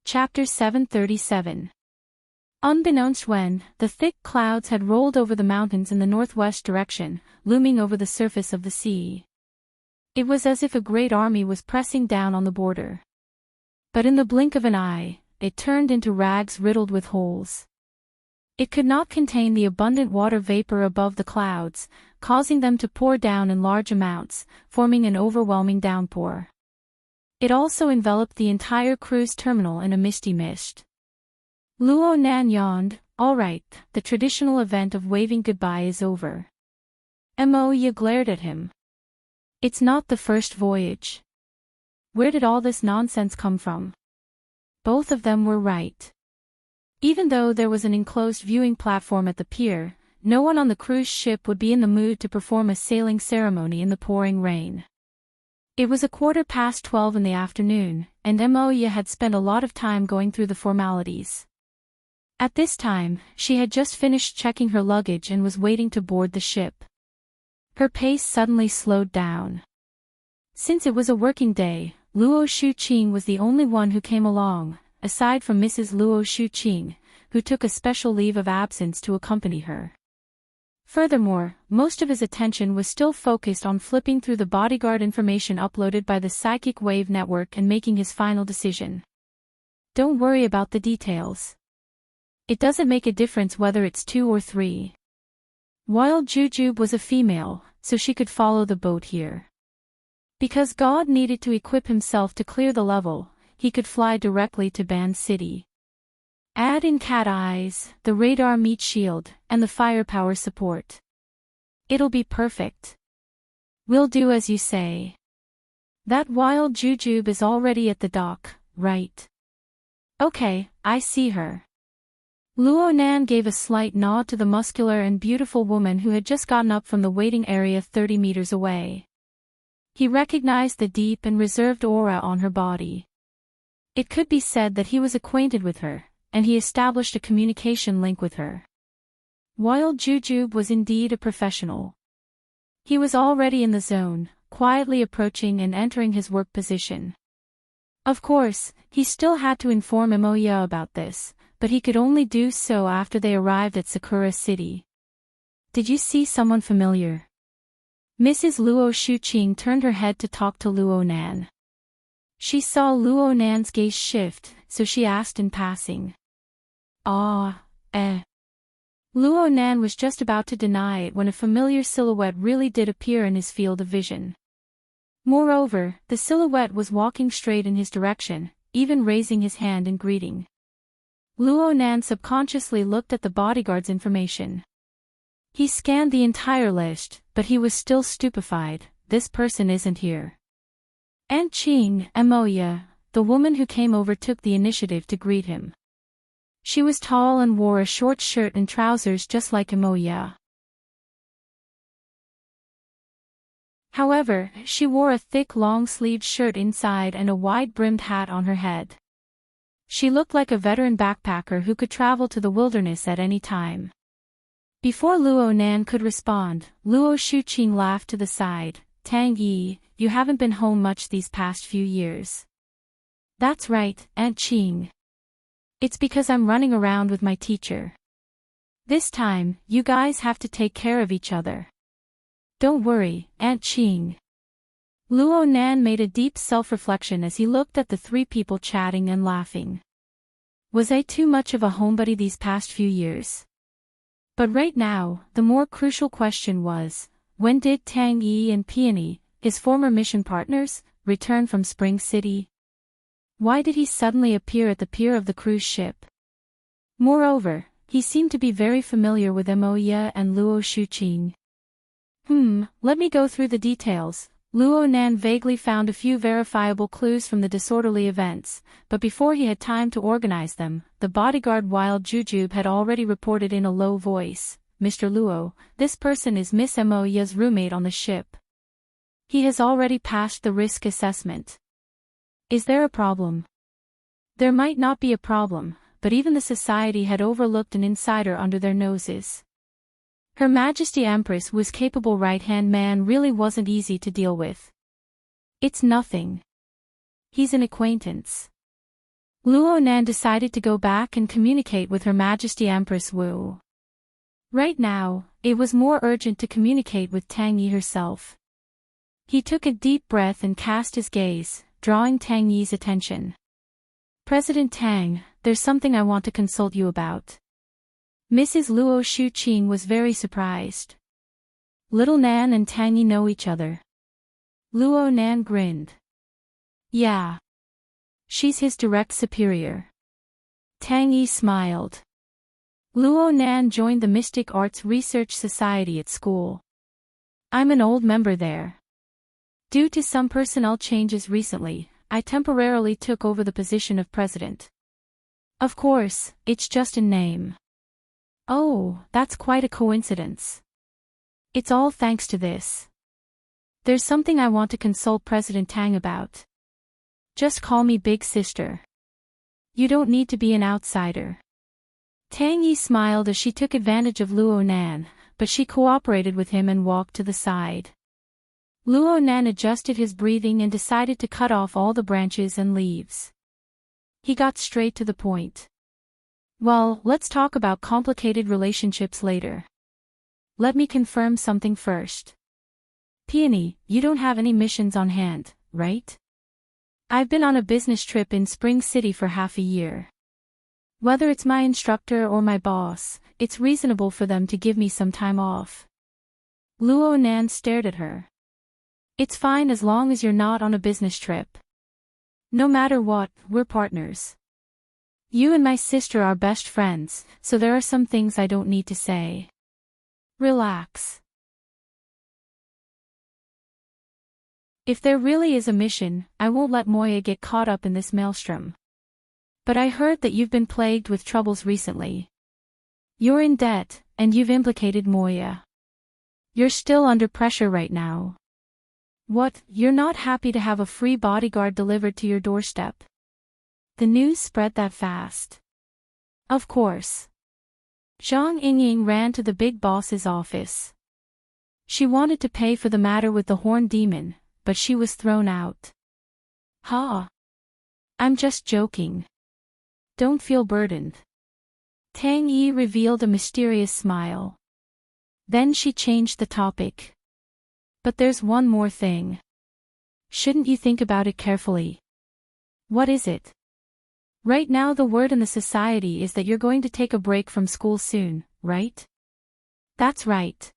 Chapter 737. Unbeknownst when, the thick clouds had rolled over the mountains in the northwest direction, looming over the surface of the sea. It was as if a great army was pressing down on the border. But in the blink of an eye, it turned into rags riddled with holes. It could not contain the abundant water vapor above the clouds, causing them to pour down in large amounts, forming an overwhelming downpour. It also enveloped the entire cruise terminal in a misty mist. Luo Nan yawned. All right, the traditional event of waving goodbye is over. Emoya glared at him. It's not the first voyage. Where did all this nonsense come from? Both of them were right. Even though there was an enclosed viewing platform at the pier, no one on the cruise ship would be in the mood to perform a sailing ceremony in the pouring rain. It was 12:15 in the afternoon, and Emoya had spent a lot of time going through the formalities. At this time, she had just finished checking her luggage and was waiting to board the ship. Her pace suddenly slowed down. Since it was a working day, Luo Shuqing was the only one who came along, aside from Mrs. Luo Shuqing, who took a special leave of absence to accompany her. Furthermore, most of his attention was still focused on flipping through the bodyguard information uploaded by the Psychic Wave Network and making his final decision. Don't worry about the details. It doesn't make a difference whether it's 2 or 3. Wild Jujube was a female, so she could follow the boat here. Because God needed to equip himself to clear the level, he could fly directly to Ban City. Add in cat eyes, the radar meat shield, and the firepower support. It'll be perfect. We'll do as you say. That wild Jujube is already at the dock, right? Okay, I see her. Luo Nan gave a slight nod to the muscular and beautiful woman who had just gotten up from the waiting area 30 meters away. He recognized the deep and reserved aura on her body. It could be said that he was acquainted with her, and he established a communication link with her. While Jujube was indeed a professional. He was already in the zone, quietly approaching and entering his work position. Of course, he still had to inform Moya about this, but he could only do so after they arrived at Sakura City. Did you see someone familiar? Mrs. Luo Shuqing turned her head to talk to Luo Nan. She saw Luo Nan's gaze shift, so she asked in passing. Luo Nan was just about to deny it when a familiar silhouette really did appear in his field of vision. Moreover, the silhouette was walking straight in his direction, even raising his hand in greeting. Luo Nan subconsciously looked at the bodyguard's information. He scanned the entire list, but he was still stupefied. This person isn't here. Aunt Qing, Moya, the woman who came over, took the initiative to greet him. She was tall and wore a short shirt and trousers just like Moya. However, she wore a thick long-sleeved shirt inside and a wide-brimmed hat on her head. She looked like a veteran backpacker who could travel to the wilderness at any time. Before Luo Nan could respond, Luo Shuqing laughed to the side. Tang Yi, you haven't been home much these past few years. That's right, Aunt Qing. It's because I'm running around with my teacher. This time, you guys have to take care of each other. Don't worry, Aunt Qing. Luo Nan made a deep self-reflection as he looked at the three people chatting and laughing. Was I too much of a homebody these past few years? But right now, the more crucial question was, when did Tang Yi and Peony, his former mission partners, return from Spring City? Why did he suddenly appear at the pier of the cruise ship? Moreover, he seemed to be very familiar with Moya and Luo Shuqing. Let me go through the details. Luo Nan vaguely found a few verifiable clues from the disorderly events, but before he had time to organize them, the bodyguard Wild Jujube had already reported in a low voice, Mr. Luo, this person is Miss Moya's roommate on the ship. He has already passed the risk assessment. Is there a problem? There might not be a problem, but even the society had overlooked an insider under their noses. Her Majesty Empress was capable right-hand man really wasn't easy to deal with. It's nothing. He's an acquaintance. Luo Nan decided to go back and communicate with Her Majesty Empress Wu. Right now, it was more urgent to communicate with Tang Yi herself. He took a deep breath and cast his gaze, drawing Tang Yi's attention. President Tang, there's something I want to consult you about. Mrs. Luo Shuqing was very surprised. Little Nan and Tang Yi know each other. Luo Nan grinned. Yeah. She's his direct superior. Tang Yi smiled. Luo Nan joined the Mystic Arts Research Society at school. I'm an old member there. Due to some personnel changes recently, I temporarily took over the position of president. Of course, it's just a name. Oh, that's quite a coincidence. It's all thanks to this. There's something I want to consult President Tang about. Just call me Big Sister. You don't need to be an outsider. Tang Yi smiled as she took advantage of Luo Nan, but she cooperated with him and walked to the side. Luo Nan adjusted his breathing and decided to cut off all the branches and leaves. He got straight to the point. Well, let's talk about complicated relationships later. Let me confirm something first. Peony, you don't have any missions on hand, right? I've been on a business trip in Spring City for half a year. Whether it's my instructor or my boss, it's reasonable for them to give me some time off. Luo Nan stared at her. It's fine as long as you're not on a business trip. No matter what, we're partners. You and my sister are best friends, so there are some things I don't need to say. Relax. If there really is a mission, I won't let Moya get caught up in this maelstrom. But I heard that you've been plagued with troubles recently. You're in debt, and you've implicated Moya. You're still under pressure right now. What, you're not happy to have a free bodyguard delivered to your doorstep? the news spread that fast. Of course. Zhang Yingying ran to the big boss's office. She wanted to pay for the matter with the horned demon, but she was thrown out. Ha! I'm just joking. Don't feel burdened. Tang Yi revealed a mysterious smile. Then she changed the topic. But there's one more thing. Shouldn't you think about it carefully? What is it? Right now the word in the society is that you're going to take a break from school soon, right? That's right.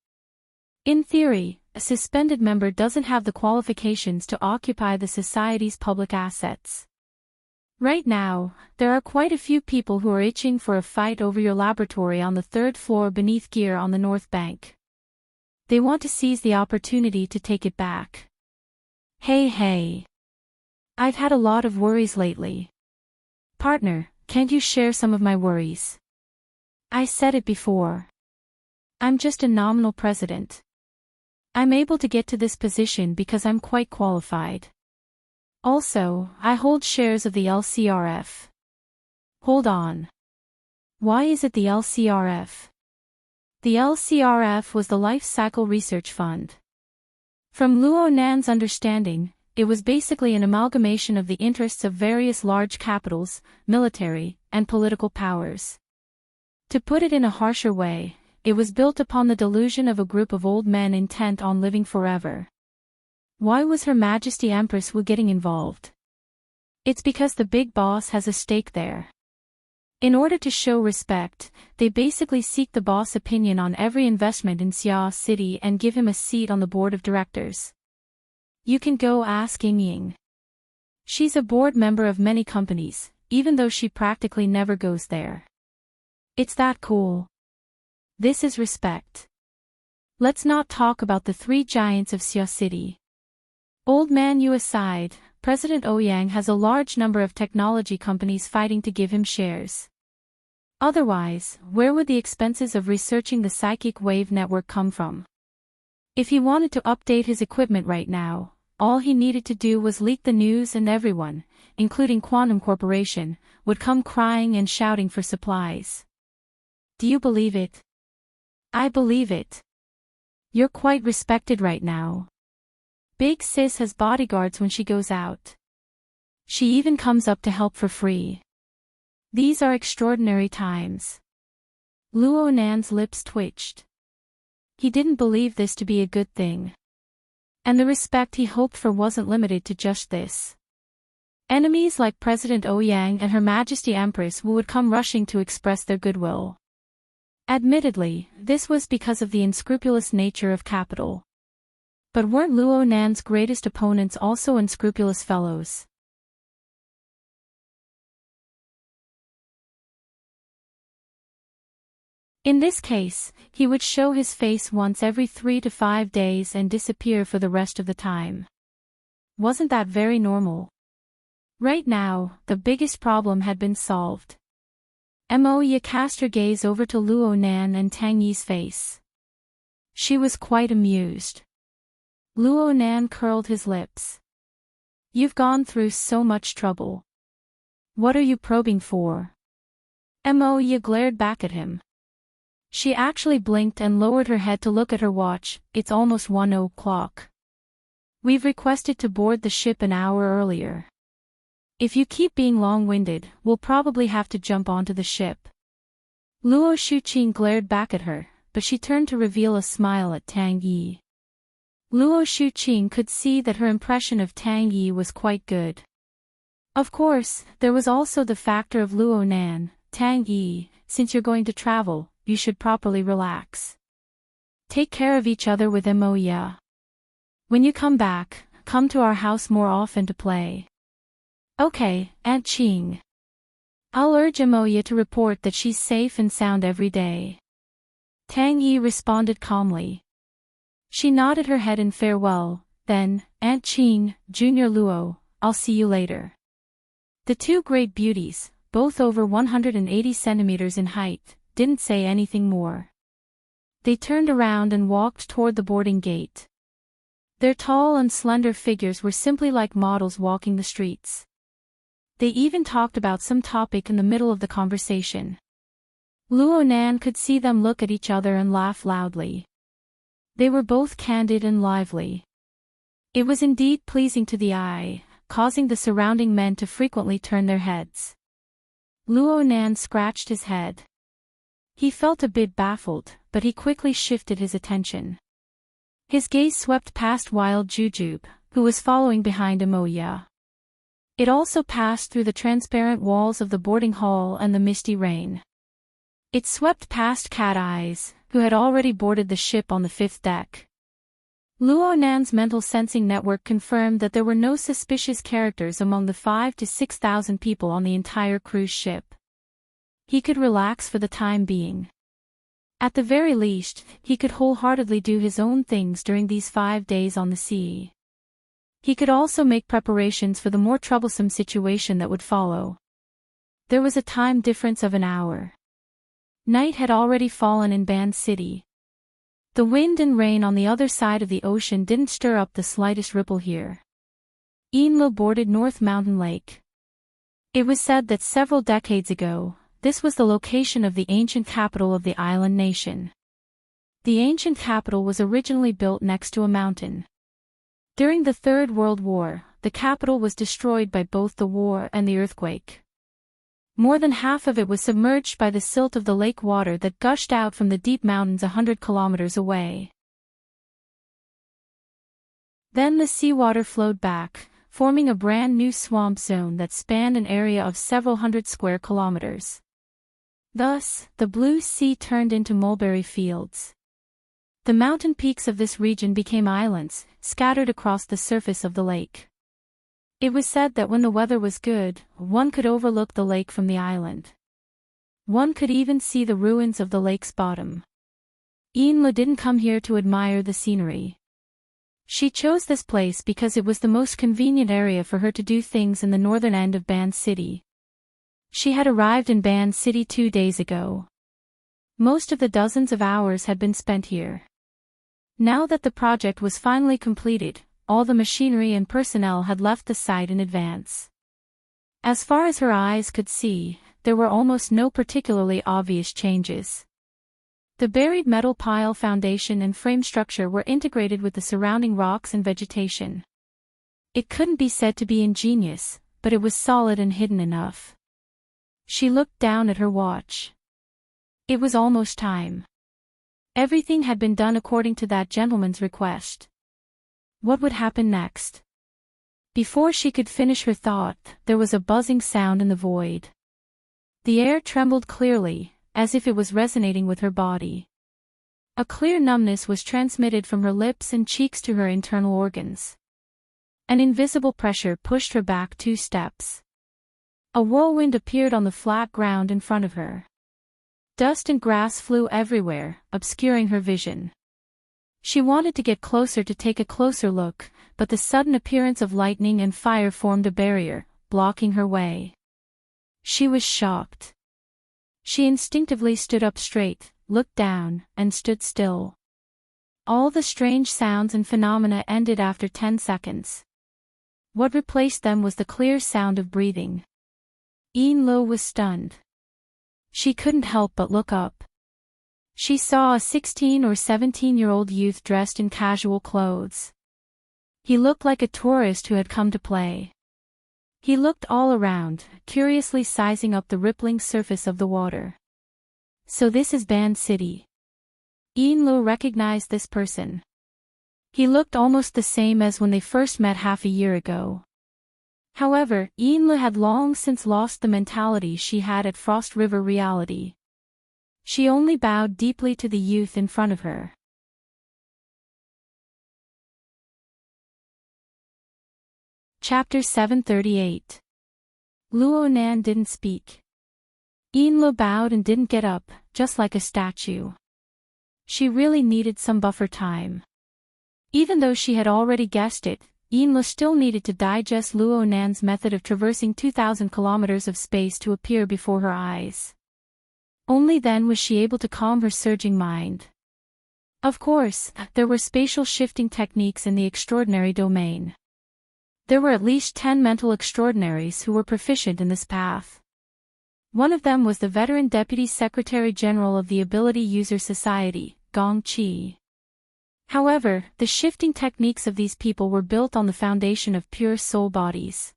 In theory, a suspended member doesn't have the qualifications to occupy the society's public assets. Right now, there are quite a few people who are itching for a fight over your laboratory on the 3rd floor beneath Gear on the North Bank. They want to seize the opportunity to take it back. Hey. I've had a lot of worries lately. Partner, can't you share some of my worries? I said it before. I'm just a nominal president. I'm able to get to this position because I'm quite qualified. Also, I hold shares of the LCRF. Hold on. Why is it the LCRF? The LCRF was the Life Cycle Research Fund. From Luo Nan's understanding, it was basically an amalgamation of the interests of various large capitals, military, and political powers. To put it in a harsher way, it was built upon the delusion of a group of old men intent on living forever. Why was Her Majesty Empress Wu getting involved? It's because the big boss has a stake there. In order to show respect, they basically seek the boss' opinion on every investment in Xia City and give him a seat on the board of directors. You can go ask Yingying. She's a board member of many companies, even though she practically never goes there. It's that cool. This is respect. Let's not talk about the 3 giants of Xia City. Old man Yu aside, President Ouyang has a large number of technology companies fighting to give him shares. Otherwise, where would the expenses of researching the psychic wave network come from? If he wanted to update his equipment right now, all he needed to do was leak the news and everyone, including Quantum Corporation, would come crying and shouting for supplies. Do you believe it? I believe it. You're quite respected right now. Big Sis has bodyguards when she goes out. She even comes up to help for free. These are extraordinary times. Luo Nan's lips twitched. He didn't believe this to be a good thing. And the respect he hoped for wasn't limited to just this. Enemies like President Ouyang and Her Majesty Empress Wu would come rushing to express their goodwill. Admittedly, this was because of the unscrupulous nature of capital. But weren't Luo Nan's greatest opponents also unscrupulous fellows? In this case, he would show his face once every 3 to 5 days and disappear for the rest of the time. Wasn't that very normal? Right now, the biggest problem had been solved. Moya cast her gaze over to Luo Nan and Tang Yi's face. She was quite amused. Luo Nan curled his lips. You've gone through so much trouble. What are you probing for? Moya glared back at him. She actually blinked and lowered her head to look at her watch. It's almost 1 o'clock. We've requested to board the ship an hour earlier. If you keep being long-winded, we'll probably have to jump onto the ship. Luo Shuqing glared back at her, but she turned to reveal a smile at Tang Yi. Luo Shuqing could see that her impression of Tang Yi was quite good. Of course, there was also the factor of Luo Nan. Tang Yi, since you're going to travel, you should properly relax. Take care of each other with Moya. When you come back, come to our house more often to play. Okay, Aunt Qing. I'll urge Moya to report that she's safe and sound every day. Tang Yi responded calmly. She nodded her head in farewell, then, Aunt Qing, Junior Luo, I'll see you later. The 2 great beauties, both over 180 centimeters in height, didn't say anything more. They turned around and walked toward the boarding gate. Their tall and slender figures were simply like models walking the streets. They even talked about some topic in the middle of the conversation. Luo Nan could see them look at each other and laugh loudly. They were both candid and lively. It was indeed pleasing to the eye, causing the surrounding men to frequently turn their heads. Luo Nan scratched his head. He felt a bit baffled, but he quickly shifted his attention. His gaze swept past Wild Jujube, who was following behind Amoya. It also passed through the transparent walls of the boarding hall and the misty rain. It swept past Cat Eyes, who had already boarded the ship on the 5th deck. Luo Nan's mental sensing network confirmed that there were no suspicious characters among the 5,000 to 6,000 people on the entire cruise ship. He could relax for the time being. At the very least, he could wholeheartedly do his own things during these 5 days on the sea. He could also make preparations for the more troublesome situation that would follow. There was a time difference of an hour. Night had already fallen in Band City. The wind and rain on the other side of the ocean didn't stir up the slightest ripple here. Enlo boarded North Mountain Lake. It was said that several decades ago, this was the location of the ancient capital of the island nation. The ancient capital was originally built next to a mountain. During the Third World War, the capital was destroyed by both the war and the earthquake. More than half of it was submerged by the silt of the lake water that gushed out from the deep mountains 100 kilometers away. Then the seawater flowed back, forming a brand new swamp zone that spanned an area of several hundred square kilometers. Thus, the blue sea turned into mulberry fields. The mountain peaks of this region became islands, scattered across the surface of the lake. It was said that when the weather was good, one could overlook the lake from the island. One could even see the ruins of the lake's bottom. Enlo didn't come here to admire the scenery. She chose this place because it was the most convenient area for her to do things in the northern end of Band City. She had arrived in Band City 2 days ago. Most of the dozens of hours had been spent here. Now that the project was finally completed, all the machinery and personnel had left the site in advance. As far as her eyes could see, there were almost no particularly obvious changes. The buried metal pile foundation and frame structure were integrated with the surrounding rocks and vegetation. It couldn't be said to be ingenious, but it was solid and hidden enough. She looked down at her watch. It was almost time. Everything had been done according to that gentleman's request. What would happen next? Before she could finish her thought, there was a buzzing sound in the void. The air trembled clearly, as if it was resonating with her body. A clear numbness was transmitted from her lips and cheeks to her internal organs. An invisible pressure pushed her back 2 steps. A whirlwind appeared on the flat ground in front of her. Dust and grass flew everywhere, obscuring her vision. She wanted to get closer to take a closer look, but the sudden appearance of lightning and fire formed a barrier, blocking her way. She was shocked. She instinctively stood up straight, looked down, and stood still. All the strange sounds and phenomena ended after 10 seconds. What replaced them was the clear sound of breathing. Enlo was stunned. She couldn't help but look up. She saw a 16 or 17-year-old youth dressed in casual clothes. He looked like a tourist who had come to play. He looked all around, curiously sizing up the rippling surface of the water. So this is Band City. Enlo recognized this person. He looked almost the same as when they first met half a year ago. However, Enlo had long since lost the mentality she had at Frost River Reality. She only bowed deeply to the youth in front of her. Chapter 738. Luo Nan didn't speak. Enlo bowed and didn't get up, just like a statue. She really needed some buffer time. Even though she had already guessed it, Enlo still needed to digest Luo Nan's method of traversing 2,000 kilometers of space to appear before her eyes. Only then was she able to calm her surging mind. Of course, there were spatial shifting techniques in the extraordinary domain. There were at least 10 mental extraordinaries who were proficient in this path. One of them was the veteran Deputy Secretary General of the Ability User Society, Gong Chi. However, the shifting techniques of these people were built on the foundation of pure soul bodies.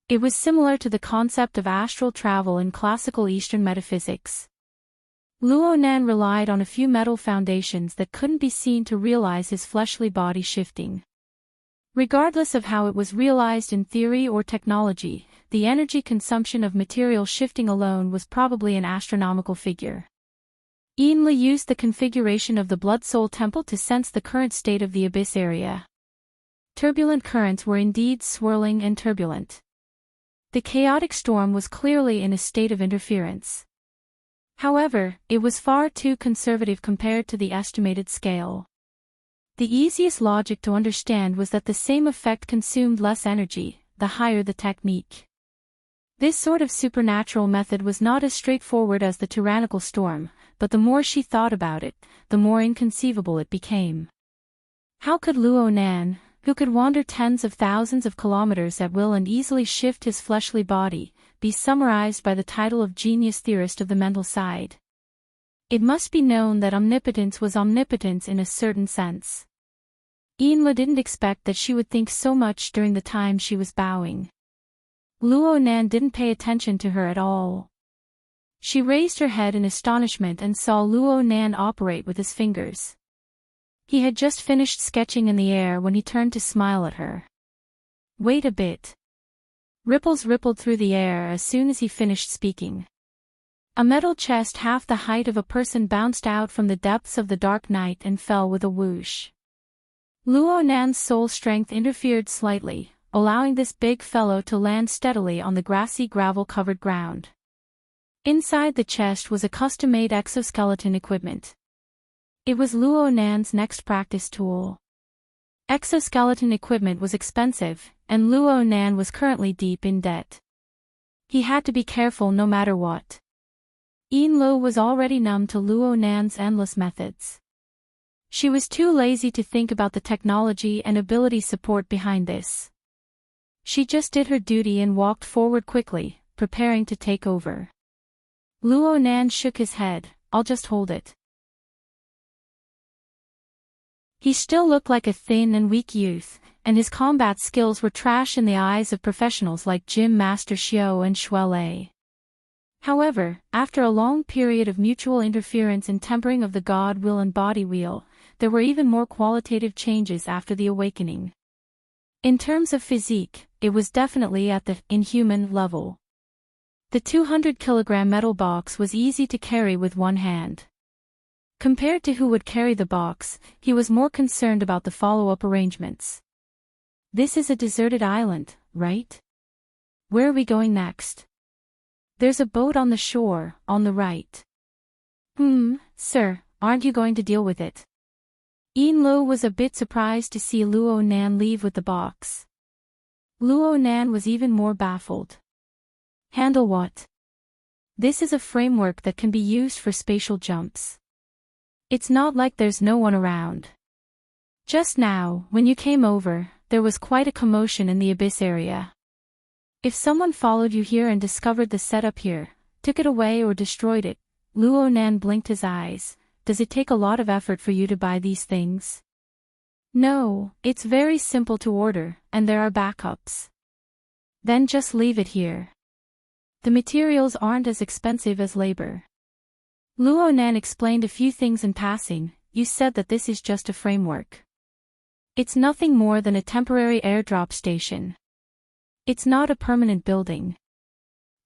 It was similar to the concept of astral travel in classical Eastern metaphysics. Luo Nan relied on a few metal foundations that couldn't be seen to realize his fleshly body shifting. Regardless of how it was realized in theory or technology, the energy consumption of material shifting alone was probably an astronomical figure. Yinli used the configuration of the Blood Soul Temple to sense the current state of the abyss area. Turbulent currents were indeed swirling and turbulent. The chaotic storm was clearly in a state of interference. However, it was far too conservative compared to the estimated scale. The easiest logic to understand was that the same effect consumed less energy, the higher the technique. This sort of supernatural method was not as straightforward as the tyrannical storm, but the more she thought about it, the more inconceivable it became. How could Luo Nan, who could wander tens of thousands of kilometers at will and easily shift his fleshly body, be summarized by the title of genius theorist of the mental side? It must be known that omnipotence was omnipotence in a certain sense. Yinli didn't expect that she would think so much during the time she was bowing. Luo Nan didn't pay attention to her at all. She raised her head in astonishment and saw Luo Nan operate with his fingers. He had just finished sketching in the air when he turned to smile at her. Wait a bit. Ripples rippled through the air as soon as he finished speaking. A metal chest half the height of a person bounced out from the depths of the dark night and fell with a whoosh. Luo Nan's soul strength interfered slightly, allowing this big fellow to land steadily on the grassy gravel-covered ground. Inside the chest was a custom-made exoskeleton equipment. It was Luo Nan's next practice tool. Exoskeleton equipment was expensive, and Luo Nan was currently deep in debt. He had to be careful no matter what. Yinli was already numb to Luo Nan's endless methods. She was too lazy to think about the technology and ability support behind this. She just did her duty and walked forward quickly, preparing to take over. Luo Nan shook his head. I'll just hold it. He still looked like a thin and weak youth, and his combat skills were trash in the eyes of professionals like Gym Master Xiao and Shuelei. However, after a long period of mutual interference and tempering of the God Will and Body Wheel, there were even more qualitative changes after the awakening. In terms of physique, it was definitely at the inhuman level. The 200-kilogram metal box was easy to carry with one hand. Compared to who would carry the box, he was more concerned about the follow-up arrangements. This is a deserted island, right? Where are we going next? There's a boat on the shore, on the right. Sir, aren't you going to deal with it? Yinli was a bit surprised to see Luo Nan leave with the box. Luo Nan was even more baffled. Handle what? This is a framework that can be used for spatial jumps. It's not like there's no one around. Just now, when you came over, there was quite a commotion in the abyss area. If someone followed you here and discovered the setup here, took it away or destroyed it, Luo Nan blinked his eyes. Does it take a lot of effort for you to buy these things? No, it's very simple to order, and there are backups. Then just leave it here. The materials aren't as expensive as labor. Luo Nan explained a few things in passing. You said that this is just a framework. It's nothing more than a temporary airdrop station. It's not a permanent building.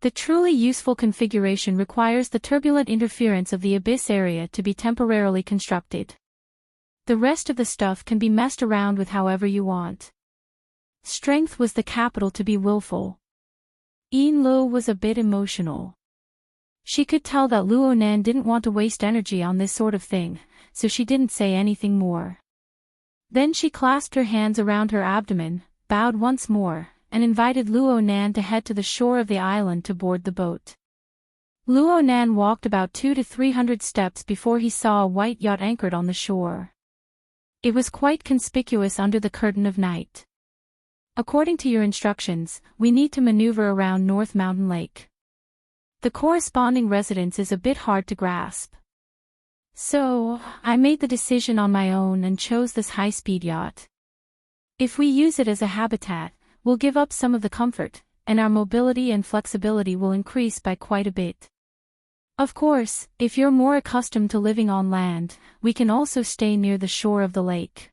The truly useful configuration requires the turbulent interference of the abyss area to be temporarily constructed. The rest of the stuff can be messed around with however you want. Strength was the capital to be willful. Yinli was a bit emotional. She could tell that Luo Nan didn't want to waste energy on this sort of thing, so she didn't say anything more. Then she clasped her hands around her abdomen, bowed once more, and invited Luo Nan to head to the shore of the island to board the boat. Luo Nan walked about 200 to 300 steps before he saw a white yacht anchored on the shore. It was quite conspicuous under the curtain of night. According to your instructions, we need to maneuver around North Mountain Lake. The corresponding residence is a bit hard to grasp. So, I made the decision on my own and chose this high-speed yacht. If we use it as a habitat, we'll give up some of the comfort, and our mobility and flexibility will increase by quite a bit. Of course, if you're more accustomed to living on land, we can also stay near the shore of the lake.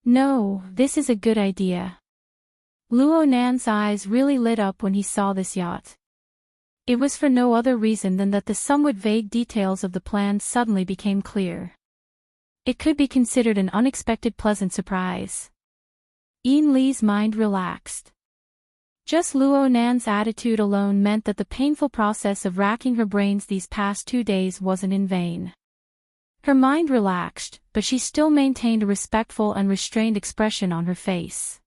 No, this is a good idea. Luo Nan's eyes really lit up when he saw this yacht. It was for no other reason than that the somewhat vague details of the plan suddenly became clear. It could be considered an unexpected pleasant surprise. Yin Li's mind relaxed. Just Luo Nan's attitude alone meant that the painful process of racking her brains these past 2 days wasn't in vain. Her mind relaxed, but she still maintained a respectful and restrained expression on her face.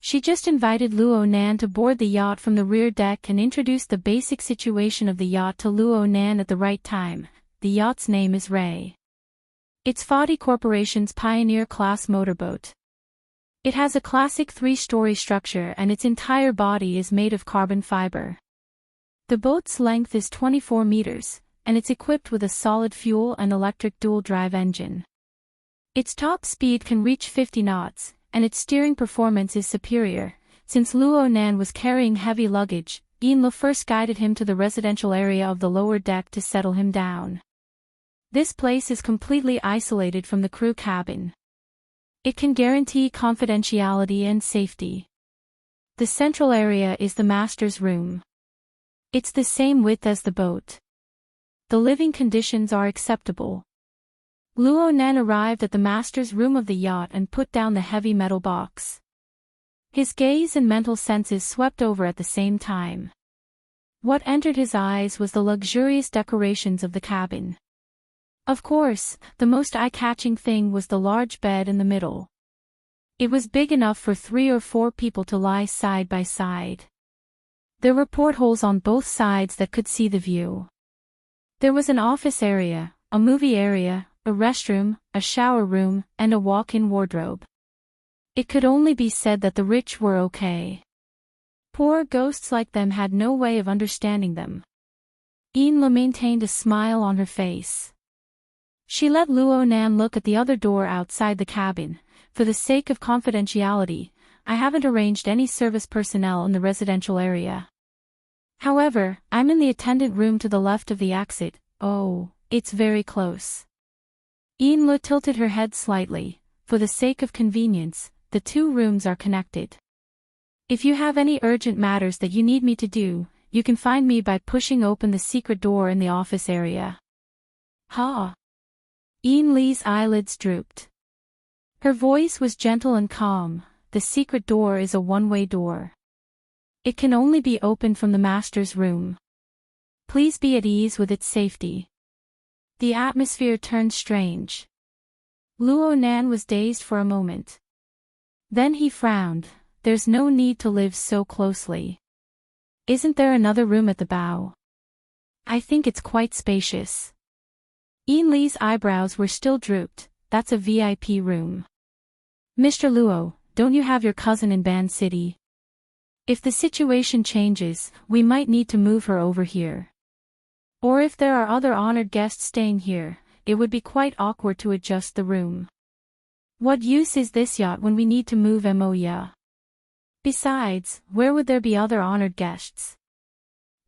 She just invited Luo Nan to board the yacht from the rear deck and introduced the basic situation of the yacht to Luo Nan at the right time. The yacht's name is Ray. It's Fadi Corporation's Pioneer-class motorboat. It has a classic 3-story structure and its entire body is made of carbon fiber. The boat's length is 24 meters, and it's equipped with a solid fuel and electric dual-drive engine. Its top speed can reach 50 knots, and its steering performance is superior. Since Luo Nan was carrying heavy luggage, Yin Lu first guided him to the residential area of the lower deck to settle him down. This place is completely isolated from the crew cabin. It can guarantee confidentiality and safety. The central area is the master's room. It's the same width as the boat. The living conditions are acceptable. Luo Nan arrived at the master's room of the yacht and put down the heavy metal box. His gaze and mental senses swept over at the same time. What entered his eyes was the luxurious decorations of the cabin. Of course, the most eye-catching thing was the large bed in the middle. It was big enough for 3 or 4 people to lie side by side. There were portholes on both sides that could see the view. There was an office area, a movie area, a restroom, a shower room, and a walk-in wardrobe. It could only be said that the rich were okay. Poor ghosts like them had no way of understanding them. Yin Lu maintained a smile on her face. She let Luo Nan look at the other door outside the cabin. For the sake of confidentiality, I haven't arranged any service personnel in the residential area. However, I'm in the attendant room to the left of the exit. Oh, it's very close. Yin Lu tilted her head slightly. For the sake of convenience, the 2 rooms are connected. If you have any urgent matters that you need me to do, you can find me by pushing open the secret door in the office area. Ha! Yin Li's eyelids drooped. Her voice was gentle and calm. The secret door is a one-way door. It can only be opened from the master's room. Please be at ease with its safety. The atmosphere turned strange. Luo Nan was dazed for a moment. Then he frowned. There's no need to live so closely. Isn't there another room at the bow? I think it's quite spacious. Yin Li's eyebrows were still drooped. That's a VIP room. Mr. Luo, don't you have your cousin in Ban City? If the situation changes, we might need to move her over here. Or if there are other honored guests staying here, it would be quite awkward to adjust the room. What use is this yacht when we need to move Moya? Besides, where would there be other honored guests?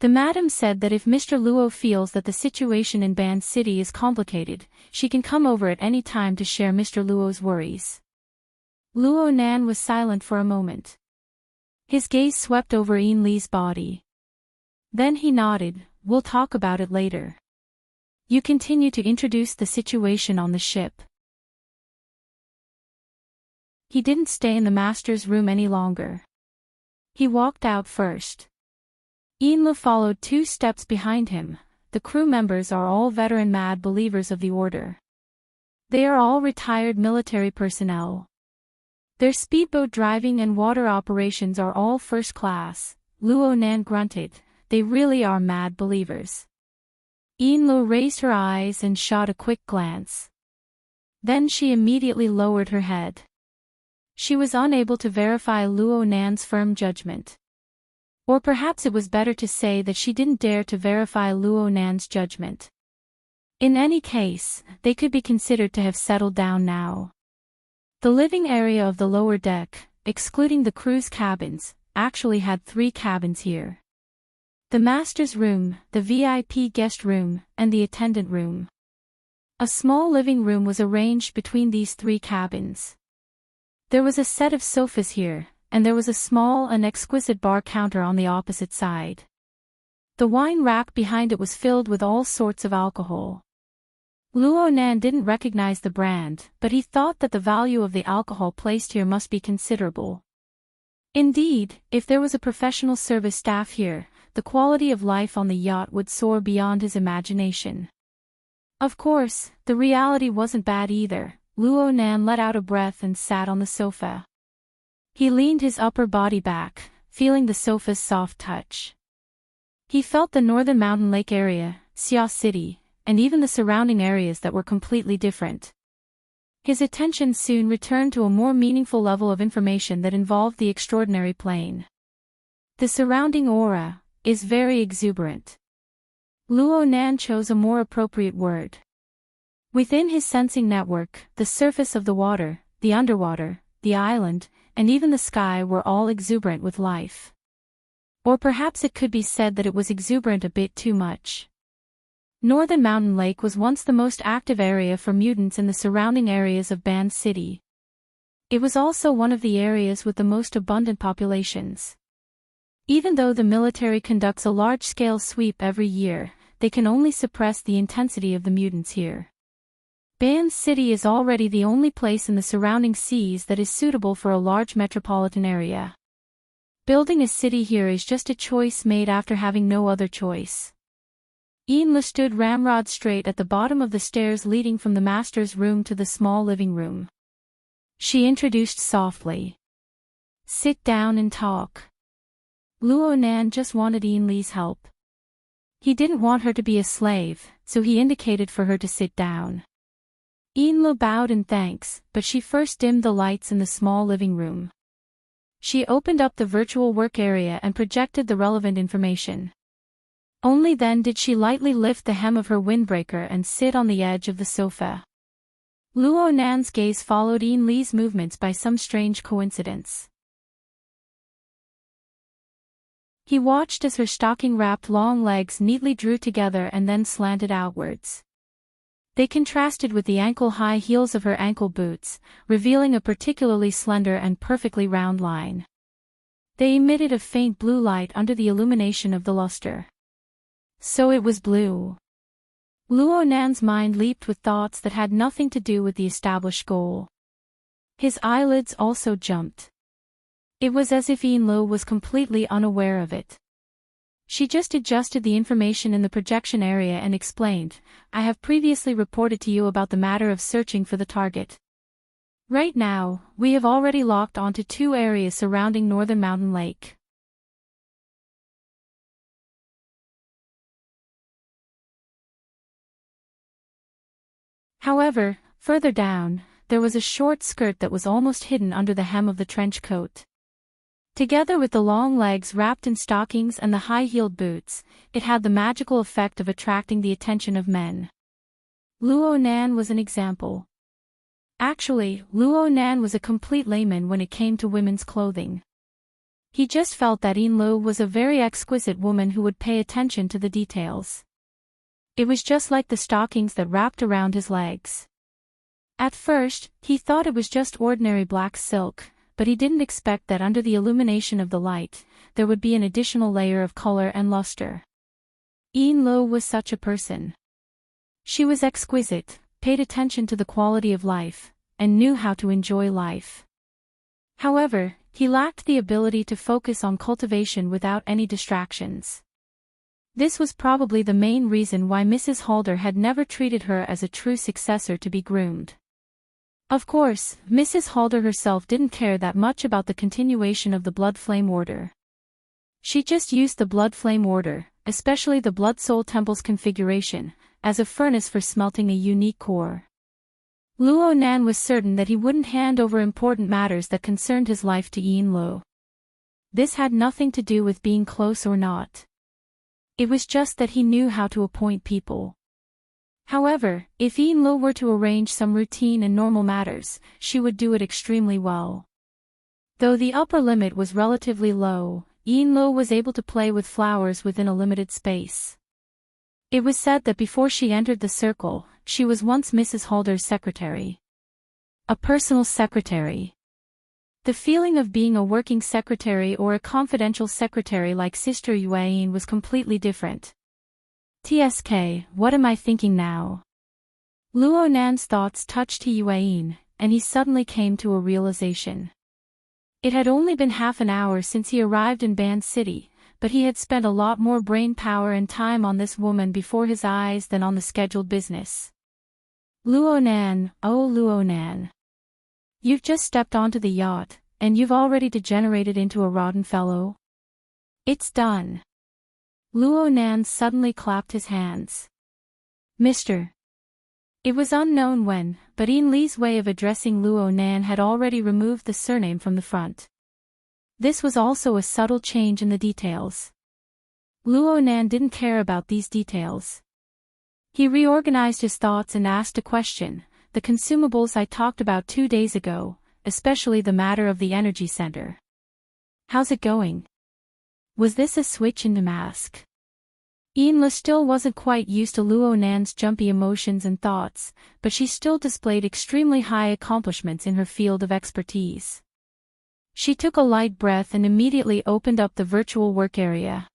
The madam said that if Mr. Luo feels that the situation in Ban City is complicated, she can come over at any time to share Mr. Luo's worries. Luo Nan was silent for a moment. His gaze swept over Yin Li's body. Then he nodded. We'll talk about it later. You continue to introduce the situation on the ship. He didn't stay in the master's room any longer. He walked out first. Yin Lu followed 2 steps behind him. The crew members are all veteran mad believers of the order. They are all retired military personnel. Their speedboat driving and water operations are all first class. Luo Nan grunted. They really are mad believers. Yin Lu raised her eyes and shot a quick glance. Then she immediately lowered her head. She was unable to verify Luo Nan's firm judgment. Or perhaps it was better to say that she didn't dare to verify Luo Nan's judgment. In any case, they could be considered to have settled down now. The living area of the lower deck, excluding the crew's cabins, actually had 3 cabins here. The master's room, the VIP guest room, and the attendant room. A small living room was arranged between these 3 cabins. There was a set of sofas here, and there was a small and exquisite bar counter on the opposite side. The wine rack behind it was filled with all sorts of alcohol. Luo Nan didn't recognize the brand, but he thought that the value of the alcohol placed here must be considerable. Indeed, if there was a professional service staff here, the quality of life on the yacht would soar beyond his imagination. Of course, the reality wasn't bad either. Luo Nan let out a breath and sat on the sofa. He leaned his upper body back, feeling the sofa's soft touch. He felt the northern mountain lake area, Xia City, and even the surrounding areas that were completely different. His attention soon returned to a more meaningful level of information that involved the extraordinary plane. The surrounding aura is very exuberant. Luo Nan chose a more appropriate word. Within his sensing network, the surface of the water, the underwater, the island, and even the sky were all exuberant with life. Or perhaps it could be said that it was exuberant a bit too much. Northern Mountain Lake was once the most active area for mutants in the surrounding areas of Ban City. It was also one of the areas with the most abundant populations. Even though the military conducts a large-scale sweep every year, they can only suppress the intensity of the mutants here. Ban City is already the only place in the surrounding seas that is suitable for a large metropolitan area. Building a city here is just a choice made after having no other choice. Enla stood ramrod straight at the bottom of the stairs leading from the master's room to the small living room. She introduced softly. "Sit down and talk." Luo Nan just wanted Enli's help. He didn't want her to be a slave, so he indicated for her to sit down. Enla bowed in thanks, but she first dimmed the lights in the small living room. She opened up the virtual work area and projected the relevant information. Only then did she lightly lift the hem of her windbreaker and sit on the edge of the sofa. Luo Nan's gaze followed Enli's movements by some strange coincidence. He watched as her stocking-wrapped long legs neatly drew together and then slanted outwards. They contrasted with the ankle-high heels of her ankle boots, revealing a particularly slender and perfectly round line. They emitted a faint blue light under the illumination of the luster. So it was blue. Luo Nan's mind leaped with thoughts that had nothing to do with the established goal. His eyelids also jumped. It was as if Enlo was completely unaware of it. She just adjusted the information in the projection area and explained, "I have previously reported to you about the matter of searching for the target. Right now, we have already locked onto 2 areas surrounding Northern Mountain Lake. However, further down, there was a short skirt that was almost hidden under the hem of the trench coat. Together with the long legs wrapped in stockings and the high-heeled boots, it had the magical effect of attracting the attention of men. Luo Nan was an example. Actually, Luo Nan was a complete layman when it came to women's clothing. He just felt that Enlo was a very exquisite woman who would pay attention to the details. It was just like the stockings that wrapped around his legs. At first, he thought it was just ordinary black silk, but he didn't expect that under the illumination of the light, there would be an additional layer of color and luster. Enlo was such a person. She was exquisite, paid attention to the quality of life, and knew how to enjoy life. However, he lacked the ability to focus on cultivation without any distractions. This was probably the main reason why Mrs. Halder had never treated her as a true successor to be groomed. Of course, Mrs. Halder herself didn't care that much about the continuation of the Blood Flame Order. She just used the Blood Flame Order, especially the Blood Soul Temple's configuration, as a furnace for smelting a unique core. Luo Nan was certain that he wouldn't hand over important matters that concerned his life to Yin Lo. This had nothing to do with being close or not. It was just that he knew how to appoint people. However, if Yin Lo were to arrange some routine and normal matters, she would do it extremely well. Though the upper limit was relatively low, Yin Lo was able to play with flowers within a limited space. It was said that before she entered the circle, she was once Mrs. Halder's secretary. A personal secretary. The feeling of being a working secretary or a confidential secretary like Sister Yuan was completely different. TSK, what am I thinking now? Luo Nan's thoughts touched to Yuan, and he suddenly came to a realization. It had only been half an hour since he arrived in Band City, but he had spent a lot more brain power and time on this woman before his eyes than on the scheduled business. Luo Nan, oh Luo Nan. You've just stepped onto the yacht, and you've already degenerated into a rotten fellow? It's done. Luo Nan suddenly clapped his hands. Mr. It was unknown when, but Yin Li's way of addressing Luo Nan had already removed the surname from the front. This was also a subtle change in the details. Luo Nan didn't care about these details. He reorganized his thoughts and asked a question. The consumables I talked about 2 days ago, especially the matter of the energy center. How's it going? Was this a switch in the mask? Yin Li still wasn't quite used to Luo Nan's jumpy emotions and thoughts, but she still displayed extremely high accomplishments in her field of expertise. She took a light breath and immediately opened up the virtual work area.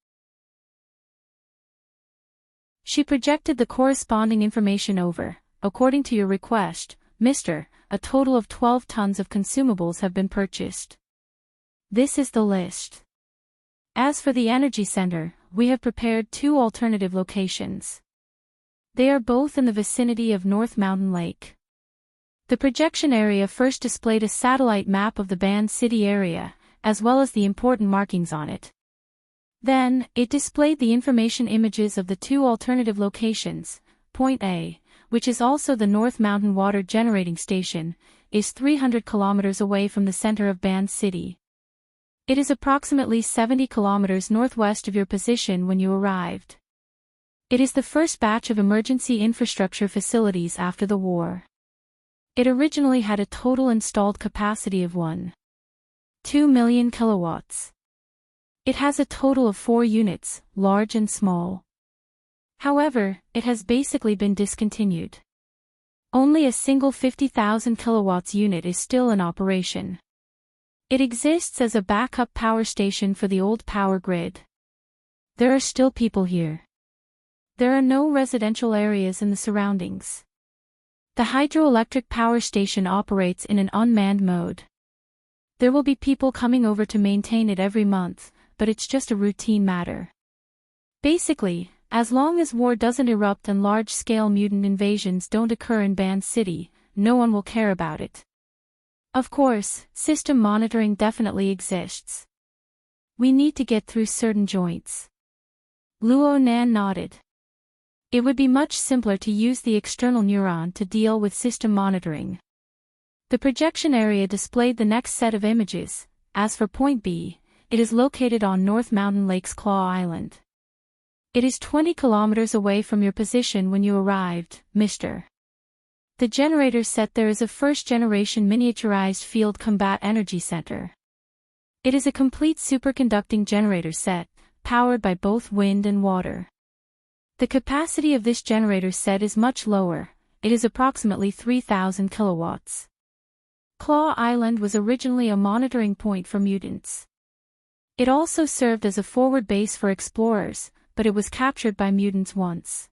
She projected the corresponding information over. According to your request, Mr., a total of 12 tons of consumables have been purchased. This is the list. As for the energy center, we have prepared 2 alternative locations. They are both in the vicinity of North Mountain Lake. The projection area first displayed a satellite map of the Band City area, as well as the important markings on it. Then, it displayed the information images of the 2 alternative locations. Point A, which is also the North Mountain Water Generating Station, is 300 kilometers away from the center of Band City. It is approximately 70 kilometers northwest of your position when you arrived. It is the first batch of emergency infrastructure facilities after the war. It originally had a total installed capacity of 1.2 million kilowatts. It has a total of 4 units, large and small. However, it has basically been discontinued. Only a single 50,000 kilowatts unit is still in operation. It exists as a backup power station for the old power grid. There are still people here. There are no residential areas in the surroundings. The hydroelectric power station operates in an unmanned mode. There will be people coming over to maintain it every month, but it's just a routine matter. Basically, as long as war doesn't erupt and large-scale mutant invasions don't occur in Band City, no one will care about it. Of course, system monitoring definitely exists. We need to get through certain joints. Luo Nan nodded. It would be much simpler to use the external neuron to deal with system monitoring. The projection area displayed the next set of images. As for Point B, it is located on North Mountain Lake's Claw Island. It is 20 kilometers away from your position when you arrived, Mr. The generator set there is a first-generation miniaturized field combat energy center. It is a complete superconducting generator set, powered by both wind and water. The capacity of this generator set is much lower, it is approximately 3,000 kilowatts. Claw Island was originally a monitoring point for mutants. It also served as a forward base for explorers, but it was captured by mutants once.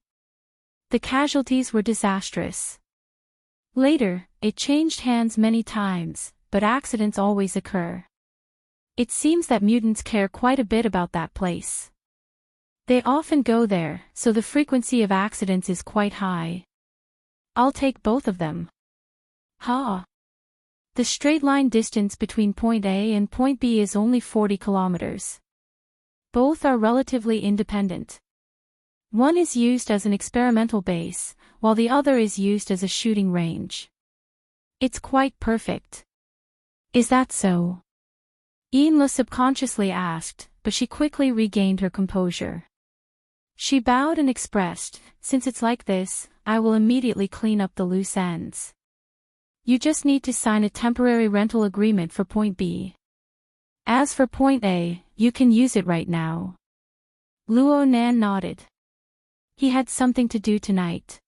The casualties were disastrous. Later, it changed hands many times, but accidents always occur. It seems that mutants care quite a bit about that place. They often go there, so the frequency of accidents is quite high. I'll take both of them. Ha! The straight-line distance between Point A and Point B is only 40 kilometers. Both are relatively independent. One is used as an experimental base, while the other is used as a shooting range. It's quite perfect. Is that so? Ian subconsciously asked, but she quickly regained her composure. She bowed and expressed, since it's like this, I will immediately clean up the loose ends. You just need to sign a temporary rental agreement for Point B. As for Point A, you can use it right now. Luo Nan nodded. He had something to do tonight.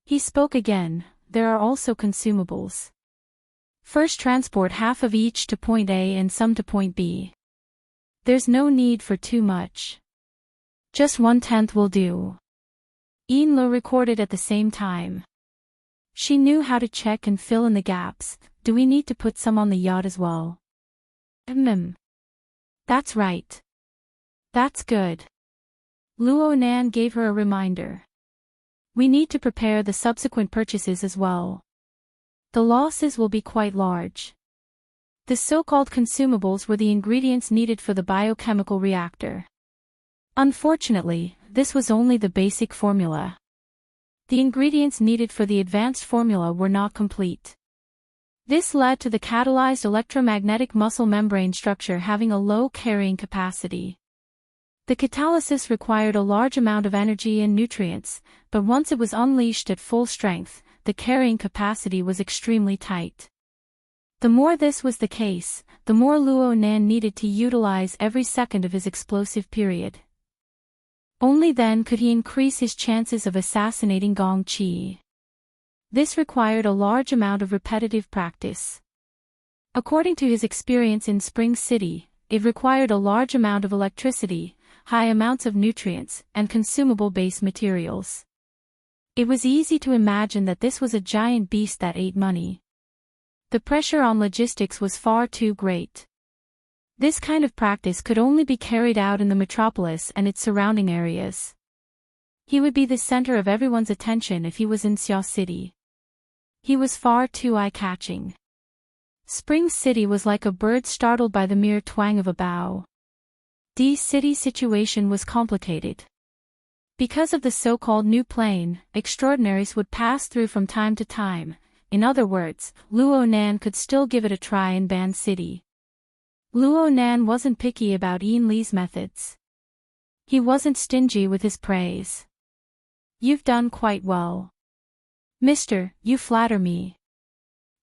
He spoke again, there are also consumables. First transport half of each to Point A and some to Point B. There's no need for too much. Just 1/10 will do. Ian recorded at the same time. She knew how to check and fill in the gaps. Do we need to put some on the yacht as well? That's right. That's good. Luo Nan gave her a reminder. We need to prepare the subsequent purchases as well. The losses will be quite large. The so-called consumables were the ingredients needed for the biochemical reactor. Unfortunately, this was only the basic formula. The ingredients needed for the advanced formula were not complete. This led to the catalyzed electromagnetic muscle membrane structure having a low carrying capacity. The catalysis required a large amount of energy and nutrients, but once it was unleashed at full strength, the carrying capacity was extremely tight. The more this was the case, the more Luo Nan needed to utilize every second of his explosive period. Only then could he increase his chances of assassinating Gong Qi. This required a large amount of repetitive practice. According to his experience in Spring City, it required a large amount of electricity, high amounts of nutrients, and consumable base materials. It was easy to imagine that this was a giant beast that ate money. The pressure on logistics was far too great. This kind of practice could only be carried out in the metropolis and its surrounding areas. He would be the center of everyone's attention if he was in Xia City. He was far too eye-catching. Spring City was like a bird startled by the mere twang of a bow. The city's situation was complicated. Because of the so-called new plane, extraordinaries would pass through from time to time. In other words, Luo Nan could still give it a try in Ban City. Luo Nan wasn't picky about Ian Li's methods. He wasn't stingy with his praise. You've done quite well. Mister, you flatter me.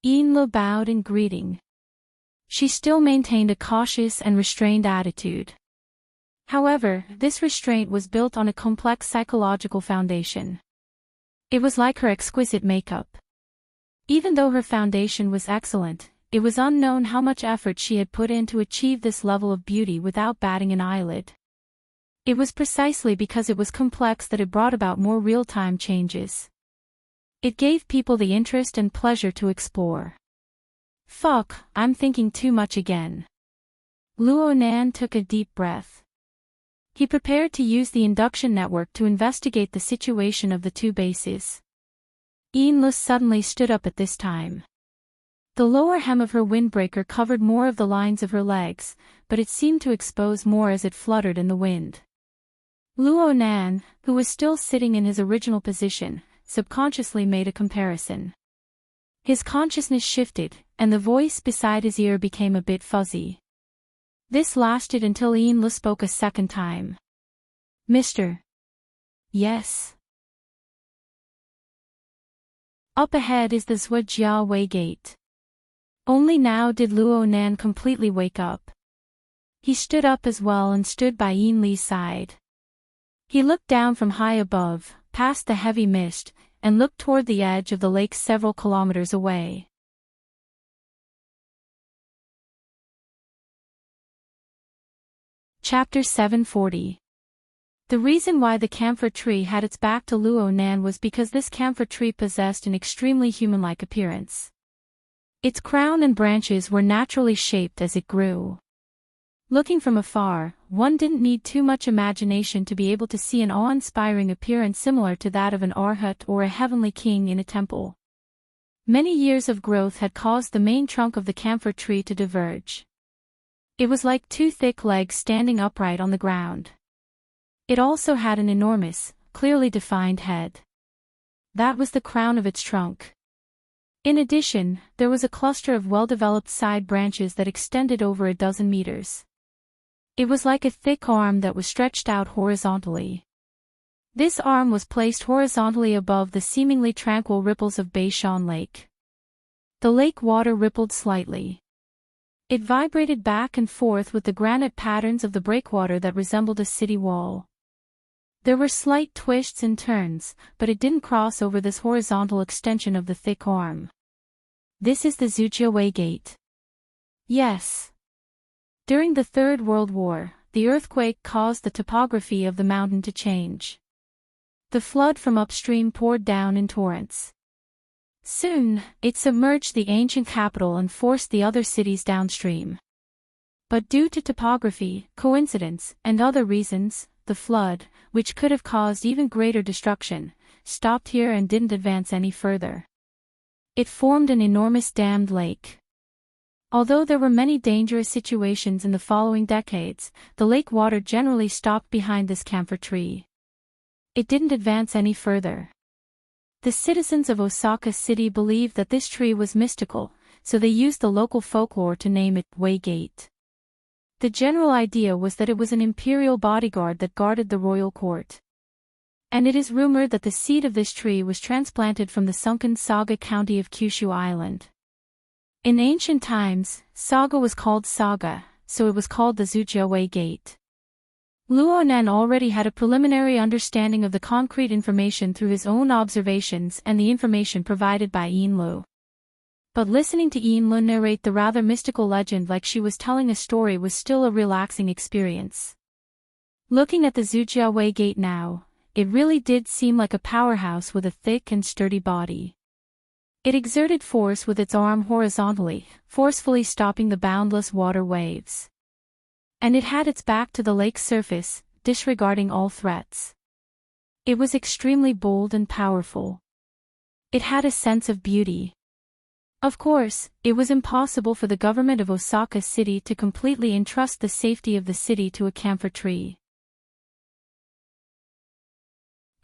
Ian Li bowed in greeting. She still maintained a cautious and restrained attitude. However, this restraint was built on a complex psychological foundation. It was like her exquisite makeup. Even though her foundation was excellent, it was unknown how much effort she had put in to achieve this level of beauty without batting an eyelid. It was precisely because it was complex that it brought about more real-time changes. It gave people the interest and pleasure to explore. Fuck, I'm thinking too much again. Luo Nan took a deep breath. He prepared to use the induction network to investigate the situation of the two bases. Ian Li suddenly stood up at this time. The lower hem of her windbreaker covered more of the lines of her legs, but it seemed to expose more as it fluttered in the wind. Luo Nan, who was still sitting in his original position, subconsciously made a comparison. His consciousness shifted, and the voice beside his ear became a bit fuzzy. This lasted until Ian Li spoke a second time. Mister. Yes. Up ahead is the Zhuojia Wei Gate. Only now did Luo Nan completely wake up. He stood up as well and stood by Ian Li's side. He looked down from high above, past the heavy mist, and looked toward the edge of the lake several kilometers away. Chapter 740. The reason why the camphor tree had its back to Luo Nan was because this camphor tree possessed an extremely human-like appearance. Its crown and branches were naturally shaped as it grew. Looking from afar, one didn't need too much imagination to be able to see an awe-inspiring appearance similar to that of an arhat or a heavenly king in a temple. Many years of growth had caused the main trunk of the camphor tree to diverge. It was like two thick legs standing upright on the ground. It also had an enormous, clearly defined head. That was the crown of its trunk. In addition, there was a cluster of well-developed side branches that extended over a dozen meters. It was like a thick arm that was stretched out horizontally. This arm was placed horizontally above the seemingly tranquil ripples of Beishan Lake. The lake water rippled slightly. It vibrated back and forth with the granite patterns of the breakwater that resembled a city wall. There were slight twists and turns, but it didn't cross over this horizontal extension of the thick arm. This is the Zujiawei Gate. Yes. During the Third World War, the earthquake caused the topography of the mountain to change. The flood from upstream poured down in torrents. Soon, it submerged the ancient capital and forced the other cities downstream. But due to topography, coincidence, and other reasons, the flood, which could have caused even greater destruction, stopped here and didn't advance any further. It formed an enormous dammed lake. Although there were many dangerous situations in the following decades, the lake water generally stopped behind this camphor tree. It didn't advance any further. The citizens of Osaka City believed that this tree was mystical, so they used the local folklore to name it Wei Gate. The general idea was that it was an imperial bodyguard that guarded the royal court. And it is rumored that the seed of this tree was transplanted from the sunken Saga County of Kyushu Island. In ancient times, Saga was called Saga, so it was called the Zujiawei Gate. Luo Nan already had a preliminary understanding of the concrete information through his own observations and the information provided by Yinlu. But listening to Yinlu narrate the rather mystical legend like she was telling a story was still a relaxing experience. Looking at the Zujiawei Gate now, it really did seem like a powerhouse with a thick and sturdy body. It exerted force with its arm horizontally, forcefully stopping the boundless water waves. And it had its back to the lake's surface, disregarding all threats. It was extremely bold and powerful. It had a sense of beauty. Of course, it was impossible for the government of Osaka City to completely entrust the safety of the city to a camphor tree.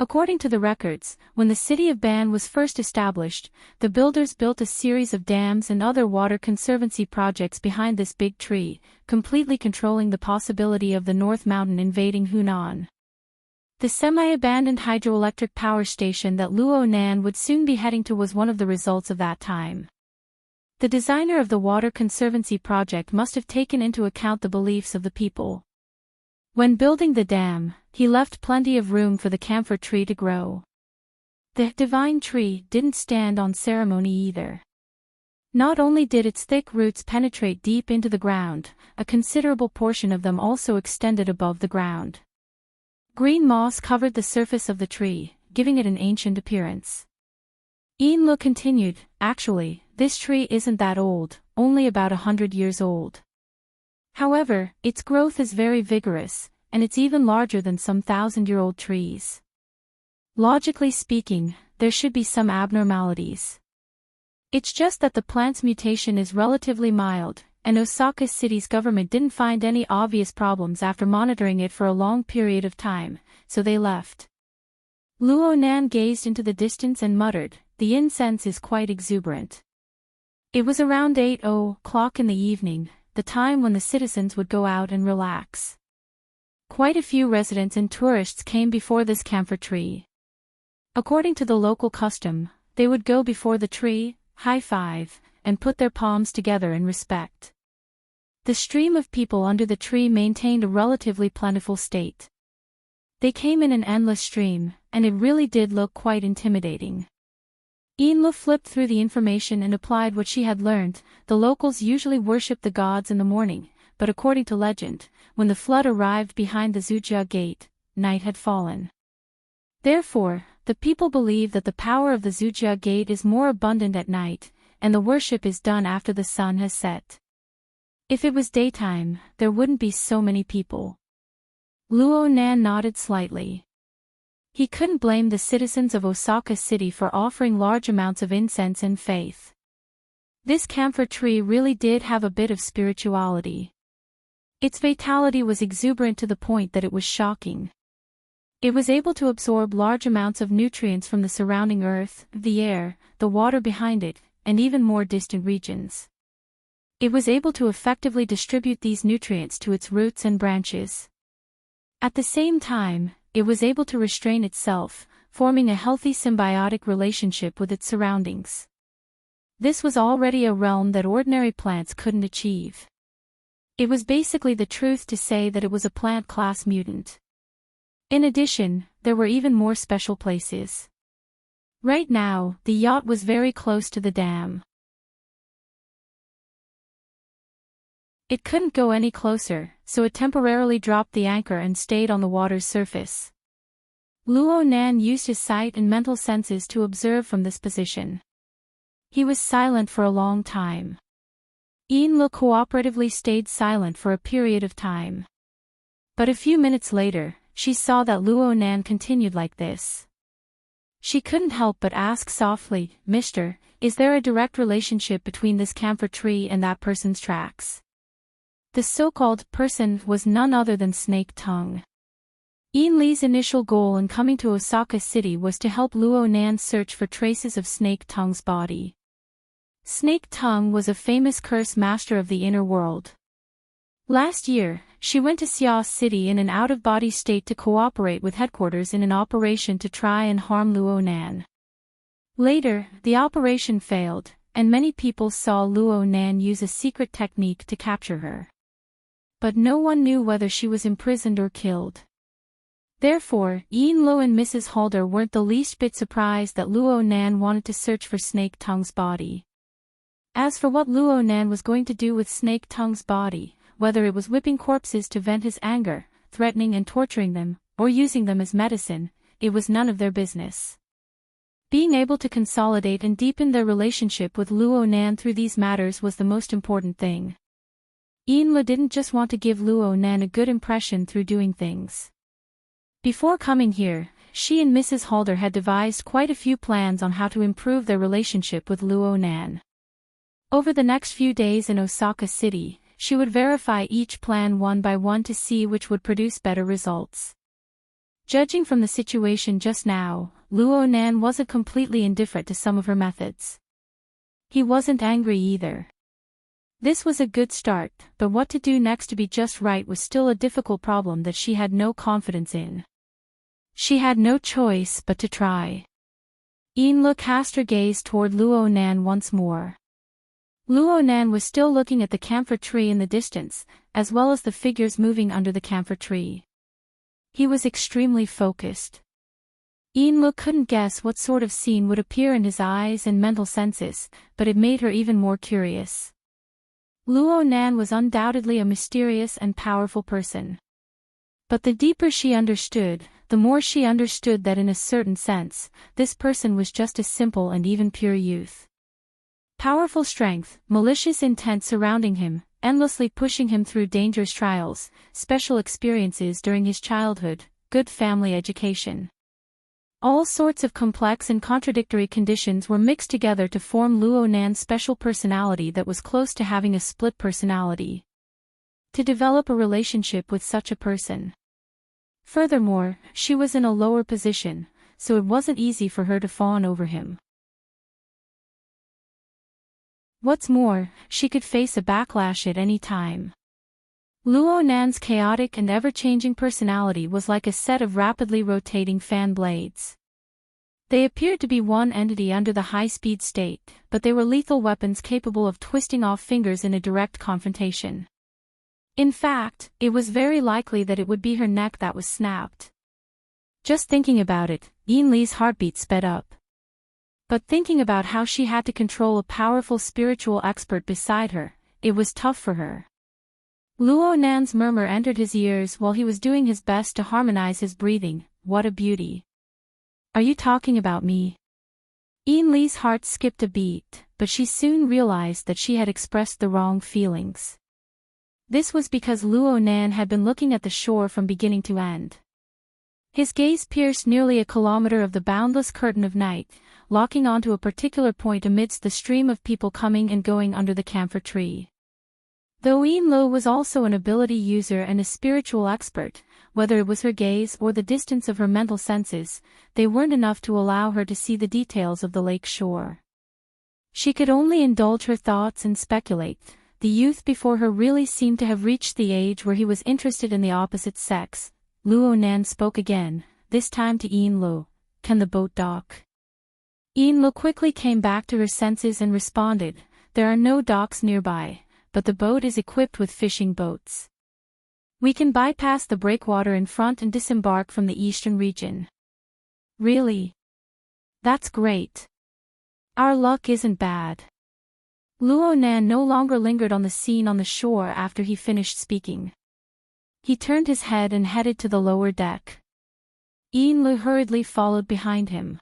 According to the records, when the city of Ban was first established, the builders built a series of dams and other water conservancy projects behind this big tree, completely controlling the possibility of the North Mountain invading Hunan. The semi-abandoned hydroelectric power station that Luo Nan would soon be heading to was one of the results of that time. The designer of the water conservancy project must have taken into account the beliefs of the people. When building the dam, he left plenty of room for the camphor tree to grow. The divine tree didn't stand on ceremony either. Not only did its thick roots penetrate deep into the ground, a considerable portion of them also extended above the ground. Green moss covered the surface of the tree, giving it an ancient appearance. Yinlu continued, actually, this tree isn't that old, only about 100 years old. However, its growth is very vigorous, and it's even larger than some 1,000-year-old trees. Logically speaking, there should be some abnormalities. It's just that the plant's mutation is relatively mild, and Osaka City's government didn't find any obvious problems after monitoring it for a long period of time, so they left. Luo Nan gazed into the distance and muttered, "The incense is quite exuberant." It was around 8:00 in the evening, the time when the citizens would go out and relax. Quite a few residents and tourists came before this camphor tree. According to the local custom, they would go before the tree, high-five, and put their palms together in respect. The stream of people under the tree maintained a relatively plentiful state. They came in an endless stream, and it really did look quite intimidating. Yinlu flipped through the information and applied what she had learned. The locals usually worshipped the gods in the morning, but according to legend, when the flood arrived behind the Zujia Gate, night had fallen. Therefore, the people believe that the power of the Zujia Gate is more abundant at night, and the worship is done after the sun has set. If it was daytime, there wouldn't be so many people. Luo Nan nodded slightly. He couldn't blame the citizens of Osaka City for offering large amounts of incense and faith. This camphor tree really did have a bit of spirituality. Its vitality was exuberant to the point that it was shocking. It was able to absorb large amounts of nutrients from the surrounding earth, the air, the water behind it, and even more distant regions. It was able to effectively distribute these nutrients to its roots and branches. At the same time, it was able to restrain itself, forming a healthy symbiotic relationship with its surroundings. This was already a realm that ordinary plants couldn't achieve. It was basically the truth to say that it was a plant-class mutant. In addition, there were even more special places. Right now, the yacht was very close to the dam. It couldn't go any closer, so it temporarily dropped the anchor and stayed on the water's surface. Luo Nan used his sight and mental senses to observe from this position. He was silent for a long time. Yin-Lu cooperatively stayed silent for a period of time. But a few minutes later, she saw that Luo Nan continued like this. She couldn't help but ask softly, "Mister, is there a direct relationship between this camphor tree and that person's tracks?" The so-called person was none other than Snake Tongue. Yin Li's initial goal in coming to Osaka City was to help Luo Nan search for traces of Snake Tongue's body. Snake Tongue was a famous curse master of the inner world. Last year, she went to Xia City in an out-of-body state to cooperate with headquarters in an operation to try and harm Luo Nan. Later, the operation failed, and many people saw Luo Nan use a secret technique to capture her. But no one knew whether she was imprisoned or killed. Therefore, Yin-Lu and Mrs. Halder weren't the least bit surprised that Luo Nan wanted to search for Snake Tongue's body. As for what Luo Nan was going to do with Snake Tongue's body, whether it was whipping corpses to vent his anger, threatening and torturing them, or using them as medicine, it was none of their business. Being able to consolidate and deepen their relationship with Luo Nan through these matters was the most important thing. Yin-Lu didn't just want to give Luo Nan a good impression through doing things. Before coming here, she and Mrs. Halder had devised quite a few plans on how to improve their relationship with Luo Nan. Over the next few days in Osaka City, she would verify each plan one by one to see which would produce better results. Judging from the situation just now, Luo Nan wasn't completely indifferent to some of her methods. He wasn't angry either. This was a good start, but what to do next to be just right was still a difficult problem that she had no confidence in. She had no choice but to try. Yin-Lu cast her gaze toward Luo Nan once more. Luo Nan was still looking at the camphor tree in the distance, as well as the figures moving under the camphor tree. He was extremely focused. Yin-Lu couldn't guess what sort of scene would appear in his eyes and mental senses, but it made her even more curious. Luo Nan was undoubtedly a mysterious and powerful person. But the deeper she understood, the more she understood that in a certain sense, this person was just a simple and even pure youth. Powerful strength, malicious intent surrounding him, endlessly pushing him through dangerous trials, special experiences during his childhood, good family education. All sorts of complex and contradictory conditions were mixed together to form Luo Nan's special personality that was close to having a split personality. To develop a relationship with such a person. Furthermore, she was in a lower position, so it wasn't easy for her to fawn over him. What's more, she could face a backlash at any time. Luo Nan's chaotic and ever-changing personality was like a set of rapidly rotating fan blades. They appeared to be one entity under the high-speed state, but they were lethal weapons capable of twisting off fingers in a direct confrontation. In fact, it was very likely that it would be her neck that was snapped. Just thinking about it, Yin Li's heartbeat sped up. But thinking about how she had to control a powerful spiritual expert beside her, it was tough for her. Luo Nan's murmur entered his ears while he was doing his best to harmonize his breathing. What a beauty. Are you talking about me? Yin Li's heart skipped a beat, but she soon realized that she had expressed the wrong feelings. This was because Luo Nan had been looking at the shore from beginning to end. His gaze pierced nearly a kilometer of the boundless curtain of night, locking onto a particular point amidst the stream of people coming and going under the camphor tree. Though Yin Lu was also an ability user and a spiritual expert, whether it was her gaze or the distance of her mental senses, they weren't enough to allow her to see the details of the lake shore. She could only indulge her thoughts and speculate. The youth before her really seemed to have reached the age where he was interested in the opposite sex. Luo Nan spoke again, this time to Ian Lo. "Can the boat dock?" Ian Lo quickly came back to her senses and responded, "There are no docks nearby, but the boat is equipped with fishing boats. We can bypass the breakwater in front and disembark from the eastern region." "Really? That's great. Our luck isn't bad." Luo Nan no longer lingered on the scene on the shore after he finished speaking. He turned his head and headed to the lower deck. Ian Lu hurriedly followed behind him.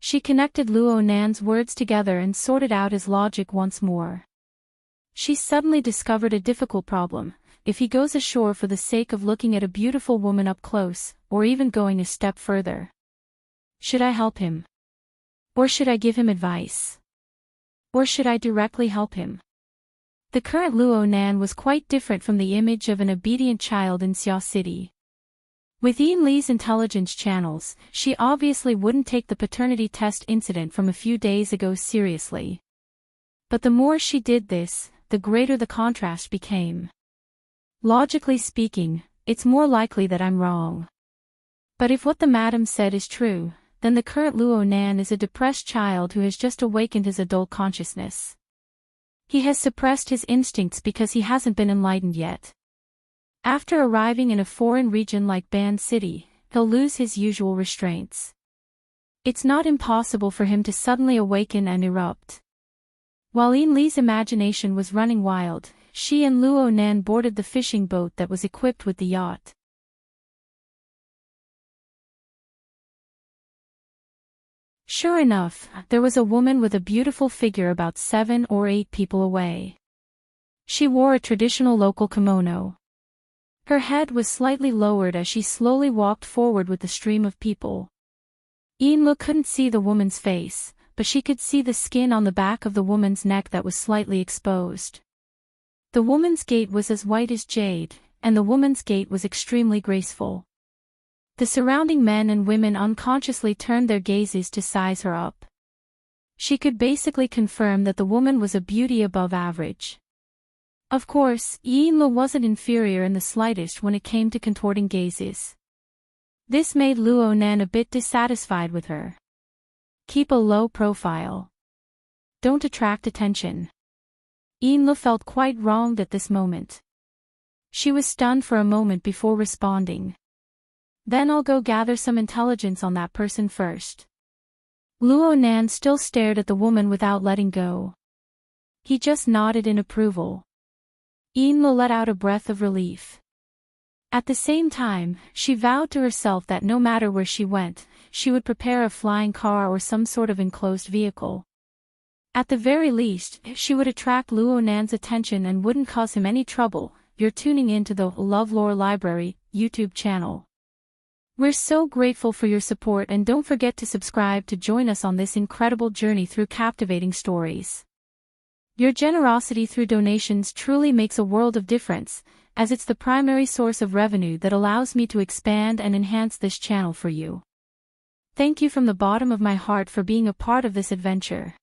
She connected Luo Nan's words together and sorted out his logic once more. She suddenly discovered a difficult problem. If he goes ashore for the sake of looking at a beautiful woman up close, or even going a step further, should I help him? Or should I give him advice? Or should I directly help him? The current Luo Nan was quite different from the image of an obedient child in Xia City. With Ian Lee's intelligence channels, she obviously wouldn't take the paternity test incident from a few days ago seriously. But the more she did this, the greater the contrast became. Logically speaking, it's more likely that I'm wrong. But if what the madam said is true, then the current Luo Nan is a depressed child who has just awakened his adult consciousness. He has suppressed his instincts because he hasn't been enlightened yet. After arriving in a foreign region like Ban City, he'll lose his usual restraints. It's not impossible for him to suddenly awaken and erupt. While Ian Lee's imagination was running wild, she and Luo Nan boarded the fishing boat that was equipped with the yacht. Sure enough, there was a woman with a beautiful figure about 7 or 8 people away. She wore a traditional local kimono. Her head was slightly lowered as she slowly walked forward with the stream of people. Ian Lu couldn't see the woman's face, but she could see the skin on the back of the woman's neck that was slightly exposed. The woman's gait was as white as jade, and the woman's gait was extremely graceful. The surrounding men and women unconsciously turned their gazes to size her up. She could basically confirm that the woman was a beauty above average. Of course, Ian Lu wasn't inferior in the slightest when it came to contorting gazes. This made Luo Nan a bit dissatisfied with her. Keep a low profile. Don't attract attention. Ian Lu felt quite wronged at this moment. She was stunned for a moment before responding. Then I'll go gather some intelligence on that person first. Luo Nan still stared at the woman without letting go. He just nodded in approval. Ian Lu let out a breath of relief. At the same time, she vowed to herself that no matter where she went, she would prepare a flying car or some sort of enclosed vehicle. At the very least, she would attract Luo Nan's attention and wouldn't cause him any trouble. You're tuning in to the LoveLore Library YouTube channel. We're so grateful for your support, and don't forget to subscribe to join us on this incredible journey through captivating stories. Your generosity through donations truly makes a world of difference, as it's the primary source of revenue that allows me to expand and enhance this channel for you. Thank you from the bottom of my heart for being a part of this adventure.